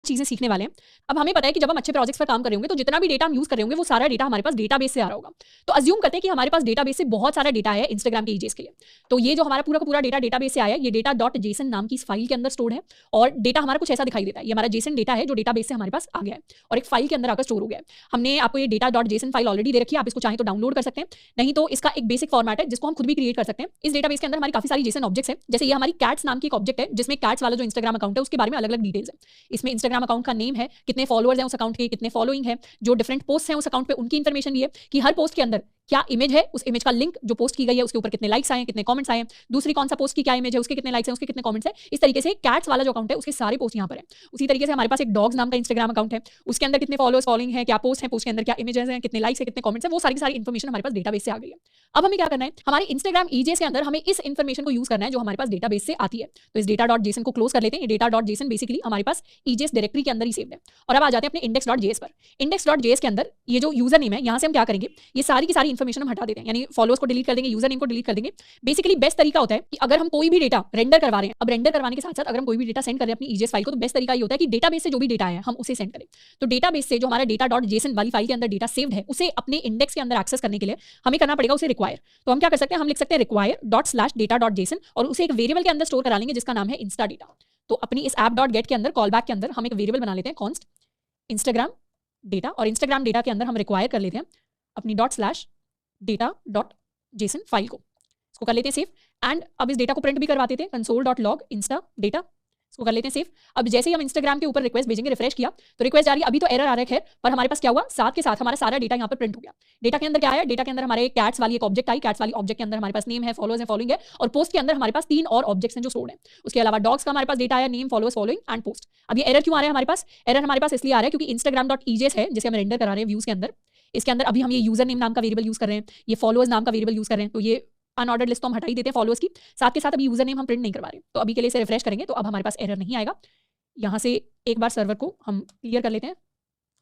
चीजें सीखने वाले हैं। अब हमें पता है कि जब हम अच्छे प्रोजेक्ट्स पर काम कर रहे होंगे तो जितना भी डेटा हम यूज कर रहे होंगे वो सारा डेटा हमारे पास डेटाबेस से आ रहा होगा। तो अज्यूम करते हैं कि हमारे पास डेटाबेस से बहुत सारा डेटा है इंस्टाग्राम के ईजेस के लिए। तो ये जो हमारा पूरा का पूरा डेटा डेटाबेस से आया है, ये डेटा डॉट जेसन नाम की इस फाइल के अंदर स्टोर्ड है और डेटा हमारा कुछ ऐसा दिखाई देता है। ये हमारा जेसन डेटा है जो डेटाबेस से हमारे पास आ गया है और एक फाइल के अंदर आकर स्टोर हो गया है। हमने आपको ये data dot JSON file already दे रखी है, आप इसको चाहें तो डाउनलोड कर सकते हैं, नहीं तो इसका एक बेसिक फॉर्मेट है जिसको हम खुद भी क्रिएट कर सकते हैं। इस डेटाबेस के अंदर हमारी काफी सारी जेसन ऑब्जेक्ट्स है, जैसे ये हमारी कैट्स नाम की एक ऑब्जेक्ट है जिसमें कैट्स वाला जो इंस्टाग्राम अकाउंट है उसके बारे में अलग अलग डिटेल्स है। इसमें इंस्टाग्राम अकाउंट का नेम है, कितने फॉलोअर्स हैं उस अकाउंट के, कितने फॉलोइंग है, जो डिफरेंट पोस्ट हैं उस अकाउंट पे उनकी इन्फॉर्मेशन भी है कि हर पोस्ट के अंदर क्या इमेज है, उस इमेज का लिंक जो पोस्ट की गई है उसके ऊपर कितने लाइक्स आए हैं, कितने कमेंट्स आए हैं, दूसरी कौन सा पोस्ट की क्या इमेज है उसके कितने लाइक्स हैं, उसके कितने कमेंट्स हैं। इस तरीके से कैट्स वाला जो अकाउंट है उसके सारे पोस्ट यहाँ पर है। उसी तरीके से हमारे पास एक डॉग्स नाम का इंस्टाग्राम अकाउंट है, उसके अंदर कितने फॉलोअर्स फॉलोइंग है, क्या पोस्ट है, पोस्ट के अंदर क्या इमेजेस हैं, कितने लाइक्स है, कितने कमेंट्स है, वो सारी की सारी इन्फॉर्मेशन हमारे पास डेटाबेस से आ गई है। अब हमें क्या करना है, हमारे इंस्टाग्राम ईजेस के अंदर हमें इस इन्फॉर्मेशन को यूज करना है जो हमारे पास डेटाबेस से आती है। तो इस डेटा डॉट जेसन को क्लोज कर लेते हैं। ये डेटा डॉट जेसन बेसिकली हमारे पास ईजेस डायरेक्टरी के अंदर ही सेव्ड है। और अब आ जाते हैं अपने इंडेक्स डॉट जेएस पर। इंडेक्स डॉट जेएस के अंदर ये जो यूजर नेम है, यहाँ से हम क्या करेंगे, ये सारी की सारी इन्फॉर्मेशन हम हटा देते हैं, यानी फॉलोअर्स को डिलीट कर देंगे, यूजर नेम को डिलीट कर देंगे। बेसिकली बेस्ट तरीका होता है कि अगर हम कोई भी डेटा रेंडर करवा रहे हैं, अब रेंडर करवाने के साथ साथ अगर हम कोई भी डेटा सेंड कर रहे हैं अपनी ईजेस फाइल को, तो बेस्ट तरीका ये होता है कि डेटाबेस से जो भी डेटा है हम उसे सेंड करें। तो डेटाबेस से जो हमारा डेटा डॉट जेसन वाली फाइल के अंदर डेटा सेव्ड है उसे अपने इंडेक्स के अंदर एक्सेस करने के लिए हमें करना पड़ेगा उसे रिक्वायर। तो हम क्या कर सकते हैं, हम लिख सकते हैं require dot slash data dot Jason और उसे एक वेरिएबल के अंदर स्टोर करा लेंगे जिसका नाम है इंस्टा डेटा। तो अपनी इस ऐप डॉट गेट के अंदर कॉल बैक के अंदर हम एक वेरिएबल बना लेते हैं कॉन्स्ट इंस्टाग्राम डेटा, और इंस्टाग्राम डेटा के अंदर हम रिक्वायर कर लेते हैं अपनी dot slash data dot JSON file को। इसको कर लेते हैं सेव एंड अब इस डेटा को प्रिंट भी करवाते थे console dot log Insta data, इसको कर लेते हैं सेव। अब जैसे ही हम इंस्टाग्राम के ऊपर रिक्वेस्ट भेजेंगे, रिफ्रेश किया तो रिक्वेस्ट जा रही है, अभी तो एरर आ रहा है पर हमारे पास क्या हुआ, साथ के साथ हमारा सारा डेटा यहाँ पर प्रिंट हो गया। डेटा के अंदर क्या है, डेटा के अंदर हमारे कैट्स वाली एक ऑब्जेक्ट आई, कैट्स वाली ऑब्जेक्ट के अंदर हमारे पास नेम है, फॉलोअर्स है, फॉलोइंग है, और पोस्ट के अंदर हमारे पास 3 और ऑब्जेक्ट्स हैं जो स्टोर्ड हैं। उसके अलावा डॉग्स का हमारे पास डेटा है, name, followers, following and post. अब ये एरर क्यों आ रहा है हमारे पास, एरर हमारे पास इसलिए आ रहा है क्योंकि इंस्टाग्राम डॉट ईजेस है जिसे हम रेंडर करा रहे हैं व्यूज के अंदर, इसके अंदर अभी हम ये यूजर नेम नाम का वेरिएबल यूज कर रहे हैं, ये फॉलोअर्स नाम का वेरिएबल यूज कर रहे हैं, तो ये अनऑर्डर्ड लिस्ट तो हम हटा ही देते हैं फॉलोअर्स की, साथ के साथ अभी यूजर नेम हम प्रिंट नहीं करवा रहे। तो अभी के लिए इसे रिफ्रेश करेंगे तो अब हमारे पास एरर नहीं आएगा। यहाँ से एक बार सर्वर को हम क्लियर कर लेते हैं,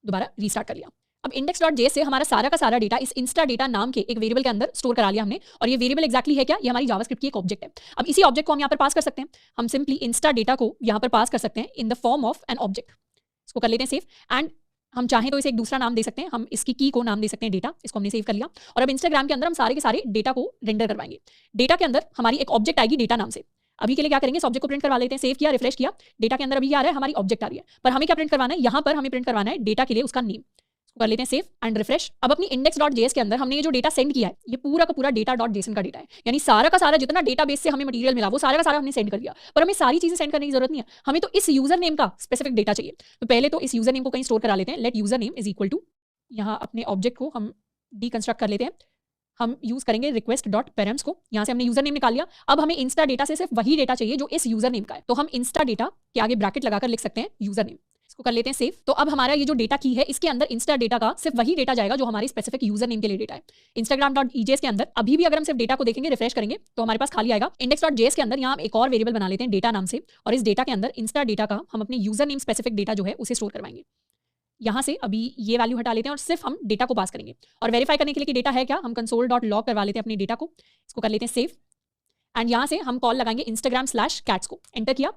दोबारा रीस्टार्ट कर लिया। अब इंडेक्स डॉट जे से हमारा सारा का सारा डेटा इस इंस्टा डेटा नाम के एक वेरिएबल के अंदर स्टोर करा लिया हमने, और ये वेरिएबल एक्जैक्टली है क्या, ये हमारी जावास्क्रिप्ट की एक ऑब्जेक्ट है। अब इसी ऑब्जेक्ट को हम यहाँ पर पास कर सकते हैं, हम सिंपली इंस्टा डेटा को यहाँ पर पास कर सकते हैं in the form of an object. इसको कर लेते हैं सेव एंड हम चाहें तो इसे एक दूसरा नाम दे सकते हैं, हम इसकी की को नाम दे सकते हैं डेटा, इसको हमने सेव कर लिया। और अब इंस्टाग्राम के अंदर हम सारे के सारे डेटा को रेंडर करवाएंगे। डेटा के अंदर हमारी एक ऑब्जेक्ट आएगी डेटा नाम से। अभी के लिए क्या करेंगे, इस ऑब्जेक्ट को प्रिंट करवा लेते हैं, सेव किया, रिफ्रेश किया, डेटा के अंदर अभी आ रहा है हमारी ऑब्जेक्ट आ रही है, पर हमें क्या प्रिंट करवाना है, यहाँ पर हमें प्रिंट करवाना है डेटा के लिए उसका नेम। कर लेते हैं सेव एंड रिफ्रेश। अब अपनी इंडेक्स डॉट जेएस के अंदर हमने ये जो डेटा सेंड किया है ये पूरा का पूरा डेटा डॉट जेसन का डेटा है, यानी सारा का सारा जितना डेटाबेस से हमें मटेरियल मिला वो सारा का सारा हमने सेंड कर दिया। पर हमें सारी चीजें सेंड करने की जरूरत नहीं है, हमें तो इस यूजर नेम का स्पेसिफिक डेटा चाहिए। तो पहले तो इस यूजर नेम को कहीं स्टोर करा लेते हैं, let user name is equal to, यहाँ अपने ऑब्जेक्ट को हम डीकंस्ट्रक्ट कर लेते हैं, हम यूज करेंगे रिक्वेस्ट डॉट पेरेंट्स को। यहाँ से हमने यूजर नेम निकाल लिया, अब हमें इंस्टा डेटा से सिर्फ वही डेटा चाहिए जो इस यूजर नेम का है, तो हम इंस्टा डेटा के आगे ब्रैकेट लगाकर लिख सकते हैं यूजर नेम। इसको कर लेते हैं सेव। तो अब हमारा ये जो डेटा की है इसके अंदर इंस्टा डेटा का सिर्फ वही डेटा जाएगा जो हमारी स्पेसिफिक यूजर नेम के लिए डेटा है। इंस्टाग्राम डॉट ईजेएस के अंदर अभी भी अगर हम सिर्फ डेटा को देखेंगे, रिफ्रेश करेंगे तो हमारे पास खाली आएगा। इंडेक्स डॉट जेएस के अंदर यहाँ हम एक और वेरिएबल बना लेते हैं डेटा नाम से, और इस डेटा के अंदर इंस्टा डेटा का हम अपने यूजर नेम स्पेसिफिक डेटा जो है उसे स्टोर करवाएंगे। यहाँ से अभी ये वैल्यू हटा लेते हैं और सिर्फ हम डेटा को पास करेंगे, और वेरीफाई करने के लिए कि डेटा है क्या, हम कंसोल डॉट लॉग करवा लेते हैं अपने डेटा को। इसको कर लेते हैं सेव एंड यहाँ से हम कॉल लगाएंगे इंस्टाग्राम स्लैश कैट्स को। एंटर किया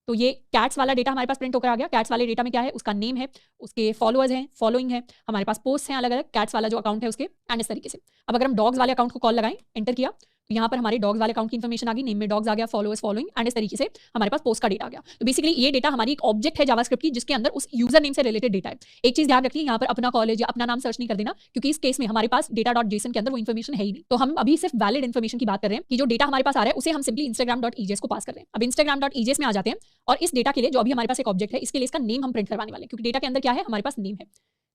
तो ये कैट्स वाला डेटा हमारे पास प्रिंट होकर आ गया। कैट्स वाले डेटा में क्या है, उसका नेम है, उसके फॉलोअर्स हैं, फॉलोइंग है, हमारे पास पोस्ट हैं अलग अलग कैट्स वाला जो अकाउंट है उसके, एंड इस तरीके से। अब अगर हम डॉग्स वाले अकाउंट को कॉल लगाएं, एंटर किया तो यहाँ पर हमारे डॉग्स वाले अकाउंट की इन्फॉर्मेशन आ गई, नेम में डॉग्स आ गया, फॉलोअर्स, फॉलोइंग, एंड इस तरीके से हमारे पास पोस्ट का डेटा आ गया। तो बेसिकली ये डेटा हमारी एक ऑब्जेक्ट है जावास्क्रिप्ट की जिसके अंदर उस यूजर नेम से रिलेटेड डेटा है। एक चीज ध्यान रखिए, यहाँ पर अपना कॉलेज या अपना नाम सर्च नहीं कर देना, क्योंकि इस केस में हमारे पास डेटा डॉट जेसन के अंदर वो इन्फॉर्मेशन है ही नहीं। तो हम अभी सिर्फ वैलिड इन्फॉर्मेशन की बात कर रहे हैं कि जो डेटा हमारे पास आ रहा है उसे हम सिंपली इंस्टाग्राम डॉट ईजेएस को पास कर रहे हैं। अब इंस्टाग्राम डॉट ईजेएस में आ जाते हैं और इस डेटा के लिए जो अभी हमारे पास एक ऑब्जेक्ट है इसके लिए इसका नेम हम प्रिंट करवाने वाले हैं, क्योंकि डेटा के अंदर क्या है, हमारे पास नेम है।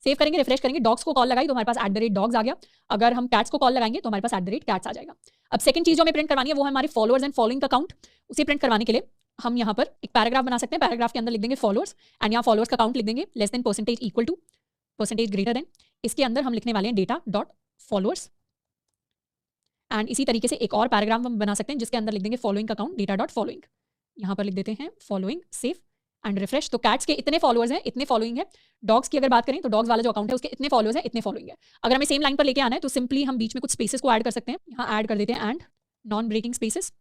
सेव करेंगे, रिफ्रेश करेंगे, डॉग्स को कॉल लगाई तो हमारे पास @डॉग्स आ गया। अगर हम कैट्स को कॉल लगाएंगे तो हमारे पास @कैट्स आ जाएगा। अब सेकंड चीज जो हमें प्रिंट करवानी है वो है हमारे फॉलोअर्स एंड फॉलोइंग का काउंट। उसे प्रिंट करवाने के लिए हम यहाँ पर एक पैराग्राफ बना सकते हैं। पैराग्राफ के अंदर लिख देंगे फॉलोअर्स एंड यहाँ फॉलोअर्स का काउंट लिख देंगे less than percentage equal to percentage greater than. इसके अंदर हम लिखने वाले हैं डेटा डॉट फॉलोअर्स, एंड इसी तरीके से एक और पैराग्राफ हम बना सकते हैं जिसके अंदर लिख देंगे फॉलोइंग का काउंट डेटा डॉट फॉलोइंग। यहाँ पर लिख देते हैं फॉलोइंग, सेव एंड रिफ्रेश। तो कैट्स के इतने फॉलोअर्स हैं, इतने फॉलोइंग है। डॉग्स की अगर बात करें तो डॉग्स वाला जो अकाउंट है उसके इतने फॉलोअर्स हैं, इतने फॉलोइंग है। अगर हमें सेम लाइन पर लेके आना है तो सिंपली हम बीच में कुछ स्पेसेस को ऐड कर सकते हैं। यहाँ ऐड कर देते हैं एंड नॉन ब्रेकिंग स्पेसेस,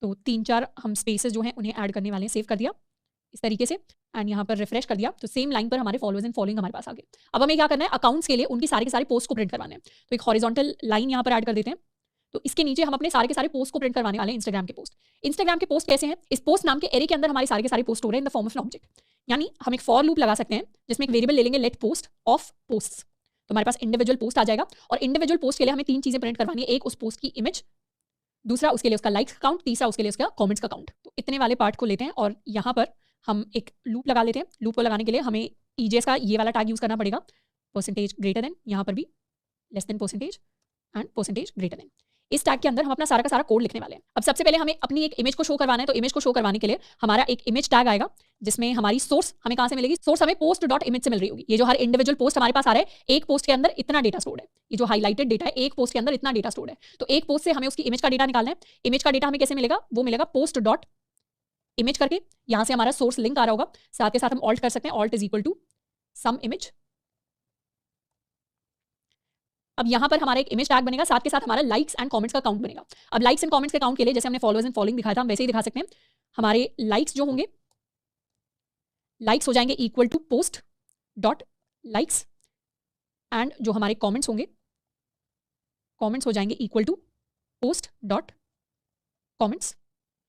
तो 3-4 हम स्पेसेस जो हैं उन्हें ऐड करने वाले हैं। सेव कर दिया, इस तरीके से, एंड यहाँ पर रिफ्रेश कर दिया तो सेम लाइन पर हमारे फॉलोअर्स एंड फॉलोइंग हमारे पास आ गए। अब हमें क्या करना है, अकाउंट्स के लिए उनकी सारे के सारे पोस्ट को प्रिंट करवाने हैं। तो एक हॉरिजॉन्टल लाइन यहाँ पर ऐड कर देते हैं। तो इसके नीचे हम अपने सारे के सारे पोस्ट को प्रिंट करवाने वाले हैं इंस्टाग्राम के पोस्ट। इंस्टाग्राम के पोस्ट कैसे हैं, इस पोस्ट नाम के एरे के अंदर हमारे सारे के सारे पोस्ट हो रहे हैं in the form of an object. यानी हम एक फॉर लूप लगा सकते हैं जिसमें एक वेरिएबल ले लेंगे लेट पोस्ट ऑफ पोस्ट्स, तो हमारे पास इंडिविजुअल पोस्ट आ जाएगा। और इंडिविजुअल पोस्ट के लिए हमें 3 चीजें प्रिंट करवानी है, एक उस पोस्ट की इमेज, दूसरा उसके लिए उसका लाइक्स काउंट, तीसरा उसके लिए उसका कमेंट्स का काउंट। तो इतने वाले पार्ट को लेते हैं और यहाँ पर हम एक लूप लगा लेते हैं। लूप को लगाने के लिए हमें ईजेएस का ये वाला टैग यूज करना पड़ेगा, परसेंटेज ग्रेटर देन, यहाँ पर भी less than percentage and percentage greater then. इस टैग के अंदर हम अपना सारा का सारा कोड लिखने वाले हैं। अब सबसे पहले हमें अपनी एक इमेज को शो करवाना है, तो इमेज को शो करवाने के लिए हमारा एक इमेज टैग आएगा जिसमें हमारी सोर्स हमें कहां से मिलेगी, सोर्स हमें पोस्ट डॉट इमेज से मिल रही होगी। ये जो हर इंडिविजुअल पोस्ट हमारे पास आ रहा है, एक पोस्ट के अंदर इतना डेटा स्टोर्ड है, ये जो हाईलाइटेड डेटा है एक पोस्ट के अंदर इतना डेटा स्टोर्ड है। तो एक पोस्ट से हमें उसकी इमेज का डेटा निकालना है। इमेज का डेटा हमें कैसे मिलेगा, वो मिलेगा पोस्ट डॉट इमेज करके, यहां से हमारा सोर्स लिंक आ रहा होगा। साथ के साथ हम ऑल्ट कर सकते हैं, alt is equal to some image. अब यहाँ पर हमारा एक इमेज टैग बनेगा, साथ के साथ हमारा लाइक्स एंड कमेंट्स का काउंट बनेगा। अब लाइक्स एंड कमेंट्स के काउंट के लिए जैसे हमने फॉलोअर्स एंड फॉलोइंग दिखाया था, हम वैसे ही दिखा सकते हैं। हमारे लाइक्स जो होंगे, लाइक्स हो जाएंगे equal to post dot likes, and जो हमारे कमेंट्स होंगे, कमेंट्स हो जाएंगे equal to post dot comments.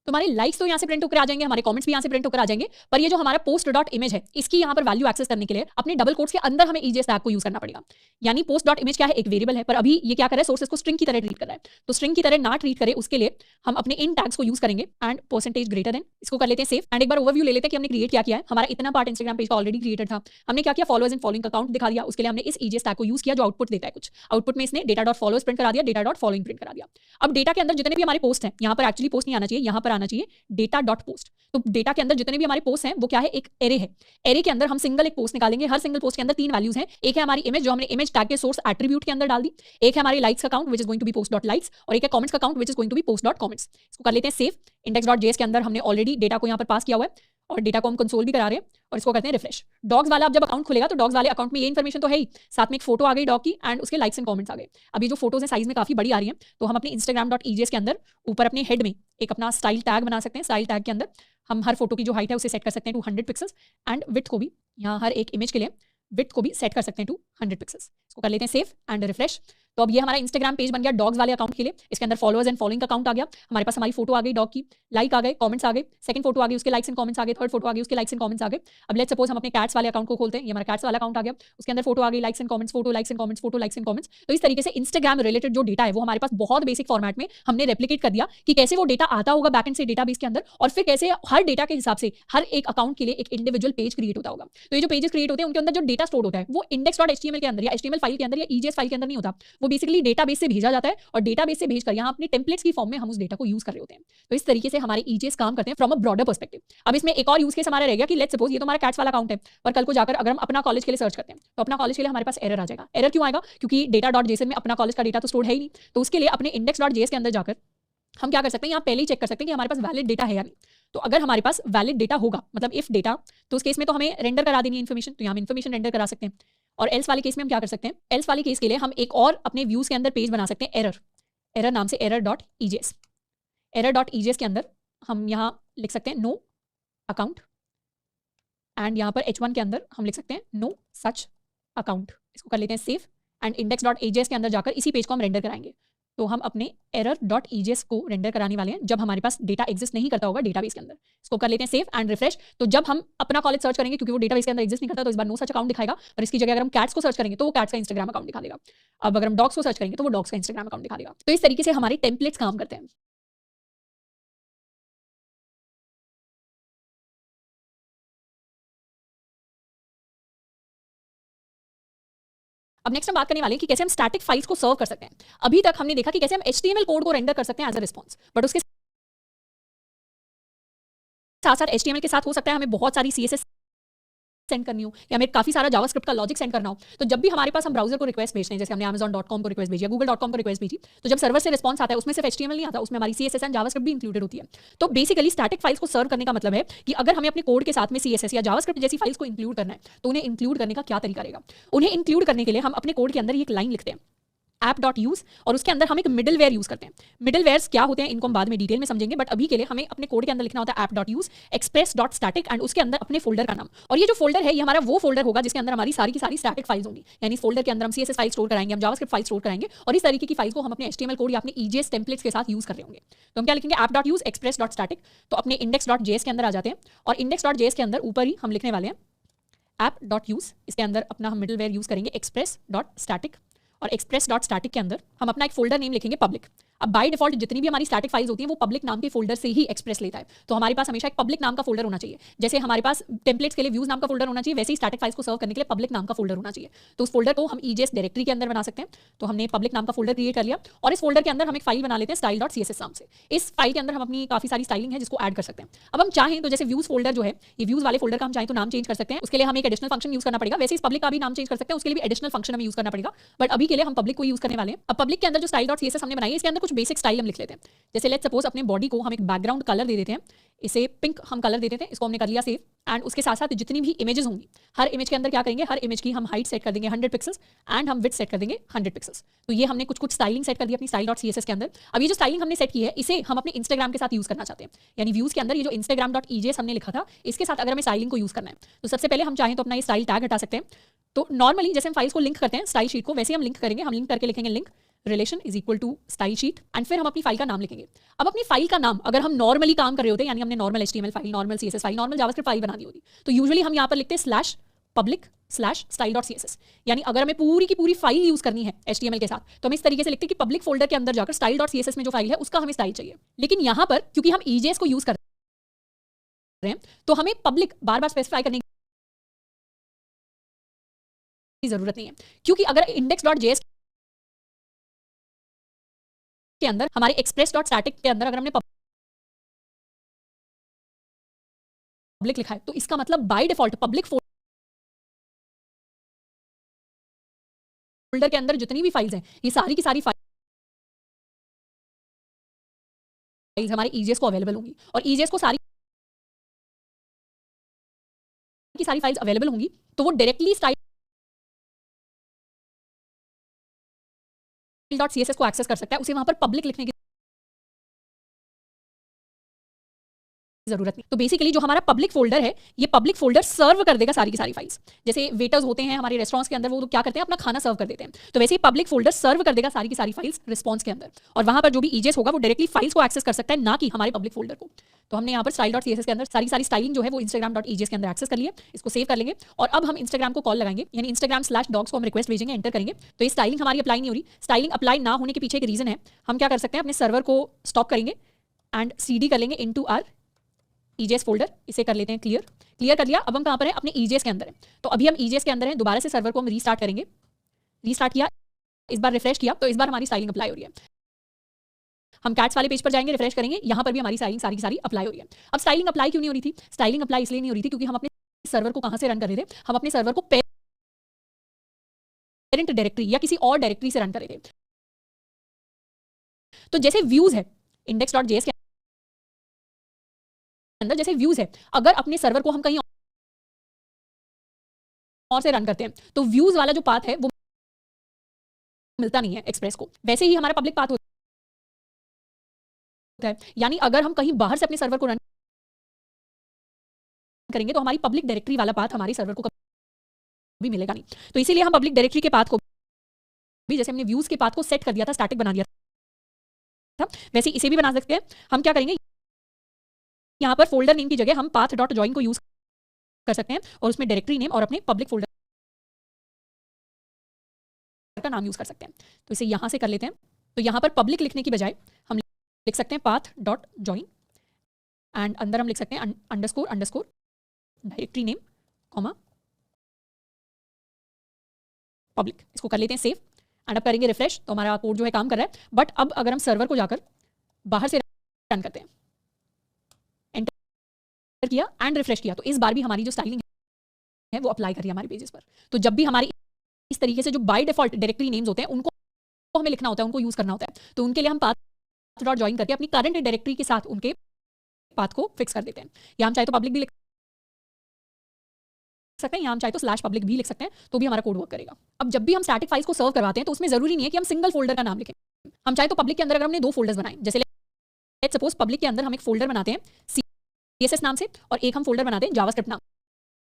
तो हमारे लाइक्स तो यहाँ से प्रिंट होकर आ जाएंगे, हमारे कमेंट्स भी यहाँ से प्रिंट होकर आ जाएंगे, पर ये जो हमारा पोस्ट डॉट इमेज है, इसकी यहाँ पर वैल्यू एक्सेस करने के लिए अपने डबल कोट्स के अंदर हमें ईजेएस टैग को यूज करना पड़ेगा। यानी पोस्ट डॉट इमेज क्या है, एक वेरिएबल है, पर अभी ये क्या कर रहा है, सोर्सेस को स्ट्रिंग की तरह ट्रीट कर रहा है। तो स्ट्रिंग की तरह ना ट्रीट करे उसके लिए हम अपने इन टैग्स को यूज करेंगे, एंड परसेंटेज ग्रेटर देन, इसको कर लेते हैं सेव। एंड एक बार ओवरव्यू ले लेते हैं कि हमने क्रिएट क्या किया है। हमारा इतना पार्ट इंस्टाग्राम पेज का ऑलरेडी क्रिएटेड था। हमने क्या किया, फॉलोअर्स एंड फॉलोइंग का काउंट दिखा दिया, उसके लिए हमने इस ईजेएस टैग को यूज किया जो आउटपुट देता है कुछ। आउटपुट में इसने डेटा डॉट फॉलोअर्स प्रिंट करा दिया, डेटा डॉट फॉलोइंग प्रिंट करा दिया। अब डेटा के अंदर जितने भी हमारे पोस्ट हैं, यहाँ पर एक्चुअली पोस्ट नहीं आना चाहिए, यहाँ पर आना चाहिए डेटा डॉट पोस्ट। तो डेटा के अंदर जितने भी हमारे पोस्ट हैं वो क्या है, एक एरे है। एरे के अंदर हम सिंगल एक पोस्ट निकालेंगे, हर सिंगल पोस्ट के अंदर 3 वैल्यूज हैं। एक है हमारी इमेज जो हमने इमेज टैग के सोर्स एट्रीब्यूट के अंदर डाल दी, एक है हमारी लाइक्स का count which is going to be post dot likes, और एक है कमेंट्स का count which is going to be post dot comments. इसको कर लेते हैं सेव। इंडेक्स डॉट जेएस के अंदर हमने ऑलरेडी डेटा को यहाँ पर पास किया हुआ है और डेटा को हम कंसोल भी करा रहे हैं, और इसको करते हैं रिफ्रेश। डॉग्स वाला अब जब अकाउंट खुलेगा तो डॉग्स वाले अकाउंट में ये इन्फॉर्मेशन तो है ही, साथ में एक फोटो आ गई डॉग की एंड उसके लाइक्स एंड कमेंट्स आ गए। अब ये जो फोटोज है साइज में काफी बड़ी आ रही है, तो हम अपने इंस्टाग्राम डॉट ईजेएस के अंदर ऊपर अपने हेड में एक अपना स्टाइल टैग बना सकते हैं। स्टाइल टैग के अंदर हम हर फोटो की जो हाइट है उसे सेट कर सकते हैं 200 पिक्सल्स, एंड विड्थ को भी यहाँ हर एक इमेज के लिए विड्थ को भी सेट कर सकते हैं 200 पिक्सल्स। इसको कर लेते हैं सेव एंड रिफ्रेश। तो अब ये हमारा इंस्टाग्राम पेज बन गया डॉग्स वाले अकाउंट के लिए। इसके अंदर फॉलोअर्स एंड फॉलोइंग का काउंट आ गया, हमारे पास हमारी फोटो आ गई डॉग की, लाइक आ गए, कमेंट्स आ गए, सेकंड फोटो आ गई उसके लाइक्स एंड कमेंट्स आ गए, थर्ड फोटो आ गई उसके लाइक्स एंड कमेंट्स आ गए। अब लेट्स सपोज हम अपने कैट्स वाले अकाउंट को खोलते हैं, ये हमारा कैट्स वाला अकाउंट आ गया, उसके अंदर फोटो आ गई, likes and comments, photo, likes and comments, photo, likes and comments. तो इस तरीके से इंस्टाग्राम रिलेटेड जो डेटा है वो हमारे पास बहुत बेसिक फॉर्मेट में हमने रेप्लिकेट कर दिया कि कैसे वो डेटा आता होगा बैकएंड से डेटाबेस के अंदर, और फिर कैसे हर डेटा के हिसाब से हर एक अकाउंट के लिए एक इंडिविजुअल पेज क्रिएट होता होगा। तो ये जो पेजेस क्रिएट होते हैं उनके अंदर जो डेटा स्टोर होता है वो index.html के अंदर या HTML फाइल के अंदर या EJS फाइल के अंदर नहीं होता, वो बेसिकली डेटाबेस से भेजा जाता है, और डेटाबेस से भेजकर यहाँ अपने टेम्पलेट्स की फॉर्म में हम उस डेटा को यूज कर रहे होते हैं। तो इस तरीके से हमारे EJS काम करते हैं फ्रॉम अ ब्रॉडर पर्सपेक्टिव। अब इसमें एक और यूज केस हमारा रह गया कि लेट्स सपोज ये तो हमारा कैट्स वाला अकाउंट है, पर कल को जाकर अगर हम अपना कॉलेज के लिए सर्च करते हैं तो अपना कॉलेज के लिए हमारे पास एरर आ जाएगा। एरर क्यों आएगा, क्योंकि डेटा डॉट जेसन में अपना कॉलेज का डेटा तो स्टोर है ही नहीं। तो उसके लिए अपने index.js के अंदर जाकर हम क्या कर सकते हैं, यहाँ पहले ही चेक कर सकते हैं कि हमारे पास वैलिड डेटा है या नहीं। तो अगर हमारे पास वैलिड डेटा होगा, मतलब इफ डेटा, तो उस केस में तो हमें रेंडर करा देनी है इन्फॉर्मेशन, तो यहाँ हम इन्फॉर्मेशन रेंडर करा सकते हैं। और एल्स वाले केस में हम क्या कर सकते हैं, एल्स वाले केस के लिए हम एक और अपने व्यूज के अंदर पेज बना सकते हैं एरर नाम से, error.ejs। error.ejs के अंदर हम यहाँ लिख सकते हैं नो अकाउंट, एंड यहाँ पर h1 के अंदर हम लिख सकते हैं नो सच अकाउंट। इसको कर लेते हैं सेव, एंड index.ejs के अंदर जाकर इसी पेज को हम रेंडर कराएंगे। तो हम अपने error.ejs को रेंडर कराने वाले हैं जब हमारे पास डेटा एग्जिस्ट नहीं करता होगा डेटाबेस के अंदर। इसको कर लेते हैं सेव एंड रिफ्रेश। तो जब हम अपना कॉलेज सर्च करेंगे, क्योंकि वो डेटाबेस के अंदर एग्जिस्ट नहीं करता, तो इस बार नो सच अकाउंट दिखाएगा, और इसकी जगह अगर हम कैट्स को सर्च करेंगे तो वो कैट्स का इंस्टाग्राम अकाउंट दिखा देगा। अब अगर हम डॉग्स को सर्च करेंगे तो वो डॉग्स का इंस्टाग्राम अकाउंट दिखा देगा। तो इस तरीके से हमारे टेम्पलेट्स काम करते हैं। अब नेक्स्ट हम बात करने वाले हैं कि कैसे हम स्टैटिक फाइल्स को सर्व कर सकते हैं। अभी तक हमने देखा कि कैसे हम HTML कोड को रेंडर कर सकते हैं एज अ रिस्पॉन्स, बट उसके साथ साथ HTML के साथ हो सकता है हमें बहुत सारी CSS सेंड करनी हो, या हमें काफी सारा जावास्क्रिप्ट का लॉजिक सेंड करना हो। तो जब भी हमारे पास हम ब्राउजर को रिक्वेस्ट भेजते हैं, जैसे हमने amazon.com को रिक्वेस्ट भेजी या google.com को रिक्वेस्ट भेजी, तो जब सर्वर से रिस्पॉन्स आता है उसमें सिर्फ HTML नहीं आता, उसमें हमारी CSS एंड जावास्क्रिप्ट भी इंक्लूडेड होती है। तो बेसिकली स्टैटिक फाइल्स को सर्व करने का मतलब है कि अगर हमें अपने कोड के साथ में CSS या जावास्क्रिप्ट जैसी फाइल्स को इंक्लूड करना है, तो उन्हें इंक्लूड करने का क्या तरीका रहेगा। उन्हें इंक्लूड करने के लिए हम अपने कोड के अंदर एक लाइन लिखते हैं, ऐप डॉट यूज और उसके अंदर हम एक मिडिल वेयर यूज करते हैं। मिडिल वेयर्स क्या होते हैं इनको हम बाद में डिटेल में समझेंगे, बट अभी के लिए हमें अपने कोड के अंदर लिखना होता है app dot use express dot static and उसके अंदर अपने फोल्डर का नाम। और ये जो फोल्डर है ये हमारा वो फोल्डर होगा जिसके अंदर हमारी सारी की सारी स्टैटिक फाइल्स होंगी, यानी इस फोल्डर के अंदर हम CSS फाइल स्टोर कराएंगे, हम जावास्क्रिप्ट फाइल स्टोर कराएंगे और इस तरीके की फाइल्स को हम अपने HTML कोड या अपने EJS टेम्पलेट्स के साथ यूज कर रहे होंगे। तो हम क्या लिखेंगे app dot use express dot static. तो अपने इंडेक्स डॉट जेएस के अंदर आ जाते हैं और इंडेक्स डॉट जेएस के अंदर ऊपर ही हम लिखने वाले हैं ऐप डॉट यूज, इसके अंदर अपना हम मिडिल वेयर यूज करेंगे एक्सप्रेस डॉट स्टैटिक और एक्सप्रेस डॉट स्टैटिक के अंदर हम अपना एक फोल्डर नेम लिखेंगे पब्लिक। अब बाय डिफॉल्ट जितनी भी हमारी स्टैटिक फाइल्स होती हैं वो पब्लिक नाम के फोल्डर से ही एक्सप्रेस लेता है, तो हमारे पास हमेशा एक पब्लिक नाम का फोल्डर होना चाहिए। जैसे हमारे पास टेम्पलेट्स के लिए व्यूज नाम का फोल्डर होना चाहिए, वैसे ही स्टैटिक फाइल्स को सर्व करने के लिए पब्लिक नाम का फोल्डर होना चाहिए। तो उस फोल्डर को हम EJS डायरेक्टरी के अंदर बना सकते हैं। तो हमने पब्लिक नाम का फोल्डर क्रिएट कर लिया और इस फोल्डर के अंदर हम एक फाइल बना लेते हैं स्टाइल डॉट CSS नाम से। इस फाइल के अंदर हम अपनी काफी सारी स्टाइलिंग है जिसको ऐड कर सकते हैं। अब हम चाहें तो जैसे व्यूज फोल्डर जो है ये व्यूज वाले फोल्डर का हम चाहें तो नाम चेंज कर सकते हैं, उसके लिए हमें एक एडिशनल फंक्शन यूज करना पड़ेगा। वैसे इस पब्लिक का भी नाम चेंज कर सकते हैं, उसके लिए भी एडिशनल फंक्शन हमें यूज करना पड़ेगा, बट अभी के लिए हम पब्लिक को यूज करने वाले हैं। अब पब्लिक के अंदर जो स्टाइल डॉट CSS हमने बनाई है इसके अंदर कुछ बेसिक स्टाइल हम लिख लेते हैं। जैसे लेट्स सपोज अपने बॉडी को हम एक बैकग्राउंड कलर दे देते हैं, इसे पिंक हम कलर दे देते हैं, इसको हमने कर लिया सेव। एंड उसके साथ साथ जितनी भी इमेजेस होंगी हर इमेज के अंदर क्या करेंगे, हर इमेज की हम हाइट सेट कर देंगे 100 पिक्सेल्स एंड हम विड्थ सेट कर देंगे 100 पिक्सेल्स। तो ये हमने कुछ स्टाइलिंग सेट कर दी अपनी स्टाइल डॉट CSS के अंदर। अब ये जो स्टाइलिंग हमने सेट की है इसे हम अपने इंस्टाग्राम के साथ यूज करना चाहते हैं, यानी व्यूज के अंदर ये जो इंस्टाग्राम डॉट EJS हमने लिखा था इसके साथ अगर हमें स्टाइलिंग को यूज करना है तो सबसे पहले हम चाहें तो अपना ये स्टाइल टैग हटा सकते हैं। तो नॉर्मली जैसे हम फाइल्स को लिंक करते हैं स्टाइल शीट को, वैसे हम लिंक करेंगे, हम लिंक करके लिखेंगे link relation is equal to style sheet and फिर हम अपनी फाइल का नाम लिखेंगे। अब अपनी फाइल का नाम अगर हम नॉर्मली काम कर रहे होते हैं, यानी हमने normal HTML file, normal CSS file, normal JavaScript file बना दी होती, तो यूजुअली हम यहाँ पर लिखते हैं slash public slash style dot CSS। यानी अगर हमें पूरी की पूरी फाइल यूज करनी है HTML के साथ तो हम इस तरीके से लिखते हैं कि पब्लिक फोल्डर के अंदर जाकर स्टाइल डॉट CSS में जो फाइल है उसका हमें स्टाइल चाहिए। लेकिन यहाँ पर क्योंकि हम EJS को यूज कर रहे हैं तो हमें पब्लिक बार बार स्पेसिफाई करने की जरूरत नहीं है, क्योंकि अगर index.js के अंदर हमारे एक्सप्रेस डॉट स्टैटिक के अंदर अगर हमने पब्लिक लिखा है तो इसका मतलब बाय डिफॉल्ट पब्लिक फोल्डर के अंदर जितनी भी फाइल्स हैं ये सारी की सारी फाइल्स हमारे EJS को अवेलेबल होंगी और EJS को सारी की सारी फाइल्स अवेलेबल होंगी तो वो डायरेक्टली स्टाइल डॉट CSS को एक्सेस कर सकता है, उसे वहां पर पब्लिक लिखने की जरूरत नहीं। तो बेसिकली जो हमारा पब्लिक फोल्डर है ये पब्लिक फोल्डर सर्व कर देगा सारी की सारी फाइल्स। जैसे वेटर्स होते हैं हमारे रेस्टोरेंट्स के अंदर, वो क्या करते हैं अपना खाना सर्व कर देते हैं, तो वैसे ही पब्लिक फोल्डर सर्व कर देगा सारी की सारी फाइल्स रिस्पॉन्स के अंदर और वहां पर जो भी EJS होगा वो डायरेक्टली फाइल्स को एक्सेस कर सकता है, ना कि हमारे पब्लिक फोल्डर को। तो हमने यहाँ पर स्टाइल डॉट CSS के अंदर सारी सारी स्टाइलिंग जो है वो इंस्टाग्राम डॉट EJS के अंदर एक्सेस कर लिए, इसको सेव कर लेंगे और अब हम इंस्टाग्राम को कॉल लगाएंगे, यानी Instagram/docs को हम रिक्वेस्ट भेजेंगे, एंटर करेंगे। तो ये स्टाइलिंग हमारी अप्लाई नहीं हो रही। स्टाइलिंग अप्लाई ना होने के पीछे एक रीजन है, हम क्या कर सकते हैं अपने सर्वर को स्टॉप करेंगे एंड CD कर लेंगे इनटू आवर EJS फोल्डर, इसे कर लेते हैं क्लियर कर लिया। अब हम कहाँ पर हैं, अपने EJS के अंदर है। तो अभी हम EJS के अंदर हैं, दोबारा से सर्वर को हम रीस्टार्ट करेंगे, रीस्टार्ट किया, इस बार रिफ्रेश किया तो इस बार हमारी स्टाइलिंग अप्लाई हो रही है। हम कैट्स वाले पेज पर जाएंगे, रिफ्रेश करेंगे, यहाँ पर भी हमारी स्टाइलिंग सारी की सारी अप्लाई हो रही है। अब स्टाइलिंग अप्लाई क्यों नहीं हो रही थी, स्टाइलिंग अप्लाई इसलिए नहीं हो रही थी क्योंकि हम अपने सर्वर को कहाँ से रन कर रहे थे, हम अपने सर्वर को पेरेंट डायरेक्टरी या किसी और डायरेक्टरी से रन कर रहे थे। तो जैसे व्यूज है index.js के अंदर, जैसे व्यूज है, अगर अपने सर्वर को हम कहीं और से रन करते हैं तो व्यूज वाला जो पाथ है वो मिलता नहीं है एक्सप्रेस को, वैसे ही हमारा पब्लिक पाथ होता है। यानी अगर हम कहीं बाहर से अपने सर्वर को रन करेंगे तो हमारी पब्लिक डायरेक्टरी वाला पाथ हमारे सर्वर को कभी मिलेगा नहीं। तो इसीलिए हम पब्लिक डायरेक्टरी के पाथ को भी, जैसे हमने व्यूज के पाथ को सेट कर दिया था, स्टैटिक बना दिया था, वैसे इसे भी बना सकते हैं। हम क्या करेंगे, यहाँ पर फोल्डर नेम की जगह हम पाथ डॉट ज्वाइन को यूज कर सकते हैं और उसमें डायरेक्टरी नेम और अपने पब्लिक फोल्डर का नाम यूज कर सकते हैं। तो इसे यहां से कर लेते हैं। तो यहां पर पब्लिक लिखने की बजाय हम लिख सकते हैं पाथ डॉट ज्वाइन एंड अंदर हम लिख सकते हैं underscore underscore directory name comma public. इसको कर लेते हैं सेव एंड अब करेंगे रिफ्रेश तो हमारा कोड जो है काम कर रहा है। बट अब अगर हम सर्वर को जाकर बाहर से रन करते हैं, एंटर किया एंड रिफ्रेश किया, तो इस बार भी हमारी जो स्टाइलिंग है वो अप्लाई कर रही है हमारे पेजेस पर। तो जब भी हमारी इस तरीके से जो बाय डिफॉल्ट डायरेक्टरी नेम्स होते हैं उनको हमें लिखना होता है, उनको यूज करना होता है, तो उनके लिए हम पाथ डॉट ज्वाइन करके अपनी करंट डायरेक्टरी के साथ उनके पाथ को फिक्स कर देते हैं। या हम चाहे तो पब्लिक भी लिख सकते हैं, या हम चाहे तो स्लैश पब्लिक भी लिख सकते हैं, तो भी हमारा कोड वर्क करेगा। अब जब भी हम स्टैटिक फाइल्स को सर्व करवाते हैं तो उसमें जरूरी नहीं है कि हम सिंगल फोल्डर का नाम लिखें। हम चाहे तो पब्लिक के अंदर अगर हमने 2 फोल्डर्स बनाए, जैसे लेट्स सपोज पब्लिक के अंदर हम एक फोल्डर बनाते हैं CSS नाम से और एक हम फोल्डर बनाते हैं जावास्क्रिप्ट नाम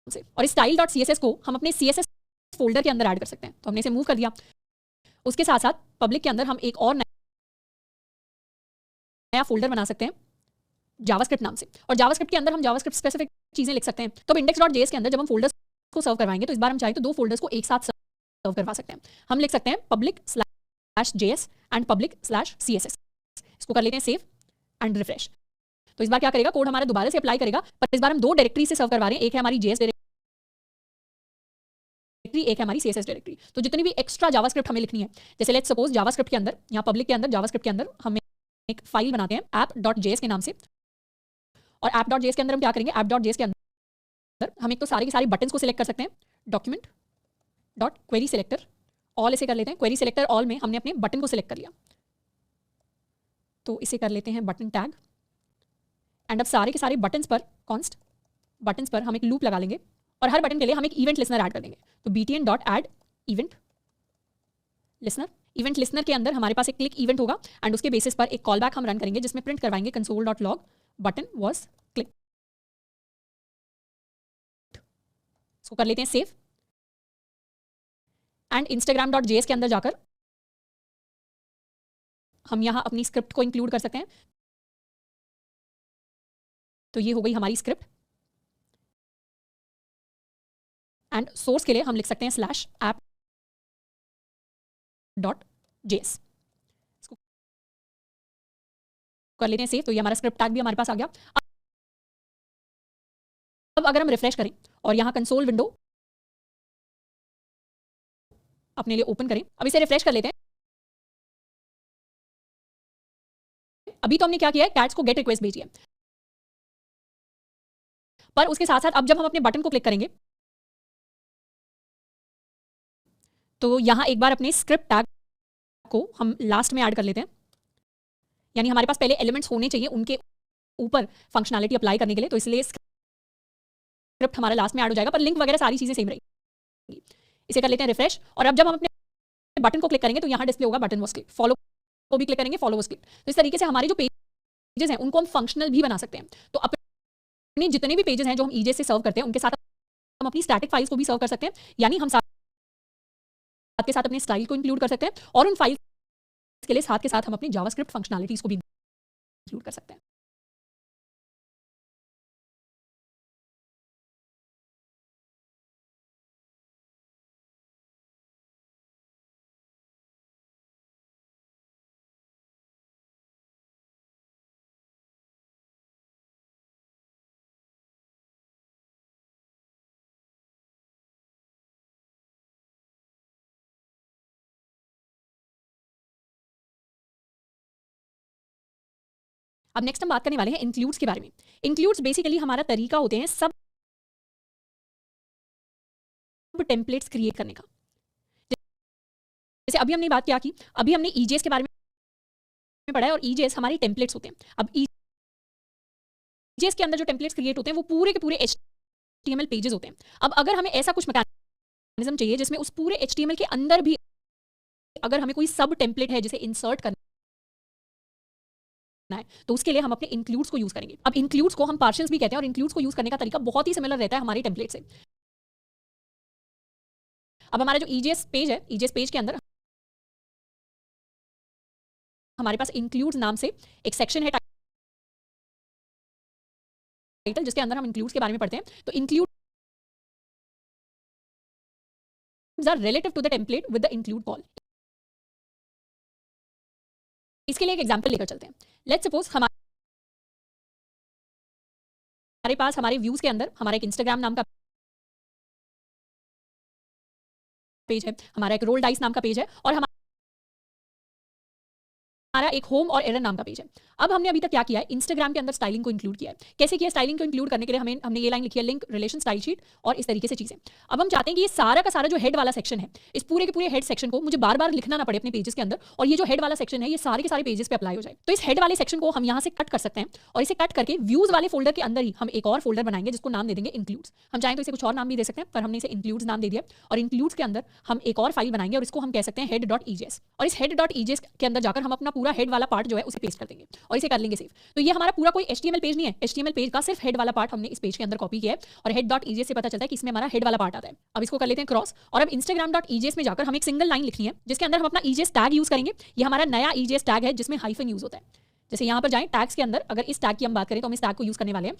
से, और इस style.css को हम अपने CSS फोल्डर के अंदर ऐड कर सकते हैं। तो हमने इसे मूव कर दिया। उसके साथ साथ पब्लिक के अंदर हम एक और नया फोल्डर बना सकते हैं जावास्क्रिप्ट नाम से, और जावास्क्रिप्ट के अंदर हम जावास्क्रिप्ट स्पेसिफिक चीजें लिख सकते हैं। तो index.js के अंदर जब हम फोल्डर्स को सर्व करवाएंगे तो इस बार हम चाहे तो 2 फोल्डर्स को एक साथ सर्व करवा सकते हैं। हम लिख सकते हैं public/js एंड public/css। इसको कर लेते हैं सेव एंड रिफ्रेश। तो इस बार क्या करेगा, कोड हमारा दोबारा से अप्लाई करेगा, पर इस बार हम 2 डायरेक्टरी से सर्व करवा रहे हैं। एक है हमारी JS डायरेक्टरी, एक है हमारी CSS डायरेक्टरी। तो जितनी भी एक्स्ट्रा जावास्क्रिप्ट हमें लिखनी है, जैसे लेट्स सपोज जावास्क्रिप्ट के अंदर या पब्लिक के अंदर जावास्क्रिप्ट के अंदर हम एक फाइल बनाते हैं app.js के नाम से, और app.js के अंदर हम क्या करेंगे, app.js के अंदर हम एक तो सारे के सारे बटन्स को सिलेक्ट कर सकते हैं। Document dot query selector all इसे कर लेते हैं। क्वेरी सिलेक्टर ऑल में हमने अपने बटन को सिलेक्ट कर लिया, तो इसे कर लेते हैं बटन टैग। एंड अब सारे के सारे बटन्स पर कॉन्स्ट बटन्स पर हम एक लूप लगा लेंगे, और हर बटन के लिए हम एक इवेंट लिसनर ऐड कर देंगे। तो btn.add event listener. Event listener के अंदर हमारे पास एक क्लिक इवेंट होगा, एंड उसके बेसिस पर एक कॉल बैक हम रन करेंगे जिसमें प्रिंट करवाएंगे console.log बटन वाज क्लिक। इसको कर लेते हैं सेव। एंड instagram.js के अंदर जाकर हम यहां अपनी स्क्रिप्ट को इंक्लूड कर सकते हैं। तो ये हो गई हमारी स्क्रिप्ट, एंड सोर्स के लिए हम लिख सकते हैं /app.js। इसको कर लेते हैं सेव। तो ये हमारा स्क्रिप्ट टैग भी हमारे पास आ गया। अब अगर हम रिफ्रेश करें और यहां कंसोल विंडो अपने लिए ओपन करें, अब इसे रिफ्रेश कर लेते हैं। अभी तो हमने क्या किया है, कैट्स को गेट रिक्वेस्ट भेजी है, पर उसके साथ साथ अब जब हम अपने बटन को क्लिक करेंगे तो यहां एक बार अपने स्क्रिप्ट टैग को हम लास्ट में ऐड कर लेते हैं। यानी हमारे पास पहले एलिमेंट्स होने चाहिए उनके ऊपर फंक्शनैलिटी अप्लाई करने के लिए, तो इसलिए स्क्रिप्ट हमारा लास्ट में ऐड हो जाएगा, पर लिंक वगैरह सारी चीजें सेम रहेगी। इसे कर लेते हैं रिफ्रेश, और अब जब हम अपने बटन को क्लिक करेंगे तो यहां डिस्प्ले होगा बटन वाज क्लिक। फॉलो को भी क्लिक करेंगे, फॉलो वाज क्लिक। तो इस तरीके से हमारे जो पेजेस हैं उनको हम फंक्शनल भी बना सकते हैं। तो अपने जितने भी पेजेस हैं जो हम EJS से सर्व करते हैं उनके साथ हम अपनी स्टैटिक फाइल्स को भी सर्व कर सकते हैं, यानी हम साथ के साथ अपने स्टाइल को इंक्लूड कर सकते हैं, और उन फाइल्स के लिए साथ के साथ हम अपनी जावास्क्रिप्ट फंक्शनैलिटीज को भी इंक्लूड कर सकते हैं। अब नेक्स्ट हम बात करने वाले हैं इंक्लूड्स के बारे में। इंक्लूड्स बेसिकली हमारा तरीका होते हैं सब टेम्पलेट्स क्रिएट करने का। जैसे अभी हमने बात क्या की, अभी हमने EJS के बारे में पढ़ा है, और EJS हमारी टेम्पलेट्स होते हैं। अब EJS के अंदर जो टेम्पलेट्स क्रिएट होते हैं वो पूरे के पूरे HTML पेजेस होते हैं। अब अगर हमें ऐसा कुछ मैकेनिज्म चाहिए जिसमें उस पूरे HTML के अंदर भी अगर हमें कोई सब टेम्पलेट है जिसे इंसर्ट करना है, तो उसके लिए हम अपने इंक्लूड्स को यूज करेंगे। अब इंक्लूड्स को हम पार्शियल्स भी कहते हैं, और इंक्लूड्स को यूज करने का तरीका बहुत ही सिमिलर रहता है हमारे टेम्पलेट से। अब हमारा जो EJS पेज है, EJS पेज के अंदर हमारे पास इंक्लूड्स नाम से एक सेक्शन है टाइटल, जिसके अंदर हम इंक्लूड्स के बारे में पढ़ते हैं। तो includes are relative to the template with the include call. इसके लिए एक एग्जांपल लेकर चलते हैं। लेट्स सपोज हमारे पास हमारे व्यूज के अंदर हमारा एक इंस्टाग्राम नाम का पेज है, हमारा एक रोल डाइस नाम का पेज है, और हमारा एक होम और एरर नाम का पेज है। अब हमने अभी तक क्या किया है, इंस्टाग्राम के अंदर स्टाइलिंग को इंक्लूड किया है। कैसे किया स्टाइलिंग को इंक्लूड करने के लिए हमने ये लाइन लिखी है, लिंक रिलेशन स्टाइल शीट और इस तरीके से चीजें। अब हम चाहते हैं कि ये सारा का सारा जो हेड वाला सेक्शन है, इस पूरे के पूरे हेड सेक्शन को मुझे बार बार लिखना ना पड़े अपने पेजेस के अंदर, और ये जो हेड वाला सेक्शन है ये सारे के सारे पेजेस पे अप्लाई हो जाए। तो इस हेड वाले सेक्शन को हम यहाँ से कट कर सकते हैं और इसे कट करके व्यूज वाले फोल्डर के अंदर ही हम एक और फोल्डर बनाएंगे जिसको नाम दे देंगे इंक्लूड्स। हम चाहें तो इसे कुछ और नाम भी दे सकते हैं, पर हमने इसे इंक्लूड्स नाम दे दिया। और इंक्लूड्स के अंदर हम एक और फाइल बनाएंगे और इसको हम कह सकते हैं head.egs। और इस head.egs के अंदर जाकर हम अपना पूरा हेड वाला पार्ट जो है उसे पेस्ट कर देंगे और इसे कर लेंगे सेव। तो ये हमारा पूरा कोई HTML पेज नहीं है, HTML पेज का सिर्फ हेड वाला पार्ट हमने इस पेज के अंदर कॉपी किया है और head.egs से पता चलता है कि इसमें हमारा हेड वाला पार्ट आता है। अब इसको कर लेते हैं क्रॉस और अब instagram.egs में जाकर हम एक सिंगल लाइन लिखनी है जिसके अंदर हम अपना egs टैग यूज करेंगे। ये हमारा नया egs टैग है जिसमें हाइफन यूज होता है। जैसे यहाँ पर जाएं टैग्स के अंदर, अगर इस टैग की हम बात करें तो हम इस टैग को यूज करने वाले हैं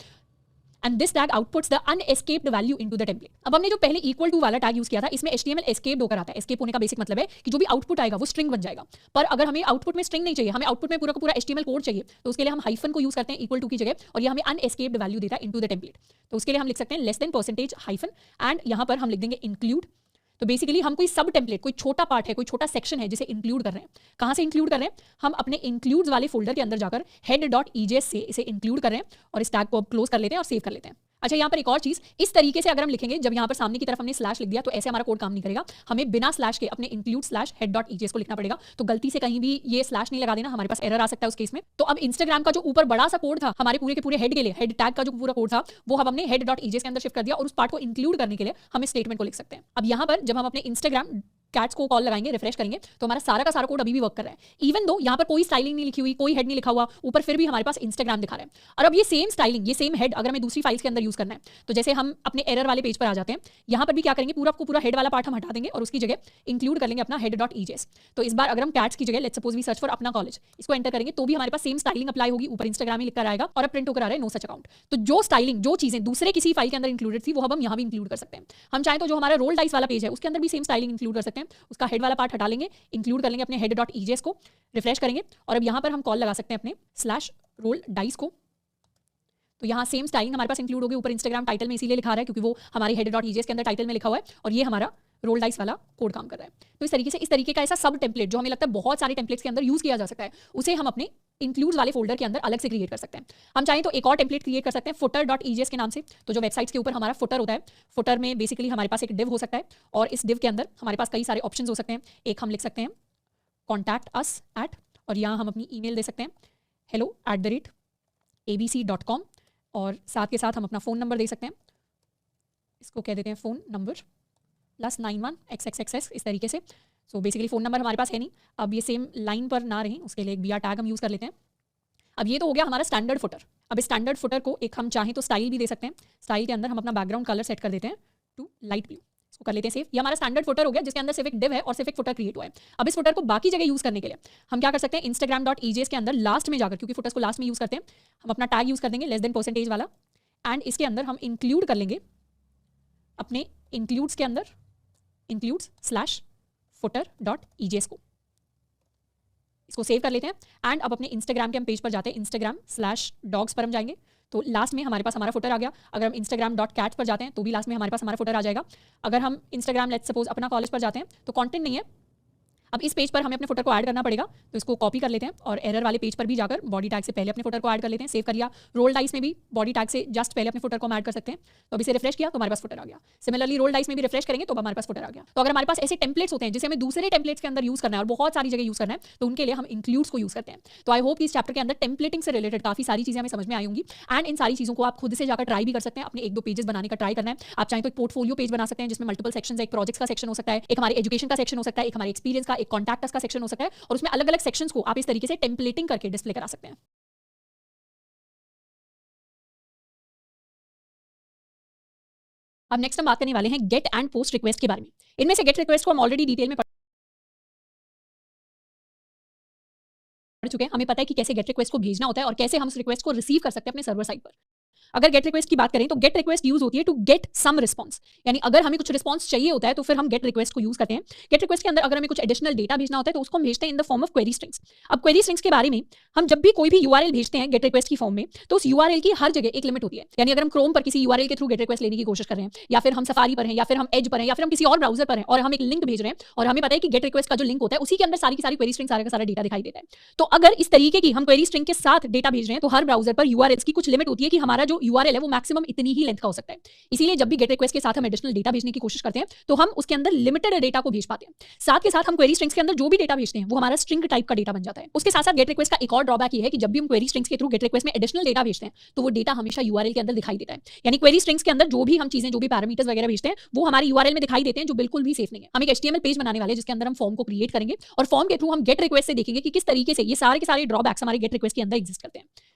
and this tag outputs the unescaped value into the template। अब हमने जो पहले equal to वाला टैग यूज किया था इसमें HTML escaped होकर आता है। escape होने का बेसिक मतलब है कि जो भी आउटपुट आएगा वो स्ट्रिंग बन जाएगा। पर अगर हमें आउटपुट में स्ट्रिंग नहीं चाहिए, हमें आउटपुट में पूरा का पूरा HTML कोड चाहिए, तो उसके लिए हम हाइफन को यूज करते हैं इक्वल टू की जगह, और ये हमें unescaped वैल्यू देता है into the template। तो उसके लिए हम लिख सकते हैं less than percentage hyphen and यहाँ पर हम लिख देंगे इंक्लूड। तो बेसिकली हम कोई सब टेम्पलेट, कोई छोटा पार्ट है, कोई छोटा सेक्शन है जिसे इंक्लूड कर रहे हैं। कहाँ से इंक्लूड कर रहे हैं, हम अपने इंक्लूड्स वाले फोल्डर के अंदर जाकर head.egs से इसे इंक्लूड कर रहे हैं और इस टैग को अब क्लोज कर लेते हैं और सेव कर लेते हैं। अच्छा, यहाँ पर एक और चीज, इस तरीके से अगर हम लिखेंगे, जब यहाँ पर सामने की तरफ हमने स्लैश लिख दिया तो ऐसे हमारा कोड काम नहीं करेगा। हमें बिना स्लैश के अपने इंक्लूड स्लैश head.egs को लिखना पड़ेगा। तो गलती से कहीं भी ये स्लैश नहीं लगा देना, हमारे पास एरर आ सकता है उस केस में। तो अब इंस्टाग्राम का जो ऊपर बड़ा सा कोड था हमारे पूरे के पूरे हेड के लिए, हेड टैग का जो पूरा कोड था वो हम हमने head.egs के अंदर शिफ्ट कर दिया और उस पार्ट को इंक्लूड करने के लिए हम इस स्टेटमेंट को लिख सकते हैं। अब यहाँ पर जब हम अपने इंस्टाग्राम कैट्स को कॉल लगाएंगे, रिफ्रेश करेंगे, तो हमारा सारा का सारा कोड अभी भी वर्क कर रहा है। इवन दो यहाँ पर कोई स्टाइलिंग नहीं लिखी हुई, कोई हेड नहीं लिखा हुआ ऊपर, फिर भी हमारे पास इंस्टाग्राम दिखा रहा है। और अब ये सेम स्टाइलिंग, ये सेम हेड अगर हमें दूसरी फाइल्स के अंदर यूज करना है, तो जैसे हम अपने एरर वाले पेज पर आ जाते हैं, यहाँ पर भी क्या करेंगे, पूरा को पूरा हेड वाला पार्ट हम हटा देंगे और उसकी जगह इंक्लूड कर लेंगे अपना head.egs। तो इस बार अगर हम कैट्स की जगह let's suppose we search for अपना कॉलेज, इसको एंटर करेंगे तो भी हमारे पास सेम स्टाइलिंग अप्लाई होगी, ऊपर इंस्टाग्राम ही लिखकर आएगा और अब प्रिंट होकर आ रहा है नो सच अकाउंट। तो जो स्टाइलिंग, जो चीजें दूसरे किसी फाइल के अंदर इंक्लूडेड थी वो अब हम यहाँ भी इंक्लूड कर सकते हैं। हम चाहें तो जो हमारा रोल डाइस वाला पेज है उसके अंदर भी सेम स्टाइलिंग इंक्लूड कर सकते हैं। उसका हेड वाला पार्ट हटा लेंगे, इंक्लूड कर लेंगे अपने head.egs को, रिफ्रेश करेंगे और अब यहाँ पर हम कॉल लगा सकते हैं अपने स्लैश रोल डाइस को। तो यहाँ सेम स्टाइलिंग हमारे पास इंक्लूड होगी। ऊपर इंस्टाग्राम टाइटल में इसीलिए लिखा रहा है क्योंकि वो हमारे head.egs के अंदर टाइटल में लिखा हुआ है और ये हमारा रोल डाइस वाला कोड काम कर रहा है। तो इस तरीके से, इस तरीके का ऐसा सब टेम्पलेट जो हमें लगता है बहुत सारे टेम्पलेट्स के अंदर यूज किया जा सकता है, उसे हम अपने इंक्लूड्स वाले फोल्डर के अंदर अलग से क्रिएट कर सकते हैं। हम चाहें तो एक और टेम्पलेट क्रिएट कर सकते हैं footer.egs के नाम से। तो जो वेबसाइट्स के ऊपर हमारा फुटर होता है, फुटर में बेसिकली हमारे पास एक डिव हो सकता है और इस डिव के अंदर हमारे पास कई सारे ऑप्शंस हो सकते हैं। एक हम लिख सकते हैं कॉन्टैक्ट अस एट, और यहाँ हम अपनी ईमेल दे सकते हैं hello@abc.com और साथ के साथ हम अपना फ़ोन नंबर दे सकते हैं, इसको कह देते हैं फ़ोन नंबर +91XXXX इस तरीके से। सो बेसिकली फ़ोन नंबर हमारे पास है नहीं। अब ये सेम लाइन पर ना रहें उसके लिए एक BR टैग हम यूज़ कर लेते हैं। अब ये तो हो गया हमारा स्टैंडर्ड फुटर। अब इस स्टैंडर्ड फुटर को एक हम चाहें तो स्टाइल भी दे सकते हैं। स्टाइल के अंदर हम अपना बैकग्राउंड कलर सेट कर देते हैं टू लाइट ब्लू, इसको कर लेते हैं सेव। ये हमारा स्टैंडर्ड फुटर हो गया जिसके अंदर सिर्फ एक डिव है और सिर्फ एक फुटर क्रिएट हुआ है। अब इस फुटर को बाकी जगह यूज़ करने के लिए हम क्या कर सकते हैं, instagram.egs के अंदर लास्ट में जाकर, क्योंकि फुटर्स को लास्ट में यूज़ करते हैं, हम अपना टैग यूज़ कर देंगे लेस देन परसेंटेज वाला एंड इसके अंदर हम इंक्लूड कर लेंगे अपने इंक्लूड्स के अंदर includes/footer.egs को। इसको सेव कर लेते हैं एंड अब अपने इंस्टाग्राम के हम पेज पर जाते हैं, instagram/dogs पर हम जाएंगे तो लास्ट में हमारे पास हमारा फुटर आ गया। अगर हम instagram.cat पर जाते हैं तो भी लास्ट में हमारे पास हमारा फुटर आ जाएगा। अगर हम इंस्टाग्राम लेट्स सपोज अपना कॉलेज पर जाते हैं तो कंटेंट नहीं है, अब इस पेज पर हमें अपने फुटर को ऐड करना पड़ेगा। तो इसको कॉपी कर लेते हैं और एरर वाले पेज पर भी जाकर बॉडी टैग से पहले अपने फुटर को ऐड कर लेते हैं। सेव कर लिया। रोल डाइस में भी बॉडी टैग से जस्ट पहले अपने फुटर को हम ऐड कर सकते हैं। तो अभी से रिफ्रेश किया तो हमारे पास फुटर आ गया। सिमिलरली रोल डाइस में भी रिफ्रेश करेंगे तो हमारे पास फुटर आ गया। तो अगर हमारे पास ऐसे टेम्पलेट्स होते हैं जिसे हमें दूसरे टेम्पलेट्स के अंदर यूज करना है और बहुत सारी जगह यूज करना है, तो उनके लिए हम इंक्लूड्स को यूज करते हैं। तो आई होप कि इस चैप्टर के अंदर टेम्पलेटिंग से रिलेटेड काफी सारी चीजें हमें समझ में आई होंगी एंड इन सारी चीजों को आप खुद से जाकर ट्राई भी कर सकते हैं। अपने 1-2 पेजेस बनाने का ट्राई करना है। आप चाहें तो एक पोर्टफोलियो पेज बना सकते हैं जिसमें मल्टीपल सेक्शंस है। एक प्रोजेक्ट्स का सेक्शन हो सकता है, एक हमारे एजुकेशन का सेक्शन हो सकता है, एक हमारे एक्सपीरियंस का, एक कॉन्टैक्ट का सेक्शन हो सकता है और उसमें अलग अलग सेक्शंस को आप इस तरीके से टेम्पलेटिंग करके डिस्प्ले करा सकते हैं। अब नेक्स्ट हम बात करने वाले हैं गेट एंड पोस्ट रिक्वेस्ट के बारे में। इनमें से गेट रिक्वेस्ट को हम ऑलरेडी डिटेल में पढ़ चुके हैं। हमें पता है कि कैसे गेट रिक्वेस्ट को भेजना होता है और कैसे हम उस रिक्वेस्ट को रिसीव कर सकते हैं अपने सर्वर साइड पर। अगर गेट रिक्वेस्ट की बात करें तो गेट रिक्वेस्ट यूज होती है टू गेट सम रिस्पॉन्स, यानी अगर हमें कुछ रिस्पॉन्स चाहिए होता है तो फिर हम गेट रिक्वेस्ट को यूज करते हैं। गेट रिक्वेस्ट के अंदर अगर हमें कुछ एडिशनल डेटा भेजना होता है तो उसको हम भेजते हैं in the form of query strings. अब क्वेरी स्ट्रिंग्स के बारे में हम जब भी कोई भी यूआरएल भेजते हैं गेट रिक्वेस्ट की फॉर्म में तो उस यूआरएल की हर जगह एक लिमिट होती है। यानी अगर हम क्रोम पर किसी यूआरएल के थ्रू गेट रिक्वेस्ट लेने की कोशिश कर रहे हैं, या फिर हम सफारी पर हैं, या फिर हम एज पर हैं, या फिर हम किसी और ब्राउजर पर हैं और हम एक लिंक भेज रहे हैं और हमें पता है कि गेट रिक्वेस्ट का जो लिंक होता है उसी के अंदर सारी की सारी क्वेरी स्ट्रिंग सारा का सारा डेटा दिखाई देता है। तो अगर इस तरीके की हम क्वेरी स्ट्रिंग के साथ डेटा भेज रहे हैं तो हर ब्राउजर पर यूआरएल्स की कुछ लिमिट होती है कि हमारा जो यूआरएल है वो मैक्सिमम इतनी ही लेंथ का हो सकता है। इसीलिए जब भी गेट रिक्वेस्ट के साथ हम एडिशनल डेटा भेजने की कोशिश करते हैं तो हम उसके अंदर लिमिटेड डेटा को भेज पाते हैं। साथ के साथ हम क्वेरी स्ट्रिंग्स के अंदर जो भी डेटा भेजते हैं वो हमारा स्ट्रिंग टाइप का डेटा बन जाता है। उसके साथ साथ गेट रिक्वेस्ट का एक और ड्रॉबैक ये है कि जब भी हम क्वेरी स्ट्रिंग्स के थ्रू गेट रिक्वेस्ट में एडिशनल डेटा भेजते हैं तो वो डेटा हमेशा यूआरएल के अंदर दिखाई देता है। यानी क्वेरी स्ट्रिंग्स के अंदर जो भी हम चीजें, जो भी पैरामीटर्स वगैरह भेजते हैं वो हमारी यूआरएल में दिखाई देते हैं, जो बिल्कुल भी सेफ नहीं है। हम एक एचटीएमएल पेज बनाने वाले हैं जिसके अंदर हम फॉर्म को क्रिएट करेंगे और फॉर्म के थ्रू हम गेट रिक्वेस्ट से देखेंगे कि किस तरीके से ये सारे के सारे ड्रॉबैक्स हमारे गेट रिक्वेस्ट के अंदर एग्जिस्ट करते हैं।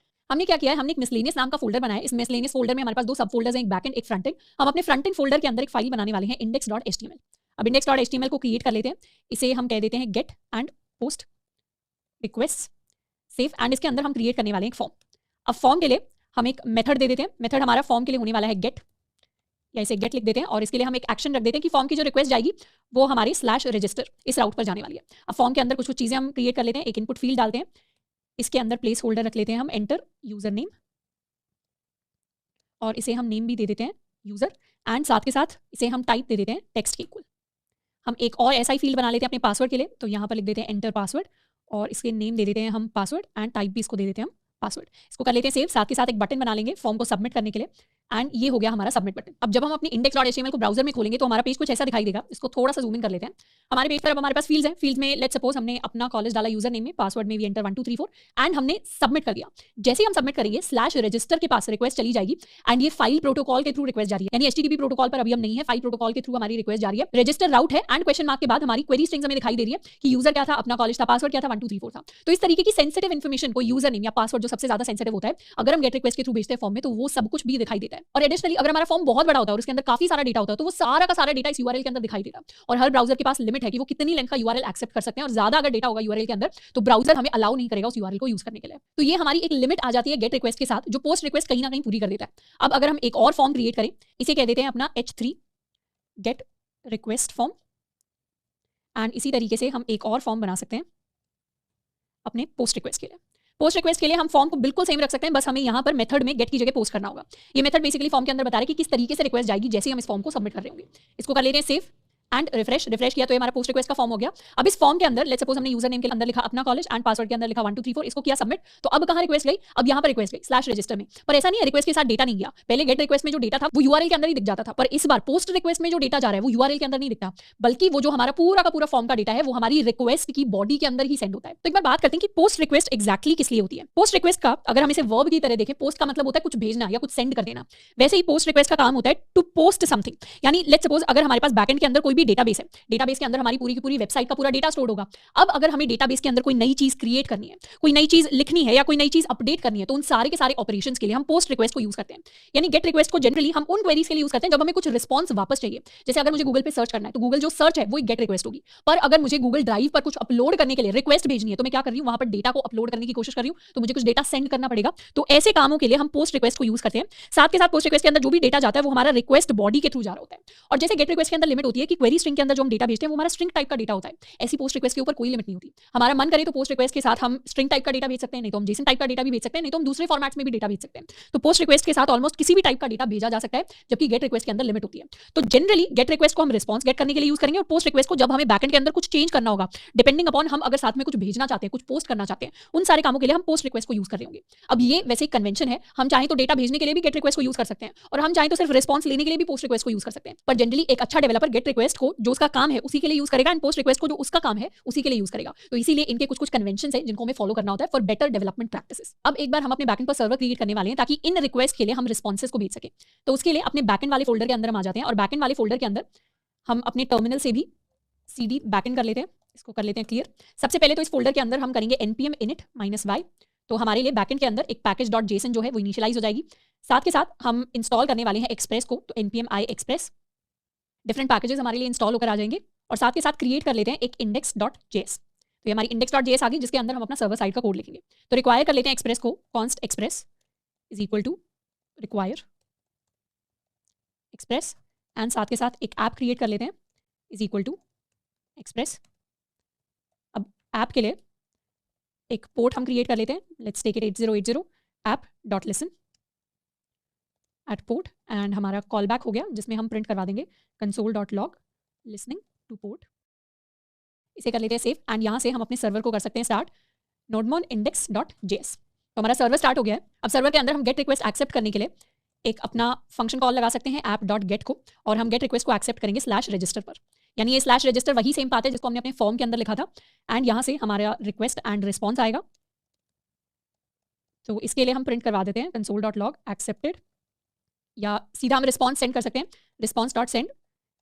हमने क्या किया है, हमने एक मिसलेनियस नाम का फोल्डर बनाया है। इस मिसलेनियस फोल्डर में हमारे पास दो सब फोल्डर्स हैं, एक बैकएंड एक फ्रंट एंड। हम अपने फ्रंट एंड फोल्डर के अंदर एक फाइल बनाने वाले हैं index.html। अब index.html को क्रिएट कर लेते हैं, इसे हम कह देते हैं get and post request save, and इसके अंदर हम क्रिएट करने वाले हैं एक फॉर्म। अब फॉर्म के लिए हम एक मेथड दे देते हैं। मेथड हमारा फॉर्म के लिए होने वाला है गेट, या इसे गेट लिख देते हैं और इसके लिए हम एक एक्शन रख देते हैं कि फॉर्म की जो रिक्वेस्ट जाएगी वो हमारे /register इस राउट पर जाने वाली है। अब फॉर्म के अंदर कुछ कुछ चीजें हम क्रिएट कर लेते हैं। एक इनपुट फील्ड डालते हैं, इसके अंदर प्लेस होल्डर रख लेते हैं हम एंटर यूजर नेम, और इसे हम नेम भी दे देते हैं यूजर, एंड साथ के साथ इसे हम टाइप दे देते हैं टेक्स्ट के इक्वल। हम एक और ऐसा ही फील्ड बना लेते हैं अपने पासवर्ड के लिए, तो यहाँ पर लिख देते हैं एंटर पासवर्ड और इसके नेम दे देते हैं हम पासवर्ड, एंड टाइप भी इसको दे देते हैं हम पासवर्ड। इसको कर लेते हैं सेव। साथ के साथ एक बटन बना लेंगे फॉर्म को सबमिट करने के लिए, एंड ये हो गया हमारा सबमिट बटन। अब जब हम अपनी index.html को ब्राउजर में खोलेंगे तो हमारा पेज कुछ ऐसा दिखाई देगा। इसको थोड़ा सा जूम इन कर लेते हैं। हमारे पेज पर अब हमारे पास फील्ड्स हैं। फील्ड्स में लेट्स सपोज हमने अपना कॉलेज डाला यूजर नेम में, पासवर्ड में भी एंटर 1234, एंड हमने सबमिट कर दिया। जैसे ही हम सबमिट करेंगे /register के पास रिक्वेस्ट चली जाएगी, एंड ये फाइल प्रोटोकॉल के थ्रू रिक्वेस्ट जा रही है। यानी HTTP प्रोटोकॉल पर अभी हम नहीं है, फाइल प्रोटोकॉल के थ्रू हमारी रिक्वेस्ट जा रही है। रजिस्टर राउट है एंड क्वेश्चन मार्क के बाद हमारी क्वेरी स्ट्रिंग्स हमें दिखाई दे रही है कि यूजर क्या था, अपना कॉलेज था, पासवर्ड क्या था, 1234 था। तो इस तरीके की सेंसिटिव इन्फॉर्मेशन को यूजर नेम या पासवर्ड जो सबसे ज्यादा सेंसिटिव होता है, अगर हम गेट रिक्वेस्ट के थ्रू भेजते हैं फॉर्म में तो वो सब कुछ भी दिखाई देता है। और एडिशनली अगर हमारा फॉर्म बहुत बड़ा होता है और उसके अंदर काफी सारा डेटा होता है तो वो सारा का सारा डेटा इस यूआरएल के अंदर दिखाई देता है। और हर ब्राउजर के पास लिमिट है कि वो कितनी लेंथ का यूआरएल एक्सेप्ट कर सकते हैं, और ज्यादा अगर डेटा होगा यूआरएल के अंदर तो ब्राउजर हमें अलाउ नहीं करेगा उस यूआरएल को यूज करने के लिए। तो ये हमारी एक लिमिट आ जाती है गेट रिक्वेस्ट के साथ, जो पोस्ट रिक्वेस्ट कहीं ना कहीं पूरी कर देता है। अब अगर हम एक और फॉर्म क्रिएट करें, इसे कह देते हैं अपना H3 gate request form, and इसी तरीके से हम एक और फॉर्म बना सकते हैं अपने पोस्ट रिक्वेस्ट के लिए। पोस्ट रिक्वेस्ट के लिए हम फॉर्म को बिल्कुल सेम रख सकते हैं, बस हमें यहाँ पर मेथड में गेट की जगह पोस्ट करना होगा। ये मेथड बेसिकली फॉर्म के अंदर बता रहा है कि किस तरीके से रिक्वेस्ट जाएगी जैसे हम इस फॉर्म को सबमिट कर रहे होंगे। इसको कर लेते हैं सेव एंड रिफ्रेश किया तो ये हमारा पोस्ट रिक्वेस्ट का फॉर्म हो गया। अब इस फॉर्म के अंदर लेट्स सपोज हमने यूजर नेम के अंदर लिखा अपना कॉलेज एंड पासवर्ड के अंदर लिखा 1234, इसको किया सबमिट। तो अब कहाँ रिक्वेस्ट गई, अब यहाँ पर रिक्वेस्ट गई /register में। पर ऐसा नहीं है रिक्वेस्ट के साथ डेटा नहीं गया, पहले गेट रिक्वेस्ट में जो डेटा था वो यूआरएल के अंदर ही दिख जाता था, पर इस बार पोस्ट रिक्वेस्ट में जो डेटा जा रहा है वो यूआरएल के अंदर नहीं दिखता, बल्कि वो जो हमारा पूरा का पूरा फॉर्म का डेटा है वो हमारी रिक्वेस्ट की बॉडी के अंदर ही सेंड होता है। तो एक बार बात करते हैं कि पोस्ट रिक्वेस्ट एक्जैक्टली किस लिए होती है। पोस्ट रिक्वेस्ट का अगर हम इसे वर्ब की तरह देखें, पोस्ट का मतलब होता है कुछ भेजना या कुछ सेंड कर देना, वैसे ही पोस्ट रिक्वेस्ट का काम होता है टू पोस्ट समथिंग। यानी लेट्स सपोज अगर हमारे पास बैकएंड के अंदर कोई भी डेटाबेस है, डेटाबेस के अंदर हमारी पूरी की पूरी वेबसाइट का पूरा डेटा स्टोर होगा। अब अगर हमें डेटाबेस के अंदर कोई नई चीज क्रिएट करनी है, कोई नई चीज लिखनी है या कोई नई चीज अपडेट करनी है, तो उन सारे के सारे ऑपरेशंस के लिए हम पोस्ट रिक्वेस्ट को यूज करते हैं। यानी गेट रिक्वेस्ट को जनरली हम उन क्वेरीज के लिए यूज करते हैं जब हमें कुछ रिस्पॉन्स वापस चाहिए। जैसे अगर मुझे गूगल पे सर्च करना है तो गूगल जो सर्च है वो एक गेट रिक्वेस्ट होगी, पर अगर मुझे गूगल ड्राइव पर कुछ अपलोड करने के लिए रिक्वेस्ट भेजनी है तो मैं क्या कर रही हूँ, वहां पर डेटा को अपलोड करने की कोशिश कर रही हूँ, तो मुझे कुछ डेटा सेंड करना पड़ेगा। तो ऐसे कामों के लिए हम पोस्ट रिक्वेस्ट को यूज करते हैं। साथ के साथ पोस्ट रिक्वेस्ट के अंदर जो भी डेटा जाता है वो हमारा रिक्वेस्ट बॉडी के थ्रू जा रहा होता है। और जैसे गेट रिक्वेस्ट के अंदर लिमिट होती है कि क्वेरी स्ट्रिंग के अंदर जो हम डेटा भेजते हैं वो हमारा स्ट्रिंग टाइप का डेटा होता है, ऐसी पोस्ट रिक्वेस्ट के ऊपर कोई लिमिट नहीं होती। हमारा मन करे तो पोस्ट रिक्वेस्ट के साथ हम स्ट्रिंग टाइप का डेटा भेज सकते हैं, नहीं तो हम जेसन टाइप का डेटा भी भेज सकते हैं, नहीं तो हम दूसरे फॉर्मेट्स में भी डेटा भेज सकते हैं। तो पोस्ट रिक्वेस्ट के साथ ऑलमोस्ट किसी भी टाइप का डेटा भेजा जा सकता है, जबकि गेट रिक्वेस्ट के अंदर लिमिट होती है। तो जनरली गेट रिक्वेस्ट को हम रिस्पॉन्स गेट करने के लिए यूज करेंगे, और पोस्ट रिक्वेस्ट को जब हमें बैकएंड के अंदर कुछ चेंज करना होगा, डिपेंडिंग अपॉन हम अगर साथ में कुछ भेजना चाहते हैं, कुछ पोस्ट करना चाहते हैं, उन सारे कामों के लिए हम पोस्ट रिक्वेस्ट को यूज कर रहे होंगे। अब ये वैसे एक कन्वेंशन है, हम चाहें तो डेटा भेजने के लिए भी गेट रिक्वेस्ट को यूज कर सकते हैं, और हम चाहें तो सिर्फ रिस्पॉन्स लेने के लिए भी पोस्ट रिक्वेस्ट को यूज कर सकते हैं। पर जनरली एक अच्छा डेवलपर गेट रिक्वेस्ट को जो उसका काम है उसी के लिए यूज करेगा, एंड पोस्ट रिक्वेस्ट को जो उसका काम है उसी के लिए यूज करेगा। तो इसीलिए इनके कुछ कन्वेंशंस हैं जिनको हमें फॉलो करना होता है फॉर बेटर डेवलपमेंट प्रैक्टिसेस। अब एक बार हम अपने बैकएंड पर सर्वर क्रिएट करने वाले हैं ताकि इन रिक्वेस्ट के लिए हम रिस्पॉन्सेस को भेज सकें। तो उसके लिए अपने बैकएंड वाले फोल्डर के अंदर हम आ जाते हैं, और बैकएंड वाले फोल्डर के अंदर हम अपने टर्मिनल से भी cd बैकएंड कर लेते हैं। इसको कर लेते हैं क्लियर। सबसे पहले तो इस फोल्डर के अंदर हम करेंगे npm init -y, तो हमारे लिए बैकएंड के अंदर एक पैकेज.json जो है वो इनिशियलाइज हो जाएगी। साथ के साथ हम इंस्टॉल करने वाले हैं एक्सप्रेस को, तो npm i express, different packages हमारे लिए इंस्टॉल होकर आ जाएंगे। और साथ के साथ क्रिएट कर लेते हैं एक index.js, तो ये हमारी index.js आ गई, जिसके अंदर हम अपना सर्वर साइड का कोड लिखेंगे। तो रिक्वायर कर लेते हैं एक्सप्रेस को, const express is equal to require express and साथ के साथ एक ऐप क्रिएट कर लेते हैं इज इक्वल टू एक्सप्रेस। अब ऐप के लिए एक पोर्ट हम क्रिएट कर लेते हैं, let's take it 8080 app dot listen at port and हमारा कॉल बैक हो गया जिसमें हम प्रिंट करवा देंगे console dot log listening to port. इसे कर लेते हैं सेव एंड यहाँ से हम अपने सर्वर को कर सकते हैं स्टार्ट नोडमोन इंडेक्स डॉट जेएस। तो हमारा सर्वर स्टार्ट हो गया है। अब सर्वर के अंदर हम गेट रिक्वेस्ट एक्सेप्ट करने के लिए एक अपना फंक्शन कॉल लगा सकते हैं ऐप डॉट गेट को, और हम गेट रिक्वेस्ट को एक्सेप्ट करेंगे स्लैश रजिस्टर पर। यानी ये स्लैश रजिस्टर वही सेम पाथ है जिसको हमने अपने फॉर्म के अंदर लिखा था एंड यहाँ से हमारा रिक्वेस्ट एंड रिस्पॉन्स आएगा। तो इसके लिए हम प्रिंट करवा देते हैं कंसोल डॉट लॉग एक्सेप्टेड, या सीधा हम रिस्पॉन्स सेंड कर सकते हैं रिस्पॉन्स डॉट सेंड,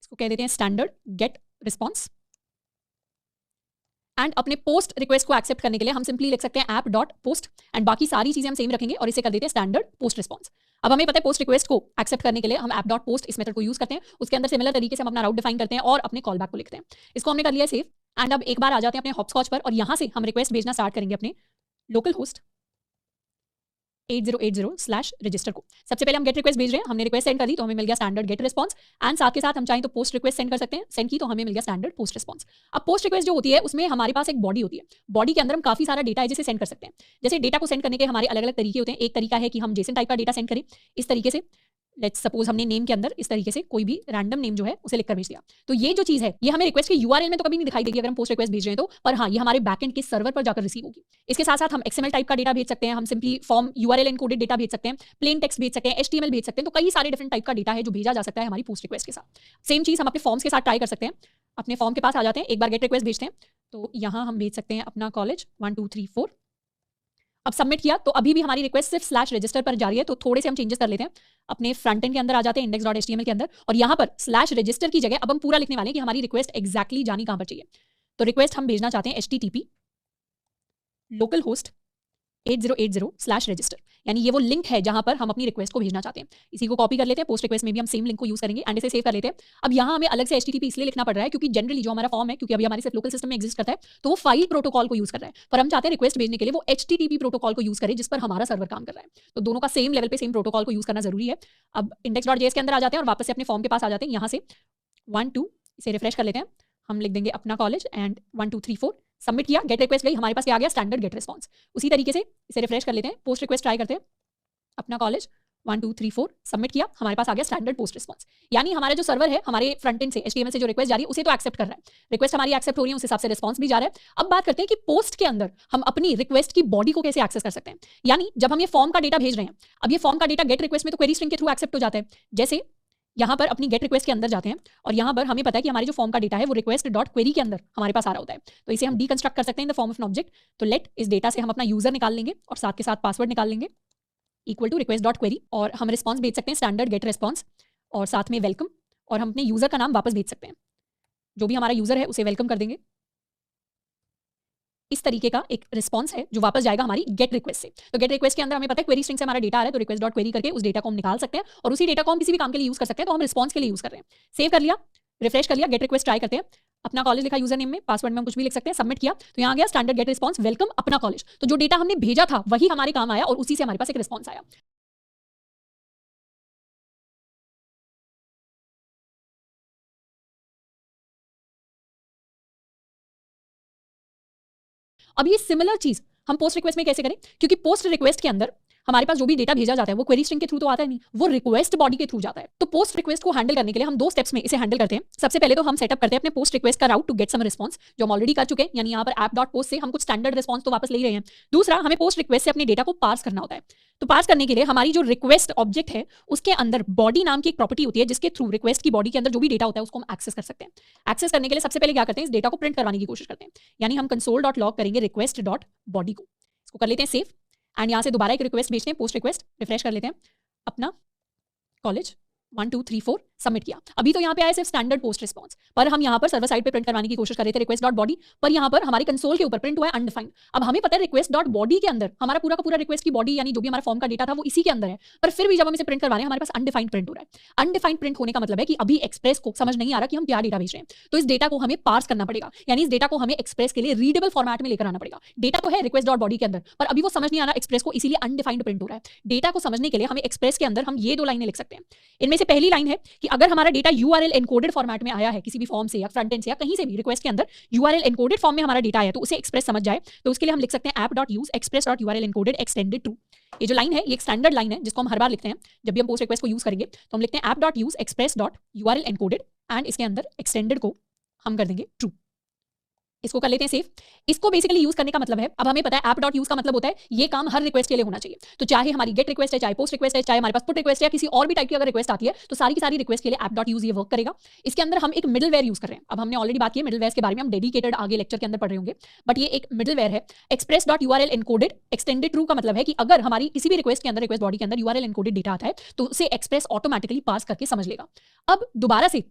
इसको कह देते हैं स्टैंडर्ड गेट रिस्पॉन्स। एंड अपने पोस्ट रिक्वेस्ट को एक्सेप्ट करने के लिए हम सिंपली लिख सकते हैं ऐप डॉट पोस्ट एंड बाकी सारी चीजें हम सेम रखेंगे और इसे कर देते हैं स्टैंडर्ड पोस्ट रिस्पॉन्स। अब हमें पता है पोस्ट रिक्वेस्ट को एक्सेप्ट करने के लिए हम ऐप डॉट पोस्ट इस मेथड को यूज करते हैं, उसके अंदर सिमिलर तरीके से हम अपना राउट डिफाइन करते हैं और अपने कॉल बैक को लिखते हैं। इसको हमने कर लिया सेव एंड अब एक बार आ जाते हैं अपने हॉपस्कॉच पर और यहाँ से हम रिक्वेस्ट भेजना स्टार्ट करेंगे अपने लोकल होस्ट 8080/register को। सबसे पहले हम गेट रिक्वेस्ट भेज रहे हैं, हमने रिक्वेस्ट सेंड कर दी तो हमें मिल गया स्टैंडर्ड गेट रिस्पॉन्स एंड साथ के साथ हम चाहें तो पोस्ट रिक्वेस्ट सेंड कर सकते हैं, सेंड की तो हमें मिल गया स्टैंडर्ड पोस्ट रिस्पॉन्स। अब पोस्ट रिक्वेस्ट जो होती है उसमें हमारे पास एक बॉडी होती है, बॉडी के अंदर हम काफी सारा डेटा है जिसे सेंड कर सकते हैं। जैसे डेटा को सेंड करने के हमारे अलग अलग तरीके होते हैं। एक तरीका है कि हम जेसन टाइप का डेटा सेंड करें इस तरीके से, लेट्स सपोज हमने नेम के अंदर इस तरीके से कोई भी रैंडम नेम जो है उसे लिखकर भेज दिया। तो ये जो चीज है ये हमें रिक्वेस्ट के यूआरएल में तो कभी नहीं दिखाई देगी अगर हम पोस्ट रिक्वेस्ट भेज रहे हैं तो, पर हाँ ये हमारे बैकएंड के सर्वर पर जाकर रिसीव होगी। इसके साथ साथ हम एक्सएमएल टाइप का डेटा भेज सकते हैं, हम simply form URL encoded data भेज सकते हैं, प्लेन टेक्स्ट भेज सकते हैं, एचटीएमएल भेज सकते हैं। तो कई सारे डिफरेंट टाइप का डेटा है जो भेजा जा सकता है हमारी पोस्ट रिक्वेस्ट के साथ। सेम चीज हम अपने फॉर्म्स के साथ ट्राई कर सकते हैं। अपने फॉर्म के पास आ जाते हैं, एक बार गेट रिक्वेस्ट भेजते हैं तो यहाँ हम भेज सकते हैं अपना कॉलेज 1 2 3 4। अब सबमिट किया तो अभी भी हमारी रिक्वेस्ट सिर्फ स्लैश रजिस्टर पर जा रही है। तो थोड़े से हम चेंजेस कर लेते हैं, अपने फ्रंट एंड के अंदर आ जाते हैं index.html के अंदर और यहाँ पर स्लैश रजिस्टर की जगह अब हम पूरा लिखने वाले हैं कि हमारी रिक्वेस्ट एग्जैक्टली जानी कहाँ पर चाहिए। तो रिक्वेस्ट हम भेजना चाहते हैं http localhost 8080/register, यानी ये वो लिंक है जहां पर हम अपनी रिक्वेस्ट को भेजना चाहते हैं। इसी को कॉपी कर लेते हैं, पोस्ट रिक्वेस्ट में भी हम सेम लिंक को यूज करेंगे एंड इसे सेव कर लेते हैं। अब यहाँ हमें अलग से HTTP इसलिए लिखना पड़ रहा है क्योंकि जनरली जो हमारा फॉर्म है, क्योंकि अभी हमारे सिर्फ लोकल सिस्टम में एग्जिस्ट करता है तो वो फाइल प्रोटोकॉल को यूज कर रहा है, पर हम चाहते हैं रिक्वेस्ट भेजने के लिए वो HTTP प्रोटोकॉल को यूज करें जिस पर हमारा सर्वर काम कर रहा है। तो दोनों का सेम लेवल पे सेम प्रोटोकॉल को यूज करना जरूरी है। अब index.js के अंदर आ जाते हैं और वापस से अपने फॉर्म के पास आ जाते हैं। यहाँ से 1 2 इसे रिफ्रेश कर लेते हैं, हम लिख देंगे अपना कॉलेज एंड 1 2 3 4 सबमिट किया, गेट रिक्वेस्ट गई, हमारे पास क्या आ गया स्टैंडर्ड गेट रिस्पॉन्स। उसी तरीके से इसे रिफ्रेश कर लेते हैं, पोस्ट रिक्वेस्ट ट्राई करते हैं, अपना कॉलेज 1 2 3 4 सबमिट किया, हमारे पास आ गया स्टैंडर्ड पोस्ट रिस्पॉन्स। यानी हमारा जो सर्वर है हमारे फ्रंट एंड से HTML से जो रिक्वेस्ट जा रही है उसे तो एक्सेप्ट कर रहा है, रिक्वेस्ट हमारी एक्सेप्ट हो रही है, उस हिसाब से रिस्पॉन्स भी जा रहा है। अब बात करते हैं कि पोस्ट के अंदर हम अपनी रिक्वेस्ट की बॉडी को कैसे एक्सेस कर सकते हैं। यानी जब हम ये फॉर्म का डेटा भेज रहे हैं, अब ये फॉर्म का डेटा गेट रिक्वेस्ट में तो क्वेरी स्ट्रिंग के थ्रू एक्सेप्ट हो जाता है। जैसे यहाँ पर अपनी गेट रिक्वेस्ट के अंदर जाते हैं और यहाँ पर हमें पता है कि हमारी जो फॉर्म का डेटा है वो रिक्वेस्ट डॉट क्वेरी के अंदर हमारे पास आ रहा होता है। तो इसे हम डीकंस्ट्रक्ट कर सकते हैं in the form of an object. तो लेट इस डेटा से हम अपना यूजर निकाल लेंगे और साथ के साथ पासवर्ड निकाल लेंगे equal to request dot query, और हम रिस्पॉन्स भेज सकते हैं स्टैंडर्ड गेट रिस्पॉन्स और साथ में वेलकम, और हम अपने यूजर का नाम वापस भेज सकते हैं, जो भी हमारा यूजर है उसे वेलकम कर देंगे। इस तरीके का एक रिस्पॉन्स है जो वापस जाएगा हमारी गेट रिक्वेस्ट से। तो गेट रिक्वेस्ट के अंदर हमें पता है क्वेरी स्ट्रिंग से हमारा डेटा आ रहा है, तो रिक्वेस्ट डॉट क्वेरी करके उस डेटा को हम निकाल सकते हैं और उसी डेटा को हम किसी भी काम के लिए यूज कर सकते हैं। तो हम रिस्पॉन्स के लिए यूज कर रहे हैं। सेव कर लिया, रिफ्रेश कर लिया, गेट रिक्वेस्ट ट्राई करते हैं, अपना कॉलेज लिखा यूजर नेम में, पासवर्ड में हम कुछ भी लिख सकते हैं, सबमिट किया तो यहाँ आ गया स्टैंडर्ड गेट रिस्पॉन्स वेलकम अपना कॉलेज। तो जो डेटा हमने भेजा था वही हमारे काम आया और उसी से हमारे पास एक रिस्पॉन्स आया। अब ये सिमिलर चीज हम पोस्ट रिक्वेस्ट में कैसे करें, क्योंकि पोस्ट रिक्वेस्ट के अंदर हमारे पास जो भी डेटा भेजा जाता है वो क्वेरी स्ट्रिंग के थ्रू तो आता है नहीं, वो रिक्वेस्ट बॉडी के थ्रू जाता है। तो पोस्ट रिक्वेस्ट को हैंडल करने के लिए हम 2 स्टेप्स में इसे हैंडल करते हैं। सबसे पहले तो हम सेटअप करते हैं अपने पोस्ट रिक्वेस्ट का राउट टू गेट सम रिस्पॉन्स, जो हम ऑलरेडी कर चुके हैं, यानी यहाँ पर ऐप.पोस्ट से हम कुछ स्टैंडर्ड रिस्पॉन्स तो वापस ले रहे हैं। दूसरा, हमें पोस्ट रिक्वेस्ट से अपने डेटा को पार्स करना होता है। तो पार्स करने के लिए हमारी जो रिक्वेस्ट ऑब्जेक्ट है उसके अंदर बॉडी नाम की एक प्रॉपर्टी होती है जिसके थ्रू रिक्वेस्ट की बॉडी के अंदर जो भी डेटा होता है उसको हम एक्सेस कर सकते हैं। एक्सेस करने के लिए सबसे पहले क्या करते हैं, इस डेटा को प्रिंट करवाने की कोशिश करते हैं, यानी हम कंसोल डॉट लॉग करेंगे रिक्वेस्ट डॉट बॉडी को, इसको कर लेते हैं सेव एंड यहाँ से दोबारा एक रिक्वेस्ट भेजते हैं, पोस्ट रिक्वेस्ट रिफ्रेश कर लेते हैं, अपना कॉलेज 1 2 3 4 सबमिट किया। अभी तो यहाँ पे आया सिर्फ स्टैंडर्ड पोस्ट रिस्पॉन्स, पर हम यहाँ पर सर्वर साइड पे प्रिंट करवाने की कोशिश कर रहे थे रिक्वेस्ट डॉट बॉडी, पर यहाँ पर हमारी कंसोल के ऊपर प्रिंट हुआ है अनडिफाइंड। अब हमें पता है रिक्वेस्ट डॉट बॉडी के अंदर हमारा पूरा का पूरा रिक्वेस्ट की बॉडी यानी जो भी हमारा फॉर्म का डेटा था वो इसी के अंदर है, पर फिर भी जब हम इसे प्रिंट करवा रहे हैं हमारे पास अनडिफाइंड प्रिंट हो रहा है। अनडिफाइंड प्रिंट होने का मतलब है कि अभी एक्सप्रेस को समझ नहीं आ रहा कि हम क्या डेटा भेज रहे हैं, तो इस डेटा को हमें पार्स करना पड़ेगा, यानी इस डेटा को हमें एक्सप्रेस के लिए रीडेबल फॉर्मेट में लेकर आना पड़ेगा। डेटा तो है रिक्वेस्ट डॉट बॉडी के अंदर, पर अभी वो समझ नहीं आ रहा एक्सप्रेस को, इसीलिए अनडिफाइंड प्रिंट हो रहा है। डेटा को समझने के लिए हमें एक्सप्रेस के अंदर हम ये 2 लाइनें लिख सकते हैं। इनमें से पहली लाइन है कि अगर हमारा डेटा यूआरएल एनकोडेड फॉर्मेट में आया है किसी भी फॉर्म से या फ्रंट एंड से या कहीं से भी रिक्वेस्ट के अंदर यूआरएल एनकोडेड फॉर्म में हमारा डेटा आया तो उसे एक्सप्रेस समझ जाए, तो उसके लिए हम लिख सकते हैं app.use express.url encoded extended true। ये जो लाइन है ये एक स्टैंडर्ड लाइन है जिसको हम हर बार लिखते हैं जब भी हम पोस्ट रिक्वेस्ट को यूज करेंगे, तो हम लिखते हैं app.use express.url encoded एंड इसके अंदर एक्सटेंडेड को हम कर देंगे ट्रू। इसको कर लेते हैं सेव। इसको बेसिकली यूज करने का मतलब है, अब हमें पता है app.use का मतलब होता है ये काम हर रिक्वेस्ट के लिए होना चाहिए, तो चाहे हमारी गेट रिक्वेस्ट है, चाहे पोस्ट रिक्वेस्ट है, चाहे हमारे पास पुट रिक्वेस्ट है या किसी और भी टाइप की अगर रिक्वेस्ट आती है तो सारी की सारी रिक्वेस्ट के लिए app.use ये वर्क करेगा। इसके अंदर हम एक मिडलवेयर यूज कर रहे हैं। अब हमने ऑलरेडी बात की है मिडलवेयर के बारे में, हम डेडिकेटेड आगे लेक्चर के अंदर पढ़ रहे होंगे, बट ये एक मिडलवेयर है। express.url encoded extended true का मतलब है कि अगर हमारी किसी भी रिक्वेस्ट के अंदर रिक्वेस्ट बॉडी के अंदर URL encoded डेटा आता है तो उसे एक्सप्रेस ऑटोमेटिकली पास करके समझ लेगा। अब दोबारा से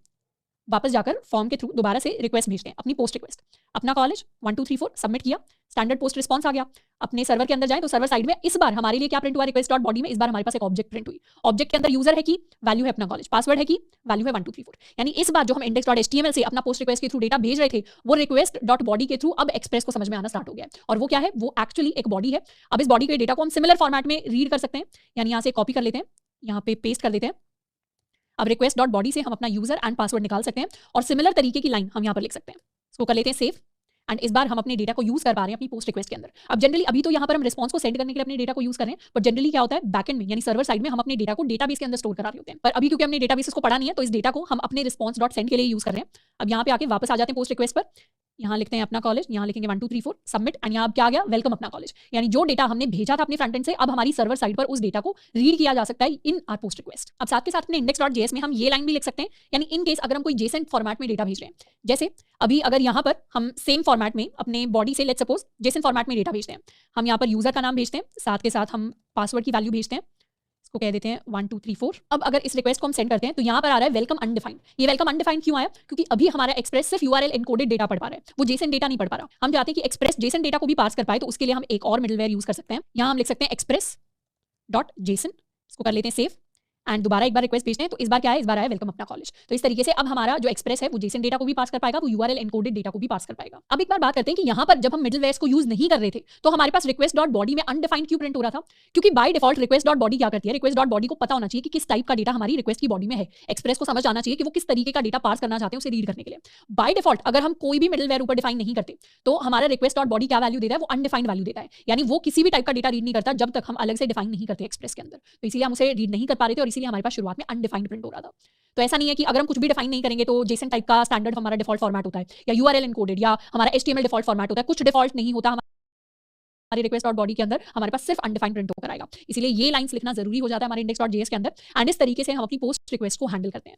वापस जाकर फॉर्म के थ्रू दोबारा से रिक्वेस्ट भेजते हैं, अपनी पोस्ट रिक्वेस्ट, अपना कॉलेज 1 2 3 4 सबमिट किया, स्टैंडर्ड पोस्ट रिस्पॉन्स आ गया। अपने सर्वर के अंदर जाएं तो सर्वर साइड में इस बार हमारे लिए क्या प्रिंट हुआ रिक्वेस्ट डॉट बॉडी में, इस बार हमारे पास एक ऑब्जेक्ट प्रिंट हुई। ऑब्जेक्ट के अंदर यूजर है की वैल्यू है अपना कॉलेज, पासवर्ड है की वैल्यू है 1 2 3 4, यानी इस बार जो हम index.html से अपना पोस्ट रिक्वेस्ट के थ्रू डेटा भेज रहे थे वो रिक्वेस्ट डॉट बॉडी के थ्रू अब एक्सप्रेस को समझ में आना स्टार्ट हो गया है। और वो क्या है, वो एक्चुअली एक बॉडी है। अब इस बॉडी के डेटा को हम सिमिलर फॉर्मेट में रीड कर सकते हैं, यानी यहाँ से कॉपी कर लेते हैं, यहाँ पे पेस्ट कर देते हैं। अब रिक्वेस्ट डॉट बॉडी से हम अपना यूजर एंड पासवर्ड निकाल सकते हैं और सिमिलर तरीके की लाइन हम यहाँ पर लिख सकते हैं। इसको कर लेते हैं सेव एंड इस बार हम अपने डेटा को यूज कर पा रहे हैं अपनी पोस्ट रिक्वेस्ट के अंदर। अब जनरली अभी तो यहाँ पर हम रिस्पॉन्स को सेंड करने के लिए अपने डेटा को यूज कर रहे हैं, बट जनरली क्या होता है बैकएंड में यानी सर्वर साइड में हम अपने डेटा को डेटाबेस के अंदर स्टोर करा रहे होते हैं, पर अभी क्योंकि हमने डेटाबेस को पढ़ा नहीं है तो इस डेटा को हम अपने रिस्पॉन्स डॉट सेंड के लिए यूज कर रहे हैं। अब यहाँ पे आके वापस आ जाते हैं पोस्ट रिक्वेस्ट पर, यहाँ लिखते हैं अपना कॉलेज, यहाँ लिखेंगे 1 2 3 4 सबमिट एंड यहाँ क्या आ गया वेलकम अपना कॉलेज, यानी जो डेटा हमने भेजा था अपने फ्रंट एंड से अब हमारी सर्वर साइड पर उस डेटा को रीड किया जा सकता है इन आर पोस्ट रिक्वेस्ट। अब साथ के साथ अपने index.js में हम ये लाइन भी लिख सकते हैं, यानी इन केस अगर हम कोई जेसन फॉर्मेट में डेटा भेज रहे हैं, जैसे अभी अगर यहाँ पर हम सेम फॉर्मेट में अपने बॉडी से लेट्स सपोज जेसन फॉर्मेट में डेटा भेजते हैं, हम यहाँ पर यूजर का नाम भेजते हैं, साथ के साथ हम पासवर्ड की वैल्यू भेजते हैं, इसको कह देते हैं 1 2 3 4। अब अगर इस रिक्वेस्ट को हम सेंड करते हैं तो यहाँ पर आ रहा है वेलकम अनडिफाइंड। ये वेलकम अनडिफाइंड क्यों आया, क्योंकि अभी हमारा एक्सप्रेस सिर्फ यूआरएल एनकोडेड डेटा पढ़ पा रहा है, वो जेसन डेटा नहीं पढ़ पा रहा। हम चाहते हैं कि एक्सप्रेस जेसन डेटा को भी पास कर पाए, तो उसके लिए हम एक और मिडलवेयर यूज कर सकते हैं। यहाँ हम लिख सकते हैं एक्सप्रेस डॉट जेसन, इसको कर लेते हैं सेव एंड दोबारा एक बार रिक्वेस्ट भेजते हैं, तो इस बार क्या है, इस बार आया वेलकम अपना कॉलेज। तो इस तरीके से अब हमारा जो एक्सप्रेस है वो जेसन डेटा को भी पास कर पाएगा, वो यूआरएल एनकोडेड डेटा को भी पास कर पाएगा। अब एक बार बात करते हैं कि यहाँ पर जब हम मिडलवेयर्स को यूज नहीं कर रहे थे तो हमारे पास रिक्वेस्ट डॉट बॉडी में अनडिफाइंड क्यों प्रिंट हो रहा था, क्योंकि by default request dot body क्या करती है, रिक्वेस्ट डॉट बॉडी को पता होना चाहिए कि किस टाइप का डेटा हमारी रिक्वेस्ट की बॉडी में है। एक्सप्रेस को समझ आना चाहिए कि वो किस तरीके का डेटा पास करना चाहते हैं उसे रीड करने के लिए। बाय डिफॉल्ट अगर हम कोई भी मिडलवेयर ऊपर डिफाइन नहीं करते तो हमारा रिक्वेस्ट डॉट बॉडी क्या वैल्यू देता है, वो अनडिफाइंड वैल्यू देता है, यानी वो किसी भी टाइप का डेटा रीड नहीं करता जब तक हम अलग से डिफाइन नहीं करते एक्सप्रेस के अंदर। तो इसीलिए हम उसे रीड नहीं कर पा रहे थे और इसीलिए हमारे पास शुरुआत में अनडिफाइंड प्रिंट हो रहा था। तो ऐसा नहीं है कि अगर हम कुछ भी डिफाइन नहीं करेंगे तो जेसन टाइप का स्टैंडर्ड हमारा डिफॉल्ट फॉर्मेट होता है या यूआरएल एनकोडेड या हमारा एचटीएमएल डिफॉल्ट फॉर्मेट होता है, कुछ डिफॉल्ट नहीं होता। हमारी रिक्वेस्ट डॉट बॉडी के अंदर हमारे पास सिर्फ अनडिफाइंड प्रिंट होकर आएगा, इसीलिए ये लाइंस लिखना जरूरी हो जाता है हमारे index.js के अंदर एंड इस तरीके से हम अपनी पोस्ट रिक्वेस्ट को हैंडल करते हैं।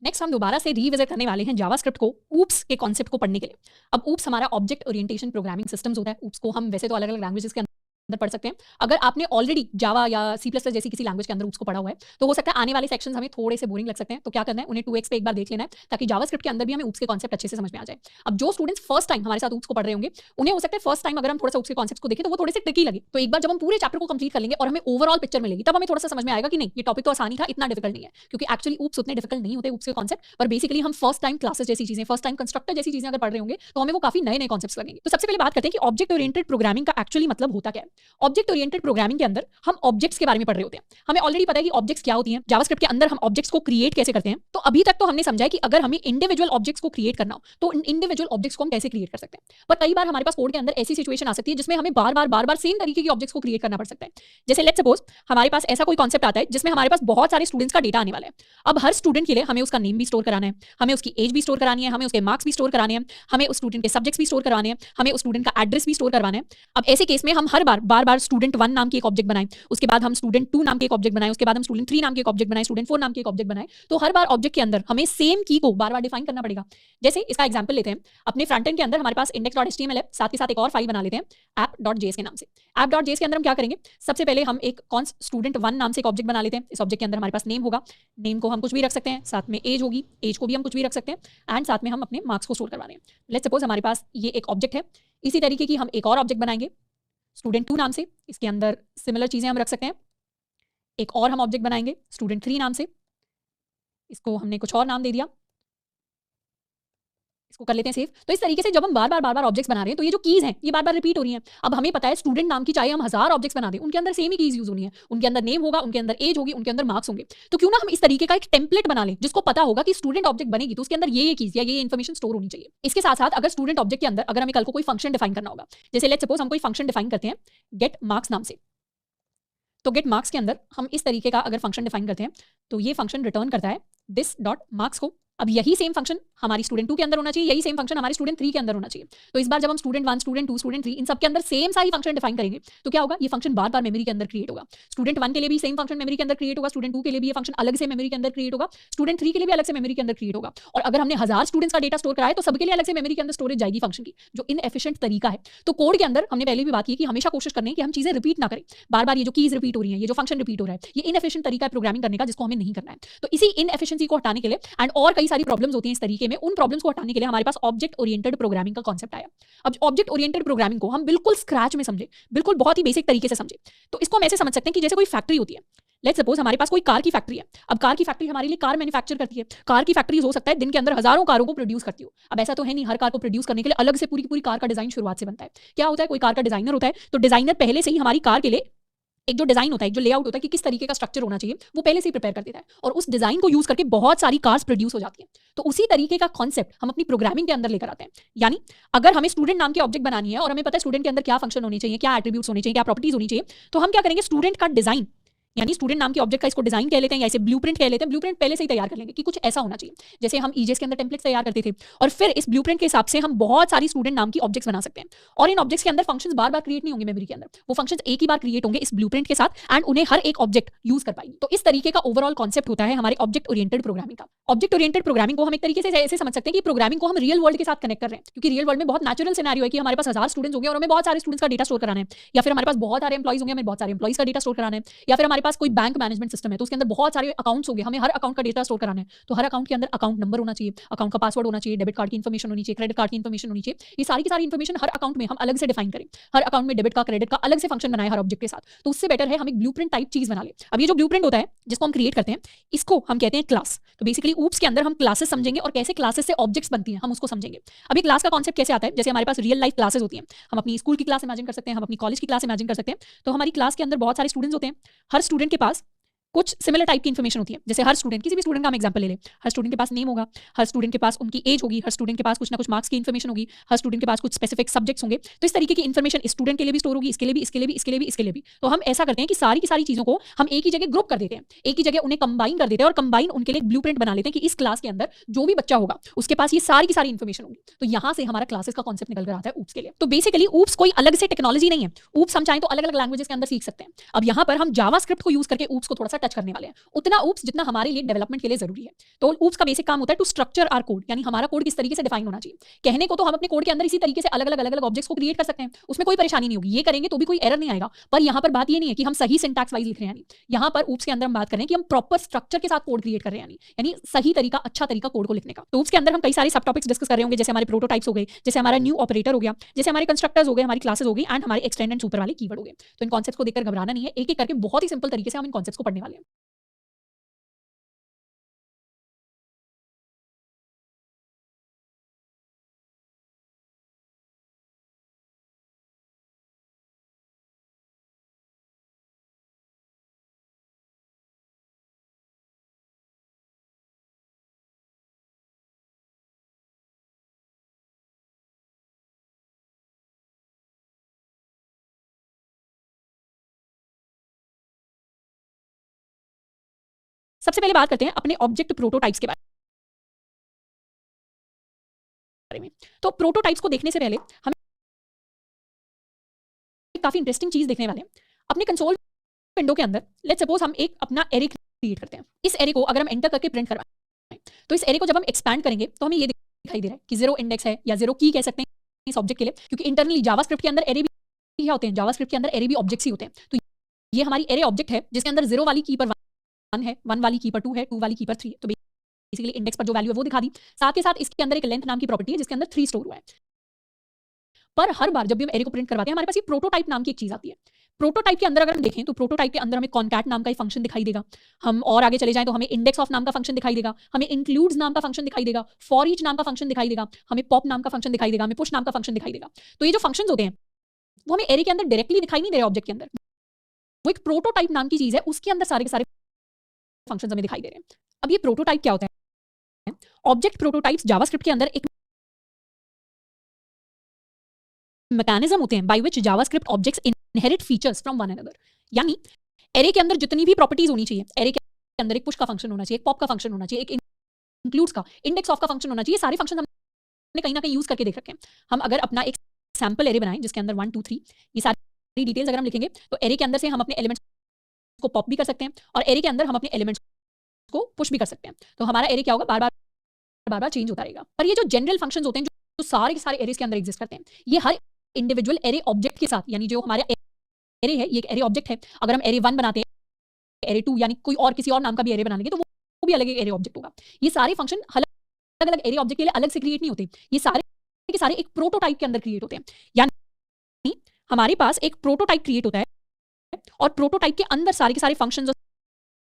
नेक्स्ट हम दोबारा से रीविजिट करने वाले हैं जावास्क्रिप्ट को ऊप्स के कॉन्सेप्ट को पढ़ने के लिए। अब ऊप्स हमारा ऑब्जेक्ट ओरिएंटेशन प्रोग्रामिंग सिस्टम्स होता है। ऊप्स को हम वैसे तो अलग अलग लैंग्वेजेस के अंदर पढ़ सकते हैं। अगर आपने ऑलरेडी जावा या C++ जैसी किसी लैंग्वेज के अंदर उसको पढ़ा हुआ है तो हो सकता है आने वाले सेक्शंस हमें थोड़े से बोरिंग लग सकते हैं, तो क्या करना है उन्हें 2x पे एक बार देख लेना है ताकि जावास्क्रिप्ट के अंदर भी हमें ऊप्स के कॉन्सेप्ट अच्छे से समझ में आ जाए। अब जो स्टूडेंट्स फर्स्ट टाइम हमारे साथ ऊप्स को पढ़ रहे होंगे उन्हें हो सकता है फर्स्ट टाइम अगर हम थोड़ा सा ऊप्स के कॉन्सेप्ट्स को देखें तो वो थोड़े से ट्रिकी लगे, तो एक बार जब हम पूरे चैप्टर को कंप्लीट कर लेंगे और हमें ओवरऑल पिक्चर मिलेगी तब हमें थोड़ा सा समझ में आएगा कि नहीं ये टॉपिक तो आसानी था, इतना डिफिकल्ट नहीं है, क्योंकि एक्चुअली ऊप्स उतने डिफिकल्ट नहीं होते ऊप्स के कॉन्सेप्ट, पर बेसिकली हम फर्स्ट टाइम क्लासेस जैसी चीजें, फर्स्ट टाइम कंस्ट्रक्टर जैसी चीजें अगर पढ़ रहे होंगे तो हमें वो काफी नए नए कॉन्सेप्ट्स लगेंगे। तो सबसे पहले बात करते हैं कि ऑब्जेक्ट ओरिएंटेड प्रोग्रामिंग का एक्चुअली मतलब होता क्या है। ऑब्जेक्ट ओरिएंटेड प्रोग्रामिंग के अंदर हम ऑब्जेक्ट्स के बारे में पढ़ रहे होते हैं। हमें ऑलरेडी पता है कि ऑब्जेक्ट्स क्या होती हैं, जावास्क्रिप्ट के अंदर हम ऑब्जेक्ट्स को क्रिएट कैसे करते हैं। तो अभी तक तो हमने समझा है कि अगर हमें इंडिविजुअल ऑब्जेक्ट्स को क्रिएट करना हो तो इंडिविजुअल ऑब्जेक्ट्स को हम कैसे क्रिएट कर सकते हैं, पर कई बार हमारे पास कोड के अंदर ऐसी सिचुएशन आ सकती है जिसमें हमें बार बार सेम तरीके के ऑब्जेक्ट्स को क्रिएट करना पड़ सकता है। जैसे लेट्स सपोज हमारे पास ऐसा कोई कॉन्सेप्ट आता है जिसमें हमारे पास बहुत सारे स्टूडेंट्स का डेटा आने वाला है। अब हर स्टूडेंट के लिए हमें उसका नेम भी स्टोर कराना है, हमें उसकी एज भी स्टोर करानी है, हमें उसके मार्क्स भी स्टोर कराने हैं, हमें उस स्टूडेंट के सब्जेक्ट्स भी स्टोर करवाने हैं, हमें उस स्टूडेंट का एड्रेस भी स्टोर करवाना है। अब ऐसे केस में हम हर बार बार बार स्टूडेंट 1 नाम की एक ऑब्जेक्ट बनाएं, उसके बाद हम स्टूडेंट 2 नाम के एक ऑब्जेक्ट बनाएं, उसके बाद हम स्टूडेंट 3 नाम के एक ऑब्जेक्ट बनाएं, स्टूडेंट 4 नाम के एक ऑब्जेक्ट बनाएं, तो हर बार ऑब्जेक्ट के अंदर हमें सेम की को बार बार डिफाइन करना पड़ेगा। जैसे इसका एग्जांपल लेते हैं, अपने फ्रंट एंड के अंदर हमारे पास index.html है, साथ के साथ एक और फाइल बना लेते हैं app.js के नाम से। app.js के अंदर हम क्या करेंगे, सबसे पहले हम एक स्टूडेंट 1 नाम से एक ऑब्जेक्ट बना लेते हैं। इस ऑब्जेक्ट के अंदर हमारे पास नेम होगा, नेम को हम कुछ भी रख सकते हैं, साथ में एज होगी, एज को भी हम कुछ भी रख सकते हैं, एंड साथ में हम अपने मार्क्स को स्टोर करवा रहे हैं। लेट्स सपोज हमारे पास ये एक ऑब्जेक्ट है। इसी तरीके की हम एक और ऑब्जेक्ट बनाएंगे स्टूडेंट 2 नाम से, इसके अंदर सिमिलर चीजें हम रख सकते हैं। एक और हम ऑब्जेक्ट बनाएंगे स्टूडेंट 3 नाम से, इसको हमने कुछ और नाम दे दिया, इसको कर लेते हैं सेव। तो इस तरीके से जब हम बार बार ऑब्जेक्ट्स बना रहे हैं तो ये जो कीज हैं ये बार बार रिपीट हो रही हैं। अब हमें पता है स्टूडेंट नाम की चाहे हम 1000 ऑब्जेक्ट्स बना दें, उनके अंदर सेम ही कीज यूज होनी है, उनके अंदर नेम होगा, उनके अंदर एज होगी, उनके अंदर मार्क्स होंगे। तो क्यों ना हम इस तरीके का एक टेम्पलेट बना लें जिसको पता होगा कि स्टूडेंट ऑब्जेक्ट बनेगी तो उसके अंदर ये कीज या ये इन्फॉर्मेशन स्टोर होनी चाहिए। इसके साथ साथ अगर स्टूडेंट ऑब्जेक्ट के अंदर अगर हमें कल को कोई फंक्शन डिफाइन करना होगा, जैसे लेट्स सपोज हम कोई फंक्शन डिफाइन करते हैं गेट मार्क्स नाम से, तो गेट मार्क्स के अंदर हम इस तरीके का अगर फंक्शन डिफाइन करते हैं तो ये फंक्शन रिटर्न करता है दिस डॉट मार्क्स को। अब यही सेम फंक्शन हमारी स्टूडेंट 2 के अंदर होना चाहिए, यही सेम फंक्शन हमारे स्टूडेंट 3 के अंदर होना चाहिए। तो इस बार जब हम स्टूडेंट 1, स्टूडेंट 2, स्टूडेंट 3 इन सब के अंदर सेम सारी फंक्शन डिफाइन करेंगे तो क्या होगा, ये फंक्शन बार बार मेमोरी के अंदर क्रिएट होगा। स्टूडेंट 1 के लिए भी सेम फंक्शन मेमोरी के अंदर क्रिएट होगा, स्टूडेंट 2 के लिए भी ये फंक्शन अलग से मेमोरी के अंदर क्रिएट होगा, स्टूडेंट 3 के लिए भी अलग से मेमोरी के अंदर क्रिएट होगा। और अगर हमने 1000 स्टूडेंट्स का डेटा स्टोर कराया तो सबके लिए अलग से मेमोरी के अंदर स्टोरेज जाएगी फंक्शन की, जो इनएफिशिएंट तरीका है। तो कोड के अंदर हमने पहले भी बात की कि हमेशा कोशिश करनी है कि हम चीजें रिपीट ना करें, बार बार ये जो कीज रिपीट हो रही है, ये जो फंक्शन रिपीट हो रहा है, ये इनएफिशिएंट तरीका है प्रोग्रामिंग करने का जिसको हमें नहीं करना है। तो इसी इनएफिशिएंसी को हटाने के लिए एंड और कई सारी प्रॉब्लम्स होती हैं इस तरीके में, उन प्रॉब्लम्स को हटाने के लिए हमारे पास ऑब्जेक्ट ओरिएंटेड प्रोग्रामिंग का कॉन्सेप्ट आया। अब ऑब्जेक्ट ओरिएंटेड प्रोग्रामिंग को हम बिल्कुल स्क्रैच में समझे, बिल्कुल बहुत ही बेसिक तरीके से समझे, तो इसको हम ऐसे समझ सकते हैं कि जैसे कोई फैक्ट्री होती है। लेट्स सपोज हमारे पास कोई कार की फैक्ट्री है। अब कार की फैक्ट्री हमारे लिए कार मैन्युफैक्चर करती है। कार की फैक्ट्रीज हो सकता है दिन के अंदर हजारों कारों को प्रोड्यूस करती हो। अब ऐसा तो है नहीं हर कार को प्रोड्यूस करने के लिए अलग से पूरी पूरी कार का डिजाइन शुरुआत से बनता है। क्या होता है, कोई कार का डिजाइनर होता है, तो डिजाइनर पहले से ही हमारी कार के लिए एक जो डिजाइन होता है, एक जो लेआउट होता है कि किस तरीके का स्ट्रक्चर होना चाहिए, वो पहले से ही प्रिपेयर कर देता है और उस डिजाइन को यूज करके बहुत सारी कार्स प्रोड्यूस हो जाती हैं। तो उसी तरीके का कॉन्सेप्ट हम अपनी प्रोग्रामिंग के अंदर लेकर आते हैं। यानी अगर हमें स्टूडेंट नाम के ऑब्जेक्ट बनानी है और हमें पता है स्टूडेंट के अंदर क्या फंक्शन होने चाहिए, क्या एट्रीब्यूट्स होने चाहिए, क्या प्रॉपर्टीज होनी चाहिए, तो हम क्या करेंगे, स्टूडेंट का डिजाइन यानी स्टूडेंट नाम के ऑब्जेक्ट का इसको डिजाइन कह लेते हैं या इसे ब्लूप्रिंट कह लेते हैं। ब्लूप्रिंट पहले से ही तैयार कर लेंगे कि कुछ ऐसा होना चाहिए, जैसे हम ईजेस के अंदर टेम्पलेट्स तैयार करते थे, और फिर इस ब्लूप्रिंट के हिसाब से हम बहुत सारी स्टूडेंट नाम की ऑब्जेक्ट्स बना सकते हैं। और इन ऑब्जेक्ट्स के अंदर फंक्शंस बार बार क्रिएट नहीं होंगे मेमोरी के अंदर, वो फंक्शंस एक ही बार क्रिएट होंगे इस ब्लूप्रिंट के साथ एंड उन्हें हर एक ऑब्जेक्ट यूज कर पाएगी। तो इस तरीके का ओवरऑल कॉन्सेप्ट होता है हमारे ऑब्जेक्ट ओरिएंटेड प्रोग्रामिंग का। ऑब्जेक्ट ओरिएंटेड प्रोग्रामिंग को हम एक तरीके से ऐसे समझ सकते हैं कि प्रोग्रामिंग को हम रियल वर्ल्ड के साथ कनेक्ट कर रहे हैं, क्योंकि रियल वर्ल्ड में बहुत नेचुरल सिनेरियो है कि हमारे पास 1000 स्टूडेंट्स होंगे और हमें बहुत सारे स्टूडेंट्स का डेटा स्टोर कराना है, या फिर हमारे पास बहुत सारे एम्प्लॉइज होंगे, हमें बहुत सारे एम्प्लॉइज का डेटा स्टोर कराना है, या फिर हमारे पास कोई बैंक मैनेजमेंट सिस्टम है तो उसके अंदर बहुत सारे अकाउंट्स होंगे, हमें हर अकाउंट का डेटा स्टोर कराना है। तो हर अकाउंट के अंदर अकाउंट नंबर होना चाहिए, अकाउंट का पासवर्ड होना चाहिए, डेबिट कार्ड की इन्फॉर्मेशन होनी चाहिए, क्रेडिट कार्ड की इन्फॉर्मेशन होनी चाहिए। ये सारी की सारी इन्फॉर्मेशन हर अकाउंट में हम अलग से डिफाइन करें, हर अकाउंट में डेबिट का क्रेडिट का अलग से फंक्शन बनाए हर ऑब्जेक्ट के साथ। तो उससे बेटर है हम एक ब्लूप्रिंट टाइप चीज बना ले। अब ये जो ब्लूप्रिंट होता है जिसको हम क्रिएट करते हैं, इसको हम कहते हैं क्लास। तो बेसिकली ऊप्स के अंदर हम क्लासेस समझेंगे और कैसे क्लासेस से ऑब्जेक्ट्स बनती हैं हम उसको समझेंगे। अभी क्लास का कॉन्सेप्ट कैसे आता है, जैसे हमारे पास रियल लाइफ क्लासेस होती हैं, हम अपनी स्कूल की क्लास इमेजिन कर सकते हैं, हम अपनी कॉलेज की क्लास इमेजिन कर सकते हैं। तो हमारी क्लास के अंदर बहुत सारे स्टूडेंट्स होते हैं, हर स्टूडेंट के पास कुछ सिमिलर टाइप की इन्फॉर्मेशन होती है। जैसे हर स्टूडेंट, किसी भी स्टूडेंट का हम एग्जांपल ले लें, हर स्टूडेंट के पास नेम होगा, हर स्टूडेंट के पास उनकी एज होगी, हर स्टूडेंट के पास कुछ ना कुछ मार्क्स की इन्फॉर्मेशन होगी, हर स्टूडेंट के पास कुछ स्पेसिफिक सब्जेक्ट्स होंगे। तो इस तरीके की इन्फॉर्मेशन स्टूडेंट के लिए भी स्टोर होगी, इसके लिए भी, इसके लिए भी, इसके लिए भी, इसके लिए भी। तो हम ऐसा करते हैं कि सारी की सारी चीजों को हम एक ही जगह ग्रुप कर देते हैं, एक ही जगह उन्हें कंबाइन कर देते हैं और कंबाइन उनके लिए ब्लूप्रिंट बना लेते हैं कि इस क्लास के अंदर जो भी बच्चा होगा उसके पास ये सारी की सारी इन्फॉर्मेशन होगी। तो यहाँ से हमारा क्लासेस का कॉन्सेप्ट निकल कर आता है ऊप्स के लिए। तो बेसिकली ऊप्स कोई अलग से टेक्नोलॉजी नहीं है, ऊप्स हम चाहें तो अलग अलग लैंग्वेजेस के अंदर सीख सकते हैं। अब यहाँ पर हम जावास्क्रिप्ट को यूज करके ऊप्स को थोड़ा सा टच करने वाले हैं, उतना ऊप्स जितना हमारे लिए डेवलपमेंट के लिए जरूरी है। तो ऊप्स का बेसिक काम होता है टू स्ट्रक्चर आवर कोड, यानी हमारा कोड किस तरीके से डिफाइन होना चाहिए। कहने को तो हम अपने कोड के अंदर इसी तरीके से अलग अलग ऑब्जेक्ट्स को क्रिएट कर सकते हैं, उसमें कोई परेशानी नहीं होगी, ये करेंगे तो भी कोई एरर नहीं आएगा। पर यहाँ पर बात ये नहीं है कि हम सही सिंटैक्स वाइज लिख रहे हैं, यहाँ पर ऊप्स के अंदर हम बात करें कि हम प्रॉपर स्ट्रक्चर के साथ कोड क्रिएट कर रहे हैं, यानी सही तरीका, अच्छा तरीका कोड को लिखने का। तो ऊप्स के अंदर हम कई सारे सब टॉपिक्स डिस्कस कर रहे होंगे, जैसे हमारे प्रोटोटाइप्स हो गए, जैसे हमारा न्यू ऑपरेटर हो गया, जैसे हमारे कंस्ट्रक्टर्स हो गए, हमारी क्लासेस हो गई एंड हमारे एक्सटेंड एंड सुपर वाले कीवर्ड हो गए। तो इन कॉन्सेप्ट्स को देखकर घबराना नहीं है, एक एक करके बहुत ही सिंपल तरीके से हम इन कॉन्सेप्ट्स को पढ़ने वाले हैं। सबसे पहले बात करते हैं अपने ऑब्जेक्ट प्रोटोटाइप्स के बारे में। तो प्रोटोटाइप्स को देखने से पहले हमें काफी इंटरेस्टिंग चीज देखने वाले हैं। अपने कंसोल विंडो के अंदर लेट्स सपोज हम एक अपना एरे क्रिएट करते हैं। इस एरे को अगर हम एंटर करके प्रिंट करवाएं तो इस एरे को जब हम एक्सपैंड करेंगे तो हमें ये दिखाई दे रहा है कि 0 इंडेक्स है या 0 की कह सकते हैं इस ऑब्जेक्ट के लिए, क्योंकि इंटरनली जावास्क्रिप्ट के अंदर एरे भी होते हैं, जावास्क्रिप्ट के अंदर एरे भी ऑब्जेक्ट्स ही होते हैं। तो ये हमारी एरे ऑब्जेक्ट है जिसके अंदर 0 वाली की पर 1 है, 1 वाली की पर 2 है, 2 वाली की पर 3 है। तो बेसिकली इंडेक्स पर जो वैल्यू है वो दिखा दी। साथ के साथ इसके अंदर एक लेंथ नाम की प्रॉपर्टी है जिसके अंदर 3 स्टोर हुआ है। पर हर बार जब भी हम एरे को प्रिंट करवाते हैं हमारे पास ये प्रोटोटाइप नाम की एक चीज आती है। प्रोटोटाइप के अंदर अगर हम देखें तो प्रोटोटाइप के अंदर हमें कॉन्कैट नाम का एक फंक्शन दिखाई देगा। हम और आगे चले जाएं तो हमें इंडेक्स ऑफ नाम का फंक्शन दिखाई देगा, हमें इंक्लूड्स नाम का फंक्शन दिखाई देगा, फॉर ईच नाम का फंक्शन दिखाई देगा, हमें पॉप नाम का फंक्शन दिखाई देगा, हमें पुश नाम का फंक्शन दिखाई देगा। तो ये जो फंक्शंस होते हैं वो हमें एरे के अंदर डायरेक्टली दिखाई नहीं दे रहे ऑब्जेक्ट के अंदर, वो एक प्रोटोटाइप नाम की चीज है, उसके अंदर सारे के सारे फंक्शंस हमें दिखाई दे रहे हैं। अब ये प्रोटोटाइप क्या होता है? ऑब्जेक्ट प्रोटोटाइप्स जावास्क्रिप्ट के अंदर एक मैकेनिज्म होते हैं by which JavaScript objects inherit features from one another. यानी एरे के अंदर जितनी भी प्रॉपर्टीज होनी चाहिए, एरे के अंदर एक पुश का फंक्शन होना चाहिए, एक पॉप का फंक्शन होना चाहिए, एक इंक्लूड्स का, इंडेक्स ऑफ का फंक्शन होना चाहिए, सारे फंक्शन हमने कहीं ना कहीं यूज करके देख रखे हैं। हम अगर अपना एक सैंपल एरे बनाएं जिसके अंदर 1 2 3 ये सारी डिटेल्स अगर हम लिखेंगे तो एरे के अंदर से हम अपने एलिमेंट्स को पॉप भी कर सकते हैं और एरे के अंदर हम अपने एलिमेंट्स को पुश भी कर सकते हैं। तो हमारा एरे क्या होगा, बार बार चेंज होता रहेगा। पर ये जो जनरल फंक्शंस होते हैं जो सारे के सारे एरेस के अंदर एग्जिस्ट करते हैं, ये हर इंडिविजुअल एरे ऑब्जेक्ट के साथ, यानी जो हमारा एरे है ये एक एरे ऑब्जेक्ट है। अगर हम एरे 1 बनाते हैं, एरे 2 यानी कोई और किसी और नाम का भी एरे बना लेंगे तो वो भी अलग एक एरे ऑब्जेक्ट होगा। ये सारे फंक्शन अलग अलग एरे ऑब्जेक्ट के लिए अलग से क्रिएट नहीं होते, ये सारे के सारे एक प्रोटोटाइप के अंदर क्रिएट होते हैं। यानी हमारे पास एक प्रोटोटाइप क्रिएट होता है और प्रोटोटाइप के अंदर सारे के सारे फंक्शंस और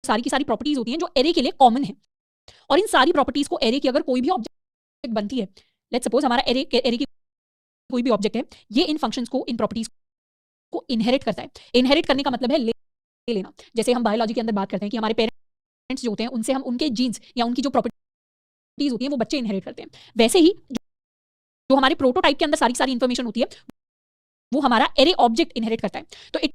सारी की सारी प्रॉपर्टीज होती हैं जो एरे के लिए कॉमन है। और इन सारी प्रॉपर्टीज को एरे की अगर कोई भी ऑब्जेक्ट बनती है, लेट्स सपोज हमारा एरे की कोई भी ऑब्जेक्ट है, ये इन फंक्शंस को, इन प्रॉपर्टीज को इनहेरिट करता है। इनहेरिट करने का मतलब है लेना। जैसे हम बायोलॉजी के अंदर बात करते हैं कि हमारे पेरेंट्स जो होते हैं उनसे हम उनके जीन्स या उनकी जो प्रॉपर्टीज होती हैं वो बच्चे इनहेरिट करते हैं, वैसे ही जो हमारे प्रोटोटाइप के अंदर सारी सारी इंफॉर्मेशन होती है वो हमारा एरे ऑब्जेक्ट इनहेरिट करता है। तो it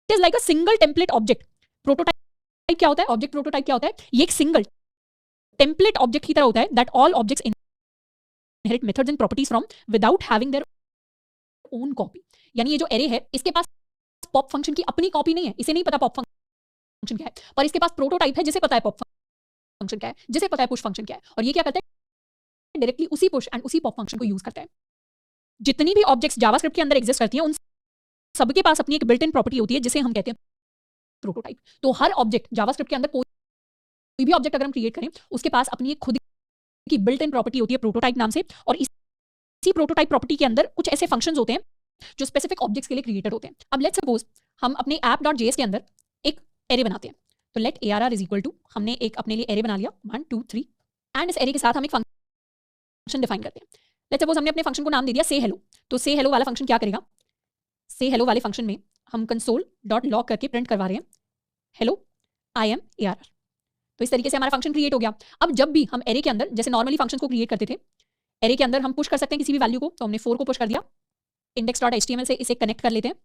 is like a single template object. Prototype क्या होता है, ऑब्जेक्ट प्रोटोटाइप क्या होता है, ये एक सिंगल टेम्पलेट ऑब्जेक्ट की तरह होता है that all objects inherit methods and properties from without having their own copy. यानी ये जो एरे है इसके पास पॉप फंक्शन की अपनी कॉपी नहीं है, इसे नहीं पता पॉप फंक्शन क्या है, पर इसके पास प्रोटोटाइप है जिसे पता है पॉप फंक्शन क्या है, जिसे पता है पुश फंक्शन क्या है, और ये क्या करता है, डायरेक्टली उसी पुश एंड उसी पॉप फंक्शन को यूज करता है। जितनी भी ऑब्जेक्ट्स जावास्क्रिप्ट के अंदर एग्जिस्ट करती हैं उन सबके पास अपनी एक बिल्ट इन प्रॉपर्टी होती है जिसे हम कहते हैं प्रोटोटाइप। तो हर ऑब्जेक्ट जावास्क्रिप्ट के अंदर कोई भी ऑब्जेक्ट अगर हम क्रिएट करें उसके पास अपनी एक खुद की बिल्ट इन प्रॉपर्टी होती है प्रोटोटाइप नाम से, और इसी प्रोटोटाइप प्रॉपर्टी के अंदर कुछ ऐसे फंक्शंस होते हैं जो स्पेसिफिक ऑब्जेक्ट्स के लिए क्रिएटेड होते हैं। अब लेट्स सपोज हम अपने app.js के अंदर एक एरे बनाते हैं, तो let ARR is equal to, हमने एक अपने लिए एरे बना लिया 1 2 3 एंड इस एरे के साथ हम एक फंक्शन डिफाइन करते हैं। लेट्स सपोज हमने अपने फंक्शन को नाम दे दिया से हेलो। तो से हेलो वाला फंक्शन क्या करेगा, से हेलो वाले फंक्शन में हम console.log करके प्रिंट करवा रहे हैं हेलो आई एम ARR। तो इस तरीके से हमारा फंक्शन क्रिएट हो गया। अब जब भी हम एरे के अंदर जैसे नॉर्मली फंक्शन को क्रिएट करते थे, एरे के अंदर हम पुश कर सकते हैं किसी भी वैल्यू को, तो हमने 4 को पुश कर दिया, index.html से इसे कनेक्ट कर लेते हैं,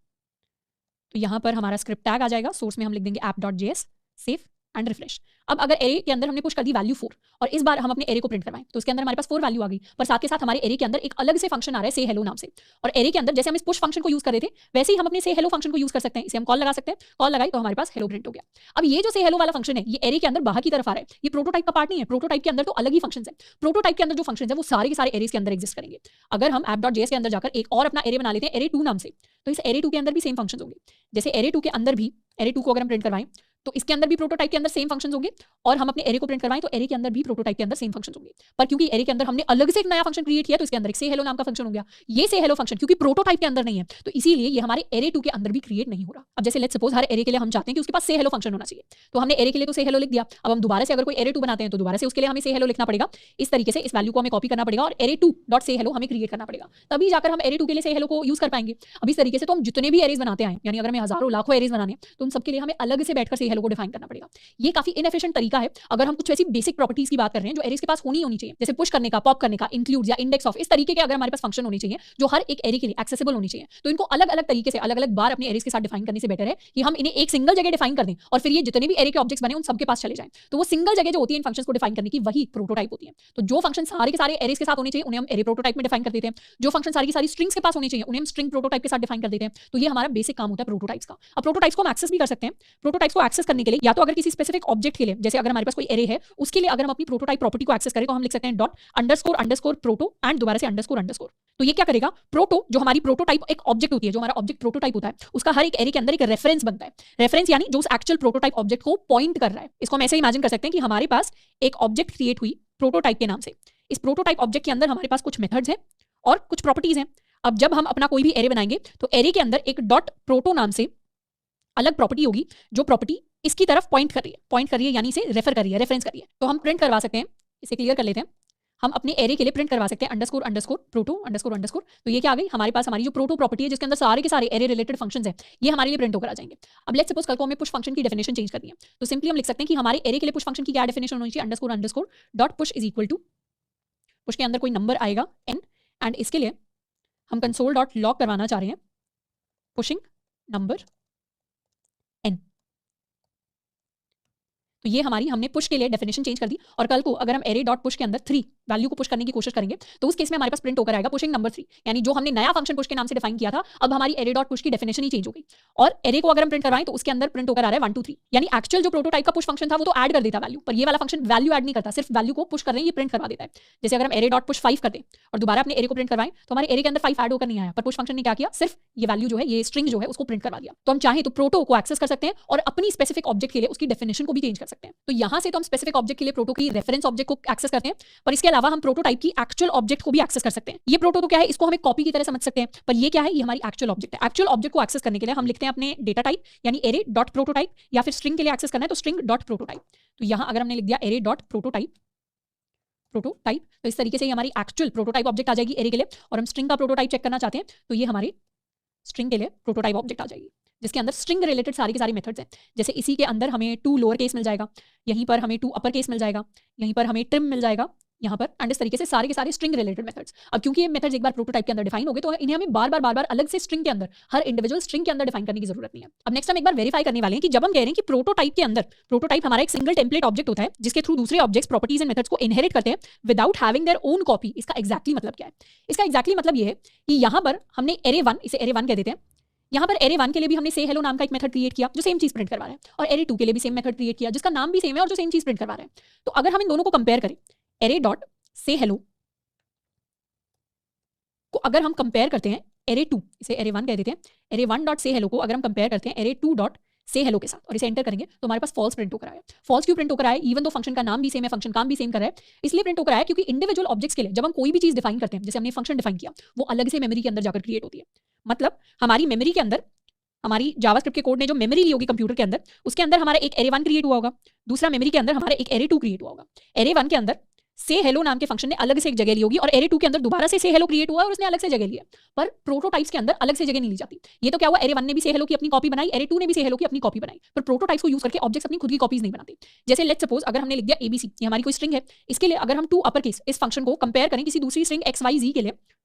तो यहाँ पर हमारा स्क्रिप्ट टैग आ जाएगा, सोर्स में हम लिख देंगे app.js सेव एंड रिफ्रेश। अब अगर एरे के अंदर हमने पुश कर दी वैल्यू 4 और इस बार हम अपने एरे को प्रिंट करवाएं तो उसके अंदर हमारे पास 4 वैल्यू आ गई, पर साथ के साथ हमारे एरे के अंदर एक अलग से फंक्शन आ रहा है से हेलो नाम से। और एरे के अंदर जैसे हम इस पुश फंक्शन को यूज कर रहे थे वैसे ही हम अपने से हेलो फंक्शन को यूज कर सकते हैं, इसे हम कॉल लगा सकते हैं, कॉल लगाई तो हमारे पास हेलो प्रिंट हो गया। अब ये जो से हेलो वाला फंक्शन है ये एरे के अंदर बाहर की तरफ आ रहा है, ये प्रोटोटाइप का पार्ट नहीं है, प्रोटोटाइप के अंदर तो अलग ही फंक्शन है। प्रोटोटाइप के अंदर जो फंक्शन है वो सारे के सारे एरेस के अंदर एग्जिस्ट करेंगे। अगर हम app.js के अंदर जाकर एक और अपना एरे बना लेते हैं एरे 2 नाम से, तो इस एरे 2 के अंदर भी सेम फंक्शंस होंगे। जैसे एरे 2 के अंदर भी, एरे 2 को अगर हम प्रिंट करवाएं तो इसके अंदर भी प्रोटोटाइप के अंदर सेम फंक्शंस होंगे, और हम अपने एरे को प्रिंट करवाएं तो एरे के अंदर भी प्रोटोटाइप के अंदर सेम फंक्शंस होंगे। पर क्योंकि एरे के अंदर हमने अलग से एक नया फंक्शन क्रिएट किया तो इसके अंदर एक से हेलो नाम का फंक्शन हो गया। ये से हेलो फंक्शन क्योंकि प्रोटोटाइप के अंदर नहीं है तो इसीलिए ये हमारे एरे 2 के अंदर भी क्रिएट नहीं हो रहा। अब जैसे लेट्स सपोज हर एरे के लिए हम चाहते हैं कि उसके पास से हेलो फंक्शन होना चाहिए, तो हमने एरे के लिए तो से हेलो लिख दिया। अब हम दोबारा से अगर कोई एरे 2 बनाते हैं तो दोबारा से उसके लिए हमें से हेलो लिखना पड़ेगा। इस तरीके से इस वैल्यू को हमें कॉपी करना पड़ेगा और एरे 2.sehello हमें क्रिएट करना पड़ेगा, तभी जाकर हम एरे 2 के लिए से हेलो को यूज कर पाएंगे। अब इस तरीके से तो हम जितने भी एरेज बनाते हैं, यानी अगर हमें हजारों लाखों एरेज बनाने हैं तो उन सबके लिए हमें अलग से बैठकर से हेलो को डिफाइन करना पड़ेगा। ये काफी इनएफिशिएंट तरीका है अगर हम कुछ ऐसी बेसिक प्रॉपर्टीज की बात कर रहे हैं जो एरेज के पास होनी चाहिए, जैसे पुश करने का, पॉप करने का, इंक्लूड या इंडेक्स ऑफ, इस तरीके के अगर हमारे पास फंक्शन होने चाहिए जो हर एक एरे के लिए एक्सेसिबल होनी चाहिए, तो इनको अलग अलग तरीके से अलग अलग बार अपने एरेज के साथ डिफाइन करने से बेटर है कि हम इन्हें एक सिंगल जगह डिफाइन कर दें और फिर ये जितने भी एरे के ऑब्जेक्ट्स बने उन सबके पास चले जाएं। तो वो सिंगल जगह जो होती है इन फंक्शंस को डिफाइन करने की, वही प्रोटोटाइप होती है। तो जो फंक्शन सारे के सारे एरेज के साथ होने चाहिए उन्हें हम एरे प्रोटोटाइप में डिफाइन कर देते हैं, जो फंक्शन सारी की सारी स्ट्रिंग्स के पास होने चाहिए उन्हें हम स्ट्रिंग प्रोटोटाइप के साथ डिफाइन कर देते हैं। तो ये हमारा बेसिक काम होता है प्रोटोटाइप्स का। अब प्रोटोटाइप्स को हम एक्सेस भी कर सकते हैं। प्रोटोटाइप्स को एक्सेस करने के लिए या तो अगर किसी स्पेसिफिक ऑब्जेक्ट के लिए, जैसे अगर हमारे पास कोई एरे है उसके लिए अगर हम अपनी प्रोटोटाइप प्रॉपर्टी को एक्सेस करें तो हम लिख सकते हैं dot underscore underscore proto and दोबारा से अंडरस्कोर अंडरस्कोर। तो ये क्या करेगा, प्रोटो जो हमारी प्रोटोटाइप एक ऑब्जेक्ट होती है, जो हमारा ऑब्जेक्ट प्रोटोटाइप होता है, उसका हर एक एरे के अंदर एक रेफरेंस बनता है। रेफरेंस यानी जो उस एक्चुअल प्रोटोटाइप ऑब्जेक्ट को पॉइंट कर रहा है। इसको हम ऐसे इमेजिन कर सकते हैं कि हमारे पास एक ऑब्जेक्ट क्रिएट हुई प्रोटोटाइप के नाम से। इस प्रोटोटाइप ऑब्जेक्ट के अंदर हमारे पास कुछ मेथड्स हैं और कुछ प्रॉपर्टीज हैं। अब जब हम अपना कोई भी एरे बनाएंगे तो एरे के अंदर एक डॉट प्रोटो नाम से अलग प्रॉपर्टी होगी जो प्रॉपर्टी इसकी तरफ पॉइंट कर रही है यानी इसे रेफर कर रही है, रेफरेंस कर रही है। तो हम प्रिंट करवा सकते हैं, इसे क्लियर कर लेते हैं। हम अपने एरे के लिए प्रिंट करवा सकते हैं underscore underscore proto underscore underscore. तो ये क्या आ गई, हमारे पास हमारी जो प्रोटो प्रॉपर्टी है जिसके अंदर सारे के सारे एरे रिलेटेड फंक्शंस हैं, ये हमारे लिए प्रिंट होकर आ जाएंगे। अब लेट्स सपोज कल को हमें पुश फंक्शन की डेफिनेशन चेंज करनी है, तो सिंपली हम लिख सकते हैं कि हमारे एरे के लिए पुश फंक्शन की क्या डेफिनेशन होनी चाहिए, underscore underscore dot push is equal to, push के अंदर कोई नंबर आएगा n, एंड इसके लिए हम कंसोल डॉट लॉग करवाना चाह रहे हैं पुशिंग नंबर n। तो ये हमारी हमने पुश के लिए डेफिनेशन चेंज कर दी। और कल को अगर हम एरे डॉट पुश के अंदर 3 वैल्यू को पुश करने की कोशिश करेंगे तो उस केस में हमारे पास प्रिंट होकर आएगा पुशिंग नंबर 3, यानी जो हमने नया फंक्शन पुश के नाम से डिफाइन किया था अब हमारी एरे डॉट पुश की डेफिनेशन ही चेंज हो गई। और एरे को अगर हम प्रिंट करवाएं तो उसके अंदर प्रिंट होकर आ रहा है 1 2 3, यानी एक्चुअल जो प्रोटोटाइप का पुश फंक्शन था वो तो ऐड कर देता वैल्यू, पर ये वाला फंक्शन वैल्यू ऐड नहीं करता, सिर्फ वैल्यू को पुश कर रहे हैं, ये प्रिंट करवा देता है। जैसे अगर हम एरे डॉट पुश 5 कर दें और दोबारा अपने एरे को प्रिंट करवाएं तो हमारे एरे के अंदर 5 ऐड होकर नहीं आया, पर पुश फंक्शन ने क्या किया, सिर्फ ये वैल्यू जो है, ये स्ट्रिंग जो है उसको प्रिंट करवा दिया। तो हम चाहें तो प्रोटो को एक्सेस कर सकते हैं और अपनी स्पेसिफिक ऑब्जेक्ट के लिए उसकी डेफिनेशन को भी चेंज कर सकते हैं। तो यहां से तो हम स्पेसिफिक ऑब्जेक्ट के लिए प्रोटो की रेफरेंस ऑब्जेक्ट को एक्सेस करते हैं, पर इसके अलावा हम प्रोटोटाइप की एक्चुअल ऑब्जेक्ट को भी एक्सेस कर सकते हैं। ये प्रोटो तो क्या है, इसको हम एक कॉपी की तरह समझ सकते हैं, पर ये क्या है, ये हमारी एक्चुअल ऑब्जेक्ट है। एक्चुअल ऑब्जेक्ट को एक्सेस करने के लिए हम लिखते हैं अपने डेटा टाइप यानी एरे डॉट प्रोटोटाइप, या फिर स्ट्रिंग के लिए एक्सेस करना है तो स्ट्रिंग डॉट प्रोटोटाइप। तो यहां अगर हमने लिख दिया एरे डॉट प्रोटोटाइप तो इस तरीके से हमारी एक्चुअल प्रोटोटाइप ऑब्जेक्ट आ जाएगी एरे के लिए। और हम स्ट्रिंग का प्रोटोटाइप चेक करना चाहते हैं तो ये हमारी स्ट्रिंग के लिए प्रोटोटाइप ऑब्जेक्ट आ जाएगी जिसके अंदर स्ट्रिंग रिलेटेड सारी के सारी मेथड्स हैं। जैसे इसी के अंदर हमें 2 लोअर केस मिल जाएगा, यहीं पर हमें 2 अपर केस मिल जाएगा, यहीं पर हमें ट्रिम मिल जाएगा यहाँ पर, एंड इस तरीके से सारे के सारे स्ट्रिंग रिलेटेड मेथड्स। अब क्योंकि ये मेथड्स एक बार प्रोटोटाइप के अंदर डिफाइन हो गए तो इन्हें हमें बार बार अलग से स्ट्रिंग के अंदर हर इंडिविजुअल स्ट्रिंग के अंदर डिफाइन करने की जरूरत नहीं है। अब नेक्स्ट हम एक बार वेरीफाई करने वाले हैं कि जब हम कह रहे हैं कि प्रोटोटाइप के अंदर, प्रोटोटाइप हमारा एक सिंगल टेम्पलेट ऑब्जेक्ट होता है जिसके थ्रू दूसरे ऑब्जेक्ट्स प्रॉपर्टीज एंड मेथड्स को इनहेरिट करते हैं without having their own copy. इसका एक्जैक्टली मतलब क्या है, इसका एक्जैक्टली मतलब ये है कि यहाँ पर हमने एरे 1, इसे एरे 1 कह देते हैं, यहाँ पर एरे 1 के लिए भी हमने से हेलो नाम का एक मेथड क्रिएट किया जो सेम चीज प्रिंट करवा रहा है, और एरे 2 के लिए भी सेम मेथड क्रिएट किया जिसका नाम भी सेम है और जो सेम चीज प्रिंट करवा रहा है। तो अगर हम इन दोनों को कंपेयर करें, एरे डॉट से हेलो को अगर हम कंपेयर करते हैं एरे 2, इसे एरे 1 कह देते हैं, एरे 1 डॉट से हेलो को अगर हम कंपेयर करते हैं एरे 2 डॉट से हेलो के साथ और इसे एंटर करेंगे तो हमारे पास फॉल्स प्रिंट होकर आया। फॉल्स क्यों प्रिंट होकर आया, इवन तो फंक्शन का नाम भी सेम है, फंक्शन काम भी सेम कर रहा है, इसलिए प्रिंट होकर आया क्योंकि इंडिविजुअल ऑब्जेक्ट्स के लिए जब हम कोई भी चीज डिफाइन करते हैं, जैसे हमने फंक्शन डिफाइन किया, वो अलग से मेमोरी के अंदर जाकर क्रिएट होती है। मतलब हमारी मेमोरी के अंदर, हमारी जावास्क्रिप्ट के कोड ने जो मेमोरी ली होगी कंप्यूटर के अंदर, उसके अंदर हमारा एक एरे 1 क्रिएट हुआ होगा, दूसरा मेमोरी के अंदर हमारा एक एरे 2 क्रिएट हुआ होगा। एरे 1 के अंदर से हेलो नाम के फंक्शन ने अलग से एक जगह ली होगी और एरे 2 के अंदर दोबारा से हेलो क्रिएट हुआ और उसने अलग से जगह लिया, पर प्रोटोटाइप्स के अंदर अलग से जगह नहीं ली जाती। ये तो क्या हुआ, एरे 1 ने भी से हेलो की अपनी कॉपी बनाई, एरे 2 ने भी से हेलो की अपनी कॉपी बनाई, पर प्रोटोटाइप्स को यूज करके ऑब्जेक्ट्स अपनी खुद की कॉपीज नहीं बनाते। जैसे लेट्स सपोज अगर हमने लिख दिया एबीसी, ये हमारी कोई स्ट्रिंग है, इसके लिए अगर हम 2 अपर केस इस फंक्शन को कंपेयर करें किसी दूसरी स्ट्रिंग XYZ के लिए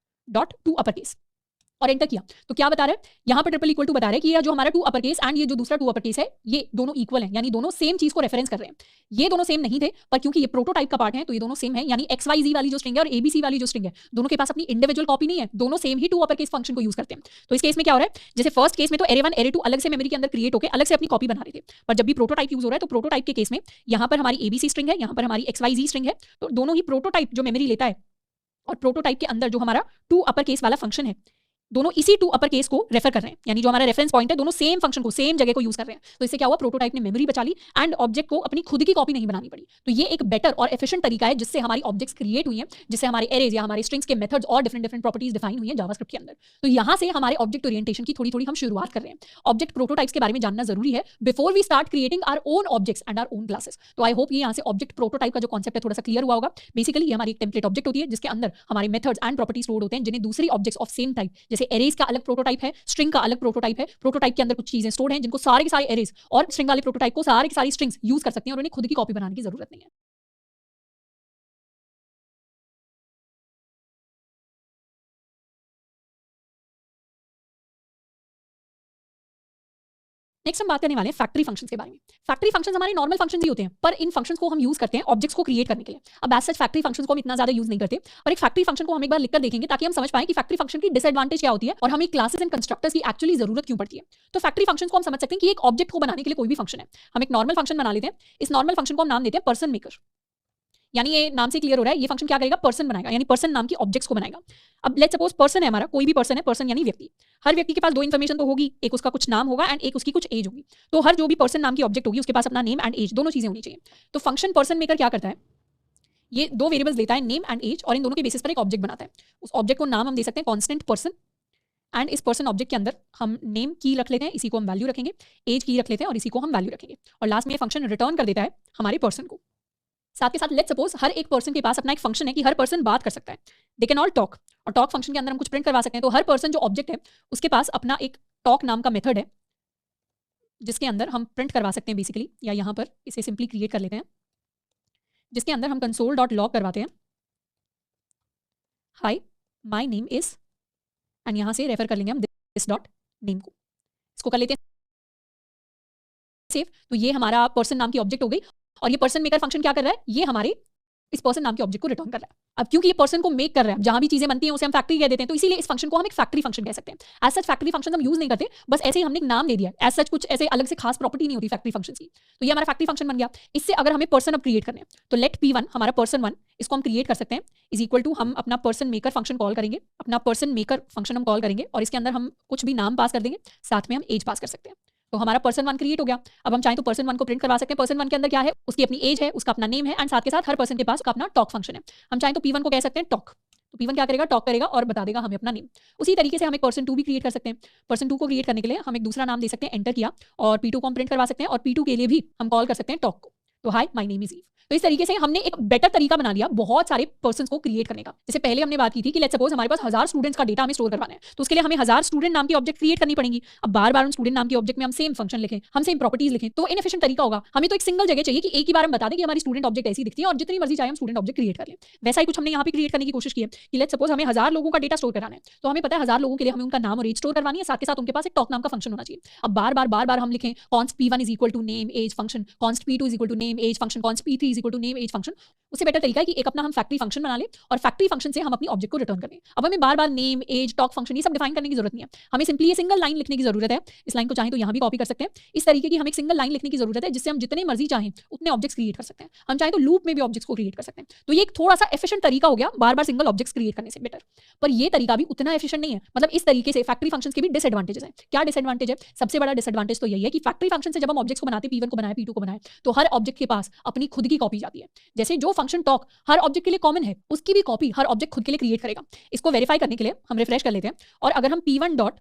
डॉट 2 अपर केस और एंटर किया तो क्या बता रहा है, यहाँ पर ट्रिपल इक्वल टू बता रहा है कि ये जो हमारा 2 अपर केस एंड ये जो दूसरा 2 अपर केस है ये दोनों इक्वल हैं, यानी दोनों सेम चीज को रेफरेंस कर रहे हैं। ये दोनों सेम नहीं थे, पर क्योंकि ये प्रोटोटाइप का पार्ट है तो ये दोनों सेम है, यानी XYZ वाली जो स्ट्रिंग है और ABC वाली जो स्ट्रिंग है दोनों के पास अपनी इंडिविजुअल कॉपी नहीं है, दोनों सेम ही 2 अपर केस फंक्शन को यूज करते हैं। तो इस केस में क्या हो रहा है, जैसे फर्स्ट केस में तो एरे 1 एरे 2 अलग से मेमोरी के अंदर क्रिएट होकर अलग से अपनी कॉपी बना रहे थे, पर जब भी प्रोटोटाइप यूज हो रहा है तो प्रोटोटाइप के केस में यहाँ पर हमारी ABC स्ट्रिंग है, यहाँ पर हमारी XYZ स्ट्रिंग है, तो दोनों ही प्रोटोटाइप जो मेमोरी लेता है और प्रोटोटाइप के अंदर जो हमारा 2 अपर केस वाला फंक्शन है, दोनों इसी 2 अपर केस को रेफर कर रहे हैं, यानी जो हमारा रेफरेंस पॉइंट है दोनों सेम फंक्शन को सेम जगह को यूज कर रहे हैं। तो इससे क्या हुआ, प्रोटोटाइप ने मेमोरी बचा ली एंड ऑब्जेक्ट को अपनी खुद की कॉपी नहीं बनानी पड़ी। तो ये एक बेटर और एफिशिएंट तरीका है जिससे हमारी ऑब्जेक्ट्स क्रिएट हुई हैं, जिससे हमारे एरेज या हमारे स्ट्रिंग्स के मेथड्स और डिफरेंट प्रॉपर्टीज डिफाइन हुई हैं जावास्क्रिप्ट के अंदर। तो यहाँ से हमारे ऑब्जेक्ट ओरिएंटेशन की थोड़ी हम शुरुआत कर रहे हैं। ऑब्जेक्ट प्रोटोटाइप्स के बारे में जानना जरूरी है before we start creating our own objects and our own classes. तो आई होप ये यहाँ से ऑब्जेक्ट प्रोटोटाइप का जो कॉन्सेप्ट है थोड़ा सा क्लियर हुआ होगा। बेसिकली ये हमारी एक टेम्पलेट ऑब्जेक्ट होती है जिसके अंदर हमारे मेथड्स एंड प्रॉपर्टीज स्टोर्ड होते हैं जिन्हें दूसरी ऑब्जेक्ट्स ऑफ सेम टाइप जैसे जैसे एरेज का अलग प्रोटोटाइप है, स्ट्रिंग का अलग प्रोटोटाइप है। प्रोटोटाइप के अंदर कुछ चीजें स्टोर्ड हैं जिनको सारे के सारे एरेज और स्ट्रिंग वाले प्रोटोटाइप को सारे के सारी स्ट्रिंग्स यूज कर सकती हैं और उन्हें खुद की कॉपी बनाने की जरूरत नहीं है। नेक्स्ट हम बात करने वाले हैं फैक्ट्री फंक्शंस के बारे में। फैक्ट्री फंक्शंस हमारे नॉर्मल फंक्शंस ही होते हैं, पर इन फंक्शंस को हम यूज करते हैं ऑब्जेक्ट्स को क्रिएट करने के लिए। अब एज सच फैक्ट्री फंक्शंस को हम इतना ज्यादा यूज नहीं करते, पर एक फैक्ट्री फंक्शन को हम एक बार लिखकर देखेंगे ताकि हम समझ पाएं कि फैक्ट्री फंक्शन की डिसएडवांटेज क्या होती है और हमें क्लासेस एंड कंस्ट्रक्टर्स की एक्चुअली जरूरत क्यों पड़ती है। तो फैक्ट्री फंक्शंस को हम समझ सकते हैं कि एक ऑब्जेक्ट को बनाने के लिए कोई भी फंक्शन है। हम एक नॉर्मल फंक्शन बना लेते हैं, इस नॉर्मल फंक्शन को हम नाम देते हैं पर्सन मेकर। यानी ये नाम से क्लियर हो रहा है, ये फंक्शन क्या करेगा, पर्सन बनाएगा, यानी पर्सन नाम की ऑब्जेक्ट्स को बनाएगा। अब लेट्स सपोज पर्सन है हमारा, कोई भी पर्सन है, पर्सन यानी व्यक्ति। हर व्यक्ति के पास दो इन्फॉर्मेशन तो होगी, एक उसका कुछ नाम होगा एंड एक उसकी कुछ एज होगी। तो हर जो भी पर्सन नाम की ऑब्जेक्ट होगी उसके पास अपना नेम एंड एज दोनों चीजें होनी चाहिए। तो फंक्शन पर्सन मेकर क्या करता है, ये दो वेरिएबल्स लेता है, नेम एंड एज, और इन दोनों के बेसिस पर एक ऑब्जेक्ट बनाता है। उस ऑब्जेक्ट को नाम हम दे सकते हैं कॉन्स्टेंट पर्सन, एंड इस पर्सन ऑब्जेक्ट के अंदर हम नेम की रख लेते हैं, इसी को हम वैल्यू रखेंगे, एज की रख लेते हैं और इसी को हम वैल्यू रखेंगे, और लास्ट में ये फंक्शन रिटर्न कर देता है हमारे पर्सन को। साथ के साथ लेट्स सपोज हर एक पर्सन के पास अपना एक फंक्शन है कि हर पर्सन बात कर सकता है, दे कैन ऑल टॉक, और टॉक फंक्शन के अंदर हम कुछ प्रिंट करवा सकते हैं। तो हर पर्सन जो ऑब्जेक्ट है उसके पास अपना एक टॉक नाम का मेथड है जिसके अंदर हम प्रिंट करवा सकते हैं बेसिकली, या यहाँ पर इसे सिंपली क्रिएट कर लेते हैं, जिसके अंदर हम कंसोल डॉट लॉग करवाते हैं high my name is, and यहाँ से रेफर कर लेंगे हम दिस डॉट नेम को, इसको कर लेते हैं सेव। तो ये हमारा पर्सन नाम की ऑब्जेक्ट हो गई, और ये पर्सन मेकर फंक्शन क्या कर रहा है, ये हमारे इस पर्सन नाम के ऑब्जेक्ट को रिटर्न कर रहा है। अब क्योंकि ये पर्सन को मेक कर रहा है, जहां भी चीजें बनती हैं उसे हम फैक्ट्री कह देते हैं, तो इसीलिए इस फंक्शन को हम एक फैक्ट्री फंक्शन कह सकते हैं। एज सच फैक्ट्री फंक्शन हम यूज नहीं करते, बस ऐसे ही हमने एक नाम दे दिया, एज सच कुछ ऐसे अलग से खास प्रॉपर्टी नहीं होती फैक्ट्री फंक्शन की। तो ये हमारा फैक्ट्री फंक्शन बन गया। इससे अगर हमें पर्सन अब क्रिएट करने हैं तो लेट P1 हमारा पर्सन 1, इसको हम क्रिएट कर सकते हैं, इज इक्वल टू हम अपना पर्सन मेकर फंक्शन कॉल करेंगे, अपना पर्सन मेकर फंक्शन हम कॉल करेंगे, और इसके अंदर हम कुछ भी नाम पास कर देंगे, साथ में हम एज पास कर सकते हैं। तो हमारा पर्सन 1 क्रिएट हो गया। अब हम चाहें तो पर्सन 1 को प्रिंट करवा सकते हैं। पर्सन 1 के अंदर क्या है, उसकी अपनी एज है, उसका अपना नेम है, एंड साथ के साथ हर पर्सन के पास उसका अपना टॉक फंक्शन है। हम चाहें तो P1 को कह सकते हैं टॉक, तो P1 क्या करेगा, टॉक करेगा और बता देगा हमें अपना नेम। उसी तरीके से हम एक पर्सन 2 भी क्रिएट कर सकते हैं। पर्सन 2 को क्रिएट करने के लिए हम एक दूसरा नाम दे सकते हैं, एंटर किया, और P2 को हम प्रिंट करवा सकते हैं, और P2 के लिए भी हम कॉल कर सकते हैं टॉक को, तो hi my name is Eve. तो इस तरीके से हमने एक बेटर तरीका बना लिया बहुत सारे पर्सन्स को क्रिएट करने का। जैसे पहले हमने बात की थी कि लेट्स सपोज हमारे पास 1000 स्टूडेंट्स का डेटा हमें स्टोर करवाना है, तो उसके लिए हमें 1000 स्टूडेंट नाम की ऑब्जेक्ट क्रिएट करनी पड़ेगी। अब बार बार उन स्टूडेंट नाम की ऑब्जेक्ट में हम सेम फंक्शन लिखें, हम सेम प्रॉपर्टीज लिखें, तो इनएफिशिएंट तरीका होगा। हमें तो एक सिंगल जगह चाहिए कि एक ही बार हम बता दें कि हमारी स्टूडेंट ऑब्जेक्ट ऐसी दिखती है, और जितनी मर्जी चाहे हम स्टूडेंट ऑब्जेक्ट क्रिएट कर लें। वैसा ही कुछ हमने यहाँ पे क्रिएट करने की कोशिश की है कि लेट्स सपोज हमें 1000 लोगों का डेटा स्टोर कराना है, तो हमें पता है 1000 लोगों के लिए हमें उनका नाम और एज स्टोर करवानी है, साथ के साथ उनके पास एक टॉक नाम का फंक्शन होना चाहिए। अब बार बार हम लिखें const P1 is equal to name age function, const P2 is equal to name age function, const P3 is equal to name age function, उससे बेटर तरीका है कि एक अपना हम फैक्ट्री फंक्शन बना ले और फैक्ट्री फंक्शन से हम अपनी ऑब्जेक्ट को रिटर्न कर दें। अब हमें बार बार नेम एज टॉक फंक्शन ये सब डिफाइन करने की जरूरत नहीं है, हमें सिंपली ये सिंगल लाइन लिखने की जरूरत है। इस लाइन को चाहें तो यहाँ भी कॉपी कर सकते हैं। इस तरीके की हमें एक सिंगल लाइन लिखने की जरूरत है जिससे हम जितने मर्जी चाहें उतने ऑब्जेक्ट्स क्रिएट कर सकते हैं। हम चाहें तो लूप में भी ऑब्जेक्ट्स को क्रिएट कर सकते हैं। तो ये एक थोड़ा सा एफिशिएंट तरीका हो गया बार बार सिंगल ऑब्जेक्ट्स क्रिएट करने से बेटर, पर ये तरीका भी उतना एफिशिएंट नहीं है। मतलब इस तरीके से फैक्ट्री फंक्शंस के भी डिसएडवांटेजेस हैं। क्या डिसएडवांटेज है, सबसे बड़ा डिसएडवांटेज तो यही है कि फैक्ट्री फंक्शन से जब हम ऑब्जेक्ट्स को बनाते हैं, P1 को बनाए P2 को बनाए, तो हर ऑब्जेक्ट के पास अपनी खुद की कॉपी जाती है। जैसे जो फंक्शन टॉक हर ऑब्जेक्ट के लिए कॉमन है, उसकी भी कॉपी हर ऑब्जेक्ट खुद के लिए क्रिएट करेगा। इसको वेरीफाई करने के लिए हम रिफ्रेश कर लेते हैं, और अगर हम P1 डॉट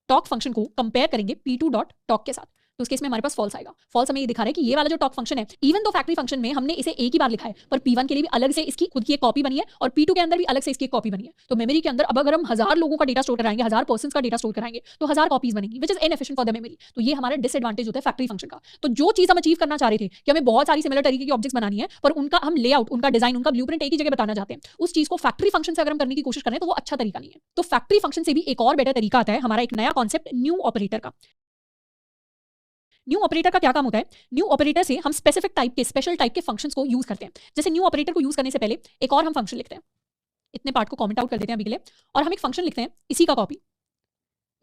टॉक फंक्शन को कंपेयर करेंगे P2 डॉट टॉक के साथ, तो उस केस में हमारे पास फॉल्स आएगा। फॉल्स हमें ये दिखा रहा है कि ये वाला जो टॉक फंक्शन है, इवन तो फैक्ट्री फंक्शन में हमने इसे एक ही बार लिखा है, पर P1 के लिए भी अलग से इसकी खुद की एक कॉपी बनी है, और P2 के अंदर भी अलग से इसकी एक कॉपी बनी है। तो मेमोरी के अंदर अब अगर हम 1000 लोगों का डेटा स्टोर कराएंगे, 1000 पर्सन्स का डेटा स्टोर कराएंगे, तो 1000 कॉपीज बनेंगी, which is inefficient for the memory. तो ये हमारा डिसएडवांटेज होता है फैक्ट्री फंक्शन का। तो जो चीज हम अचीव करना चाह रहे थे कि हमें बहुत सारी सिमिलर तरीके की ऑब्जेक्ट्स बनानी है, पर उनका हम लेआउट, उनका डिजाइन, उनका ब्लूप्रिंट एक ही जगह बताना चाहते हैं, उस चीज को फैक्ट्री फंक्शन से अगर हम करने की कोशिश करें तो वो अच्छा तरीका नहीं है। तो फैक्ट्री फंक्शन से भी एक और बेटर तरीका आता है, हमारा एक नया कॉन्सेप्ट न्यू ऑपरेटर का। न्यू ऑपरेटर का क्या काम होता है, न्यू ऑपरेटर से हम स्पेसिफिक टाइप के, स्पेशल टाइप के फंक्शंस को यूज करते हैं। जैसे न्यू ऑपरेटर को यूज करने से पहले एक और हम फंक्शन लिखते हैं, इतने पार्ट को कमेंट आउट कर देते हैं अभी के लिए, और हम एक फंक्शन लिखते हैं इसी का कॉपी,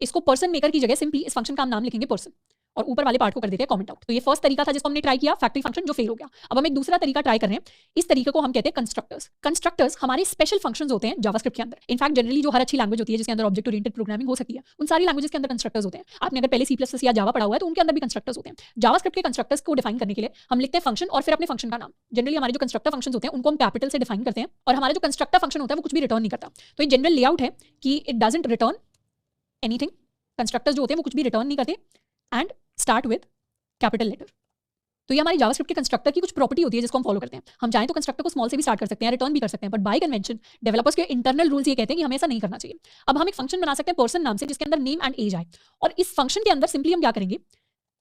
इसको पर्सन मेकर की जगह सिंपली इस फंक्शन का हम नाम लिखेंगे पर्सन, और ऊपर वाले पार्ट को कर देते हैं कमेंट आउट। तो ये फर्स्ट तरीका था जिसको हमने ट्राई किया, फैक्ट्री फंक्शन, जो फेल हो गया। अब हम एक दूसरा तरीका ट्राई कर रहे हैं, इस तरीके को हम कहते हैं कंस्ट्रक्टर्स। कंस्ट्रक्टर्स हमारे स्पेशल फंक्शंस होते हैं जावास्क्रिप्ट के अंदर। इनफैक्ट जनरली जो हर अच्छी लैंग्वेज होती है जिसके अंदर ऑब्जेक्ट ओरिएंटेड प्रोग्रामिंग हो सकती है, उन सारी लैंग्वेजेस के अंदर कंस्ट्रक्टर्स होते हैं। आपने अगर पहले C++ या जावा पढ़ा हुआ है तो उनके अंदर भी कंस्ट्रक्टर्स होते हैं। जावास्क्रिप्ट के कंस्ट्रक्टर्स को डिफाइन करने के लिए हम लिखते हैं फंक्शन और फिर अपने फंक्शन का नाम। जनरली हमारे जो कंस्ट्रक्टर फंक्शन होते हैं उनको हम कैपिटल से डिफाइन करते हैं, और हमारा जो कंस्ट्रक्टर फंक्शन होता है वो कुछ भी रिटर्न नहीं करता। तो ये जनरल लेआउट है कि it doesn't return anything. Constructors जो होते हैं वो कुछ भी रिटर्न नहीं करते, and start with capital letter. तो ये हमारी जावास्क्रिप्ट के कंस्ट्रक्टर की कुछ प्रॉपर्टी होती है जिसको हम फॉलो करते हैं। हम चाहें तो कंस्ट्रक्टर को स्मॉल से भी स्टार्ट कर सकते हैं, रिटर्न भी कर सकते हैं, बट बाय कन्वेंशन डेवलपर्स के इंटरनल रूल्स ये कहते हैं कि हमें ऐसा नहीं करना चाहिए। अब हम एक फंक्शन बना सकते हैं पर्सन नाम से जिसके अंदर नेम एंड एज आए, और इस फंक्शन के अंदर सिंपली हम क्या करेंगे,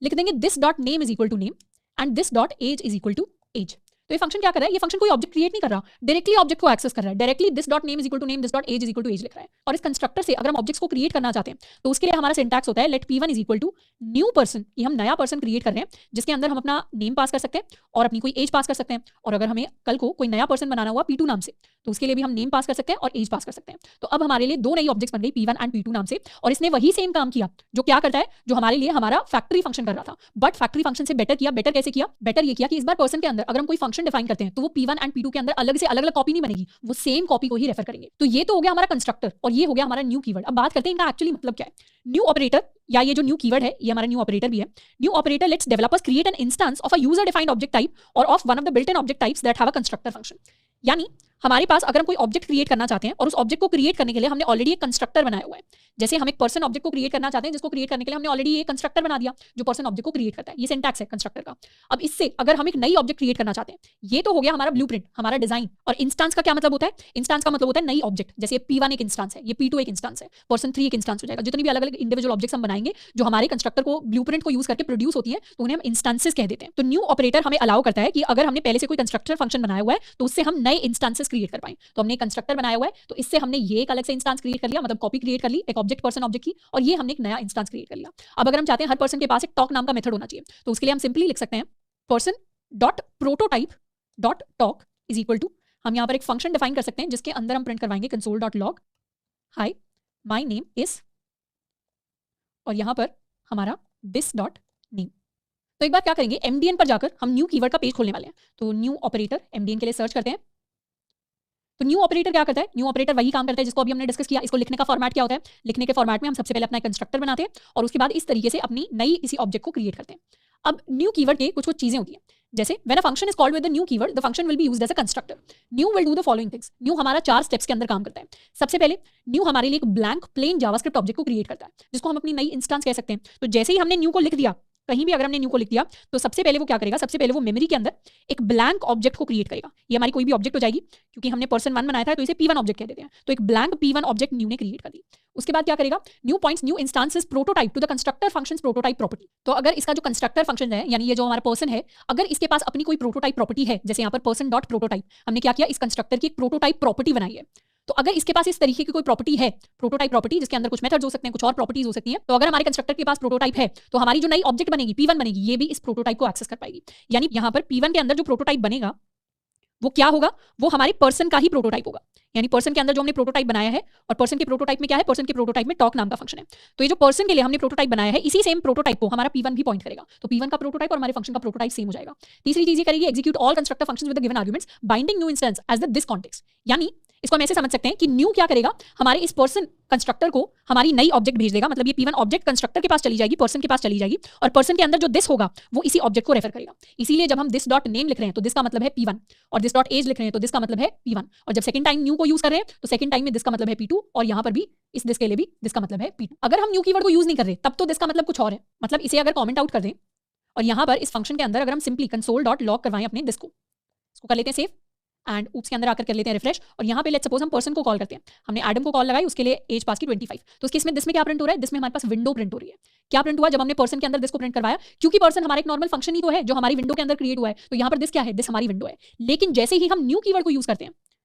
लिख देंगे this dot name is equal to name and this dot age is equal to age. तो ये फंक्शन क्या कर रहा है, ये फंक्शन कोई ऑब्जेक्ट क्रिएट नहीं कर रहा, डायरेक्टली ऑब्जेक्ट को एक्सेस कर रहा है, directly this dot name is equal to name, this dot age is equal to age लिख रहा है। और इस कंस्ट्रक्टर से अगर हम ऑब्जेक्ट्स को क्रिएट करना चाहते हैं तो उसके लिए हमारा सिंटैक्स होता है let p1 is equal to new person. ये हम नया पर्सन क्रिएट कर रहे हैं जिसके अंदर हम अपना नेम पास कर सकते हैं और अपनी कोई एज पास कर सकते हैं, और अगर हमें कल को कोई नया पर्सन बनाना हुआ p2 नाम से तो उसके लिए भी हम नेम पास कर सकते हैं और एज पास कर सकते हैं। तो अब हमारे लिए दो नई ऑब्जेक्ट्स बन गई p1 एंड p2 नाम से, और इसने वही सेम काम किया जो क्या करता है, जो हमारे लिए हमारा फैक्ट्री फंक्शन कर रहा था, बट फैक्ट्री फंक्शन से बेटर किया। बेटर कैसे किया, बेटर ये किया कि इस बार पर्सन के अंदर अगर हम कोई फंक्शन डिफाइन करते हैं तो वो p1 एंड p2 के अंदर अलग से अलग अलग कॉपी नहीं बनेगी, वो सेम कॉपी को ही रेफर करेंगे। तो ये तो हो गया हमारा कंस्ट्रक्टर और ये हो गया हमारा न्यू कीवर्ड। अब बात करते हैं इनका एक्चुअली मतलब क्या है। न्यू ऑपरेटर या ये जो न्यू कीवर्ड है ये हमारा न्यू ऑपरेटर भी है। New operator lets developers create an instance of a user defined object type or of one of the built in object types that have a constructor function. यानी हमारे पास अगर हम कोई ऑब्जेक्ट क्रिएट करना चाहते हैं और उस ऑब्जेक्ट को क्रिएट करने के लिए हमने ऑलरेडी एक कंस्ट्रक्टर बनाया हुआ है, जैसे हम एक पर्सन ऑब्जेक्ट को क्रिएट करना चाहते हैं जिसको क्रिएट करने के लिए हमने ऑलरेडी एक कंस्ट्रक्टर बना दिया जो पर्सन ऑब्जेक्ट को क्रिएट करता है, ये सिंटैक्स है कंस्ट्रक्टर का। अब इससे अगर हम एक नई ऑब्जेक्ट क्रिएट करना चाहते हैं, ये तो हो गया हमारा ब्लूप्रिंट, हमारा डिजाइन। और इंस्टेंस का क्या मतलब होता है, इंस्टेंस का मतलब होता है नई ऑब्जेक्ट। जैसे p1 एक इंस्टेंस है, ये p2 एक इंस्टेंस है, पर्सन 3 एक इंस्टेंस हो जाएगा। जितनी भी अलग अलग इंडिविजुअल ऑब्जेक्ट्स हम बनाएंगे जो हमारे कंस्ट्रक्टर को ब्लूप्रिंट को यूज करके प्रोड्यूस होती है तो उन्हें हम इंस्टेंसेस कह देते हैं। तो न्यू ऑपरेटर हमें अलाउ करता है कि अगर हमने पहले से कोई कंस्ट्रक्टर फंक्शन बनाया हुआ है तो उससे हम नए इंस्टेंसेस क्रिएट कर पाएं। तो हमने कंस्ट्रक्टर बनाया हुआ है तो इससे हमने ये एक अलग से इंस्टेंस क्रिएट कर लिया, मतलब कॉपी क्रिएट कर ली एक ऑब्जेक्ट पर्सन ऑब्जेक्ट की, और ये हमने एक नया इंस्टेंस क्रिएट कर लिया। अब अगर हम चाहते हैं हर पर्सन के पास एक टॉक नाम का मेथड होना चाहिए तो उसके लिए हम सिंपली लिख सकते हैं person dot prototype dot talk is equal to, हम यहाँ पर एक फंक्शन डिफाइन कर सकते हैं जिसके अंदर हम प्रिंट करवाएंगे console dot log high my name is, और यहाँ पर हमारा दिस डॉट नेम। तो एक बार क्या करेंगे, MDN पर जाकर हम न्यू कीवर्ड का पेज खोलने वाले हैं। तो न्यू ऑपरेटर MDN के लिए सर्च करते हैं। तो न्यू ऑपरेटर क्या करता है, न्यू ऑपरेटर वही काम करता है जिसको अभी हमने डिस्कस किया। इसको लिखने का फॉर्मेट क्या होता है, लिखने के फॉर्मेट में हम सबसे पहले अपना कंस्ट्रक्टर बनाते हैं और उसके बाद इस तरीके से अपनी नई किसी ऑब्जेक्ट को क्रिएट करते हैं। अब न्यू कीवर्ड के कुछ कुछ चीजें होती हैं, जैसे when a function is called with the new keyword the function will be used as a constructor. New will do the following things. New हमारा 4 स्टेप्स के अंदर काम करता है। सबसे पहले न्यू हमारे लिए एक ब्लैंक प्लेन जावास्क्रिप्ट ऑब्जेक्ट को क्रिएट करता है जिसको हम अपनी नई इंस्टेंस कह सकते हैं। तो जैसे ही हमने न्यू को लिख दिया, कहीं भी अगर हमने न्यू को लिख दिया तो सबसे पहले वो क्या करेगा, सबसे पहले वो मेमोरी के अंदर एक ब्लैंक ऑब्जेक्ट को क्रिएट करेगा। ये हमारी कोई भी ऑब्जेक्ट हो जाएगी, क्योंकि हमने पर्सन 1 बनाया था तो इसे p1 ऑब्जेक्ट कह देते हैं। तो एक ब्लैंक p1 ऑब्जेक्ट न्यू ने क्रिएट कर दी। उसके बाद क्या करेगा, new points new instances prototype to the constructor functions prototype property. तो अगर इसका जो कंस्ट्रक्टर फंक्शन है यानी ये जो हमारा पर्सन है, अगर इसके पास अपनी कोई प्रोटोटाइप प्रॉपर्टी है, जैसे यहाँ पर पर्सन डॉट प्रोटोटाइप, हमने क्या किया, इस कंस्ट्रक्टर की एक प्रोटोटाइप प्रॉपर्टी बनाई है। तो अगर इसके पास इस तरीके की कोई प्रॉपर्टी है, प्रोटोटाइप प्रॉपर्टी जिसके अंदर कुछ मेथड्स हो सकते हैं, कुछ और प्रॉपर्टीज हो सकती हैं, तो अगर हमारे कंस्ट्रक्टर के पास प्रोटोटाइप है तो हमारी जो नई ऑब्जेक्ट बनेगी p1 बनेगी, ये भी इस प्रोटोटाइप को एक्सेस कर पाएगी। यानी यहाँ पर p1 के अंदर जो प्रोटोटाइप बनेगा वो क्या होगा, वो हमारे पर्सन का ही प्रोटोटाइप होगा। यानी पर्सन के अंदर जो हमने प्रोटोटाइप बनाया है, और पर्सन के प्रोटोटाइप में क्या है, पर्सन के प्रोटोटाइप में टॉक नाम का फंक्शन है। तो ये जो पर्सन के लिए हमने प्रोटोटाइप बनाया है, इसी सेम प्रोटोटाइप को हमारा p1 भी पॉइंट करेगा। तो p1 का प्रोटोटाइप और हमारे फंक्शन का प्रोटोटाइप सेम हो जाएगा। तीसरी चीज ये करेगी, execute all constructor functions with the given arguments binding new instance as the this context. यानी इसको हम ऐसे समझ सकते हैं कि न्यू क्या करेगा, हमारे इस पर्सन कंस्ट्रक्टर को हमारी नई ऑब्जेक्ट भेज देगा। मतलब ये p1 ऑब्जेक्ट कंस्ट्रक्टर के पास चली जाएगी, पर्सन के पास चली जाएगी, और पर्सन के अंदर जो दिस होगा वो इसी ऑब्जेक्ट को रेफर करेगा। इसीलिए जब हम दिस डॉट नेम लिख रहे हैं तो दिस का मतलब है p1, और दिस डॉट एज लिख रहे हैं तो दिस का मतलब है p1, और जब सेकंड टाइम न्यू को यूज कर रहे हैं तो सेकंड टाइम में दिस का मतलब है p2, और यहाँ पर भी इस दिस के लिए भी दिस का मतलब है p2। अगर हम न्यू कीवर्ड को यूज नहीं कर रहे तब तो दिस का मतलब कुछ और है। मतलब इसे अगर कॉमेंट आउट कर दें और यहाँ पर इस फंक्शन के अंदर अगर हम सिंपली कंसोल डॉट लॉग करवाएं अपने दिस को, इसको कर लेते हैं सेव एंड ऊप्स के अंदर आकर कर लेते हैं रिफ्रेश, और यहाँ पे लेट्स सपोज हम पर्सन को कॉल करते हैं। हमने एडम को कॉल लगाई, उसके लिए एज पास की 25। तो उसके इसमें दिस में क्या प्रिंट हो रहा है, दिस में हमारे पास विंडो प्रिंट हो रही है। क्या प्रिंट हुआ, जब हमने पर्सन के अंदर दिस को प्रिंट करवाया, क्योंकि पर्सन हमारा एक नॉर्मल फंक्शन ही तो है जो हमारी विंडो के अंदर क्रिएट हुआ है, तो यहाँ पर दिस क्या है, दिस हमारी विंडो है। लेकिन जैसे ही हम न्यू कीवर्ड को यूज करते हैं,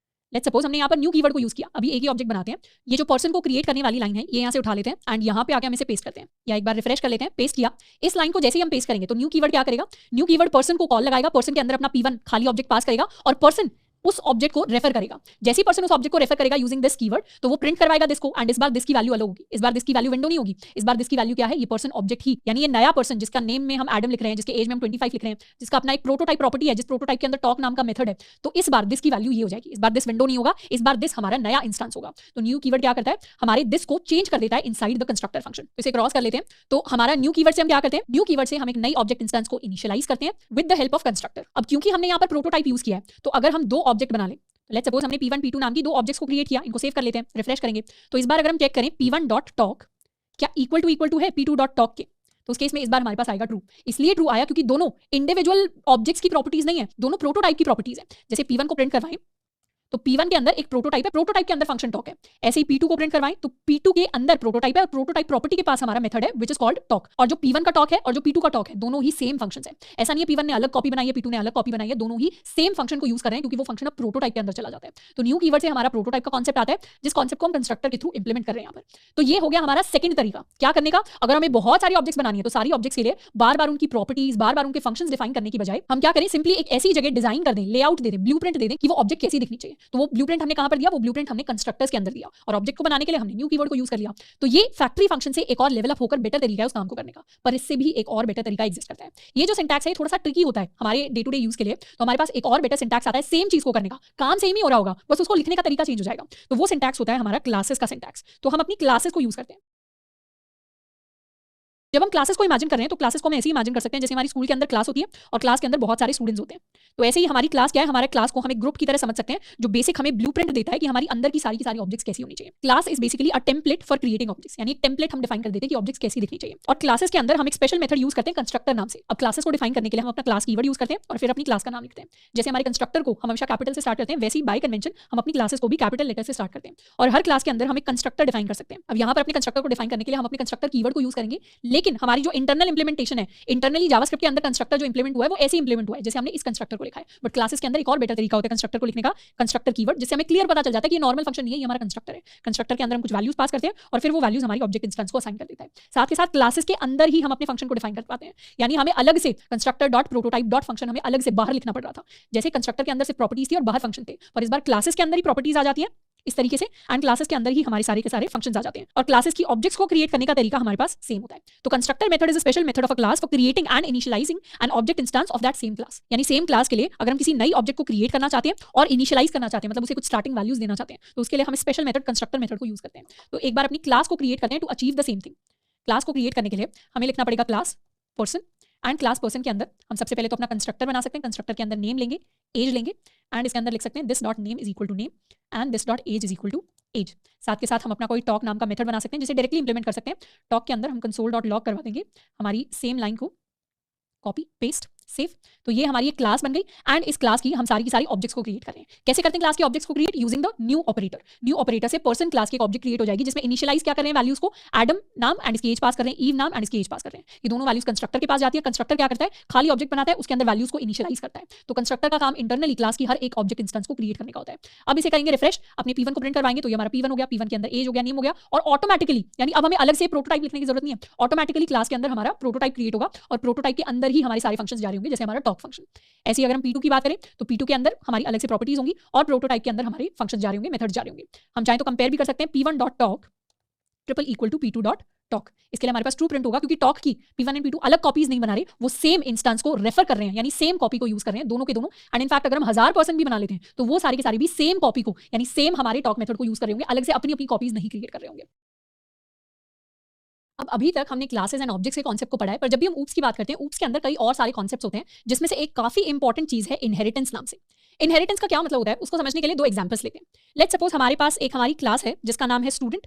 लेट्स सपोज हमने यहाँ पर न्यू कीवर्ड को यूज किया, अभी एक ही ऑब्जेक्ट बनाते हैं, ये जो पर्सन को क्रिएट करने वाली लाइन है ये यहाँ से उठा लेते हैं एंड यहाँ पे आके हम इसे पेस्ट करते हैं, या एक बार रिफ्रेश कर लेते हैं, पेस्ट किया। इस लाइन को जैसे ही हम पेस्ट करेंगे तो न्यू कीवर्ड क्या करेगा, न्यू कीवर्ड पर्सन को कॉल लगाएगा, पर्सन के अंदर अपना p1 खाली ऑब्जेक्ट पास करेगा और पर्सन उस ऑब्जेक्ट को रेफर करेगा। जैसे ही पर्सन उस ऑब्जेक्ट को रेफर करेगा यूजिंग दिस कीवर्ड, तो वो प्रिंट करवाएगा दिस को, एंड इस बार दिस की वैल्यू अलग होगी। इस बार दिस की वैल्यू विंडो नहीं होगी, इस बार दिस की वैल्यू क्या है, ये पर्सन ऑब्जेक्ट ही, यानी ये नया पर्सन जिसका नेम में हम एडम लिख रहे हैं, जिसके एज में हम 25 लिख रहे हैं, जिसका अपना एक प्रोटोटाइप प्रॉपर्टी है, जिस प्रोटोटाइप के अंदर टॉक नाम का मेथड है, तो इस बार दिस की वैल्यू ये हो जाएगी। इस बार दिस विंडो नहीं होगा, इस बार दिस हमारा नया इंस्टेंस होगा। तो न्यू कीवर्ड क्या करता है, हमारे दिस को चेंज कर देता है इनसाइड द कंस्ट्रक्टर फंक्शन। तो इसे क्रॉस कर लेते हैं। तो हमारा न्यू कीवर्ड से हम क्या करते हैं, न्यू कीवर्ड से हम एक नई ऑब्जेक्ट इंस्टेंस को इनिशियलाइज करते हैं with the help of constructor. अब क्योंकि हमने यहाँ पर प्रोटोटाइप यूज किया है, तो अगर हम 2 ऑब्जेक्ट बना लें, लेट्स सपोज हमने p1 p2 नाम की 2 ऑब्जेक्ट्स को क्रिएट किया, इनको सेव कर लेते हैं, रिफ्रेश करेंगे। तो इस बार अगर हम चेक करें p1 डॉट टॉक क्या इक्वल टू है p2 डॉट टॉक के, तो उस केस में इस बार हमारे पास आएगा ट्रू। इसलिए ट्रू आया क्योंकि दोनों इंडिविजुअल ऑब्जेक्ट्स की प्रॉपर्टीज नहीं है, दोनों प्रोटोटाइप की प्रॉपर्टीज है। जैसे P1 को प्रिंट करवाएं तो P1 के अंदर एक प्रोटोटाइप है, प्रोटोटाइप के अंदर फंक्शन टॉक है। ऐसे ही P2 को प्रिंट करवाएं तो P2 के अंदर प्रोटोटाइप है और प्रोटोटाइप प्रॉपर्टी के पास हमारा मेथड है विच इज कॉल्ड टॉक। और जो P1 का टॉक है और जो P2 का टॉक है दोनों ही सेम फंक्शंस है। ऐसा नहीं है P1 ने अलग कॉपी बनाई है, P2 ने अलग कॉपी बनाई है, दोनों ही सेम फंक्शन को यूज कर रहे हैं क्योंकि वो फंक्शन अब प्रोटोटाइप के अंदर चला जाता है। तो न्यू कीवर्ड से हमारा प्रोटोटाइप का कॉन्सेप्ट आता है, जिस कॉन्सेप्ट को हम कंस्ट्रक्टर के थ्रू इंप्लीमेंट कर रहे हैं यहाँ पर। तो ये हो गया हमारा सेकंड तरीका क्या करने का। अगर हमें बहुत सारी ऑब्जेक्ट्स बनानी है तो सारी ऑब्जेक्ट्स के लिए बार बार उनकी प्रॉपर्टीज, बार बार उनके फंक्शंस डिफाइन करने की बजाय हम क्या करें, सिंपली एक ऐसी जगह डिजाइन कर दें, लेआउट दे दें, ब्लूप्रिंट दे दें कि वो ऑब्जेक्ट कैसी दिखनी चाहिए। तो वो ब्लूप्रिंट हमने कहां पर दिया, वो ब्लूप्रिंट हमने कंस्ट्रक्टर्स के अंदर दिया और ऑब्जेक्ट को बनाने के लिए हमने न्यू कीवर्ड को यूज कर लिया। तो ये फैक्ट्री फंक्शन से एक और लेवल अप होकर बेटर तरीका है उस काम को करने का, पर इससे भी एक और बेटर तरीका एग्जिस्ट करता है। ये जो सिंटैक्स है थोड़ा सा ट्रिकी होता है हमारे डे टू डे यूज के लिए, तो हमारे पास एक और बेटर सिंटैक्स आता है सेम चीज को करने का। काम सेम ही हो रहा होगा, बस उसको लिखने का तरीका चेंज हो जाएगा। तो वो सिंटैक्स होता है हमारा क्लासेस का सिंटैक्स। तो हम अपनी क्लासेस को यूज करते हैं। जब हम क्लासेस को इमेजिन कर रहे हैं तो क्लासेस को हम ऐसे ही इमेजिन कर सकते हैं जैसे हमारी स्कूल के अंदर क्लास होती है और क्लास के अंदर बहुत सारे स्टूडेंट्स होते हैं। तो ऐसे ही हमारी क्लास क्या है, हमारे क्लास को हम एक ग्रुप की तरह समझ सकते हैं जो बेसिक हमें ब्लूप्रिंट देता है कि हमारी अंदर की सारी ऑब्जेक्ट्स कैसी होनी चाहिए। Class is basically a template for creating objects, यानी टेम्पलेट हम डिफाइन कर देते हैं कि ऑब्जेक्ट्स कैसी दिखनी चाहिए। और क्लासेस के अंदर हम एक स्पेशल मेथड यूज करते हैं कंस्ट्रक्टर नाम से। अब क्लासेस को डिफाइन करने के लिए हम अपना क्लास कीवर्ड यूज करते हैं और फिर अपनी क्लास का नाम लिखते हैं। जैसे हमारे कंस्ट्रक्टर को हम हमेशा कैपिटल से स्टार्ट करते हैं, वैसे ही बाय कन्वेंशन हम अपनी क्लासेस को भी कैपिटल लेटर से स्टार्ट करते हैं। और हर क्लास के अंदर हम एक कंस्ट्रक्टर डिफाइन कर सकते हैं। अब यहाँ पर अपने कंस्ट्रक्टर को डिफाइन करने के लिए हम अपने कंस्ट्रक्टर कीवर्ड को यूज करेंगे, लेकिन हमारी जो इंटरनल इंप्लीमेंटेशन है, इंटरनली जावास्क्रिप्ट के अंदर कंस्ट्रक्टर जो इंप्लीमेंट हुआ है वो ऐसे इंप्लीमेंट हुआ है जैसे हमने इस कंस्ट्रक्टर को लिखा है। बट क्लासेस के अंदर एक और बेटर तरीका होता है कंस्ट्रक्टर को लिखने का, कंस्ट्रक्टर कीवर्ड, जिससे हमें क्लियर पता चल जाता है कि ये नॉर्मल फंक्शन नहीं है, ये हमारा कंस्ट्रक्टर है। कंस्ट्रक्टर के अंदर हम कुछ वैल्यूज पास करते हैं और फिर वो वैल्यूज हमारी ऑब्जेक्ट इंस्टेंस को असाइन कर देता है। साथ के साथ क्लासेस के अंदर ही हम अपने फंक्शन को डिफाइन कर पाते हैं, यानी हमें अलग से constructor dot prototype dot function हमें अलग से बाहर लिखना पड़ रहा था। जैसे कंस्ट्रक्टर के अंदर सिर्फ प्रॉपर्टीज थी और बाहर फंक्शन थे, पर इस बार क्लासेस के अंदर ही प्रॉपर्टीज आ जाती है इस तरीके से, एंड क्लासेस के अंदर ही हमारे सारे के सारे फंक्शंस आ जाते हैं। और क्लासेस की ऑब्जेक्ट्स को क्रिएट करने का तरीका हमारे पास सेम होता है। तो constructor method is a special method of a class for creating and initialising an object instance of that same class. यानी सेम क्लास के लिए अगर हम किसी नई ऑब्जेक्ट को क्रिएट करना चाहते हैं और इनिशियलाइज करना चाहते हैं, मतलब उसे कुछ स्टार्टिंग वैल्यूज देना चाहते हैं, तो उसके लिए हम स्पेशल मेथड कंस्ट्रक्टर मेथड को यूज करते हैं। तो एक बार अपनी क्लास को क्रिएट करते हैं to achieve the same thing. Class को क्रिएट करने के लिए हमें लिखना पड़ेगा class person, and class person के अंदर हम सबसे पहले तो अपना कंस्ट्रक्टर बना सकते हैं। कंस्ट्रक्टर के अंदर नेम लेंगे, एज लेंगे, एंड इसके अंदर लिख सकते हैं this dot name is equal to name and this dot age is equal to age. साथ के साथ हम अपना कोई टॉक नाम का मेथड बना सकते हैं जिसे डायरेक्टली इंप्लीमेंट कर सकते हैं। टॉक के अंदर हम कंसोल डॉट लॉग करवा देंगे हमारी सेम लाइन को, कॉपी पेस्ट सेव। तो ये हमारी एक क्लास बन गई एंड इस क्लास की हम सारी की सारी ऑब्जेक्ट्स को क्रिएट कर रहे हैं। कैसे करते हैं क्लास के ऑब्जेक्ट्स को create? Using the new operator. New operator से पर्सन क्लास की एक ऑब्जेक्ट क्रिएट हो जाएगी जिसमें इनिशियलाइज क्या कर रहे हैं वैल्यूज को, एडम नाम एंड इसकी एज पास कर रहे हैं, ईव नाम एंड इसकी एज पास कर रहे हैं। ये दोनों वैल्यूज कंस्ट्रक्टर के पास जाती है। कंस्ट्रक्टर क्या करता है, खाली ऑब्जेक्ट बनाता है, उसके अंदर वैल्यूज को इनिशियलाइज करता है। तो कंस्ट्रक्टर का काम इंटरनली क्लास की हर एक ऑब्जेक्ट इंस्टेंस को क्रिएट करने का होता है। अब इसे करेंगे रिफ्रेश, अपने P1 को प्रिंट करवाएंगे तो ये हमारा P1 हो गया। P1 के अंदर एज हो गया, नेम हो गया, और ऑटोमेटिकली, यानी अब हमें अलग से प्रोटोटाइप लिखने की जरूरत नहीं है, ऑटोमेटिकली क्लास के अंदर हमारा प्रोटोटाइप क्रिएट होगा और प्रोटोटाइप के अंदर ही हमारे सारे फंक्शंस जारी होंगे, जैसे हमारा टॉक फंक्शन। ऐसे ही अगर हम P2 की बात करें तो P2 के अंदर हमारी अलग से प्रॉपर्टीज होंगी और प्रोटोटाइप के अंदर हमारे फंक्शन जारी होंगे, मेथड जारी होंगे। हम चाहें तो कंपेयर भी कर सकते हैं, P1.talk triple equal to P2.talk। इसके लिए हमारे पास ट्रू प्रिंट होगा क्योंकि टॉक की P1 एंड P2 अलग कॉपीज नहीं बना रहे, वो सेम इंस्टेंस को रेफर कर रहे हैं, यानी सेम कॉपी को यूज कर रहे हैं दोनों के दोनों। एंड इनफैक्ट अगर हम 1000% भी बना लेते हैं तो वो सारी के सारी भी सेम कॉपी को, यानी सेम हमारे टॉक मेथड को यूज कर रहे होंगे, अलग से अपनी अपनी कॉपीज नहीं क्रिएट कर रहे होंगे। अब अभी तक हमने क्लासेस एंड ऑब्जेक्ट्स के कॉन्सेप्ट को पढ़ा है, पर जब भी हम ऊप्स की बात करते हैं, ऊप्स के अंदर कई और सारे कॉन्सेप्ट्स होते हैं, जिसमें से एक काफी इंपॉर्टेंट चीज है इनहेरिटेंस नाम से। इनहेरिटेंस का क्या मतलब होता है उसको समझने के लिए दो एग्जांपल्स लेते हैं। लेट्स सपोज हमारे पास एक हमारी क्लास है जिसका नाम है स्टूडेंट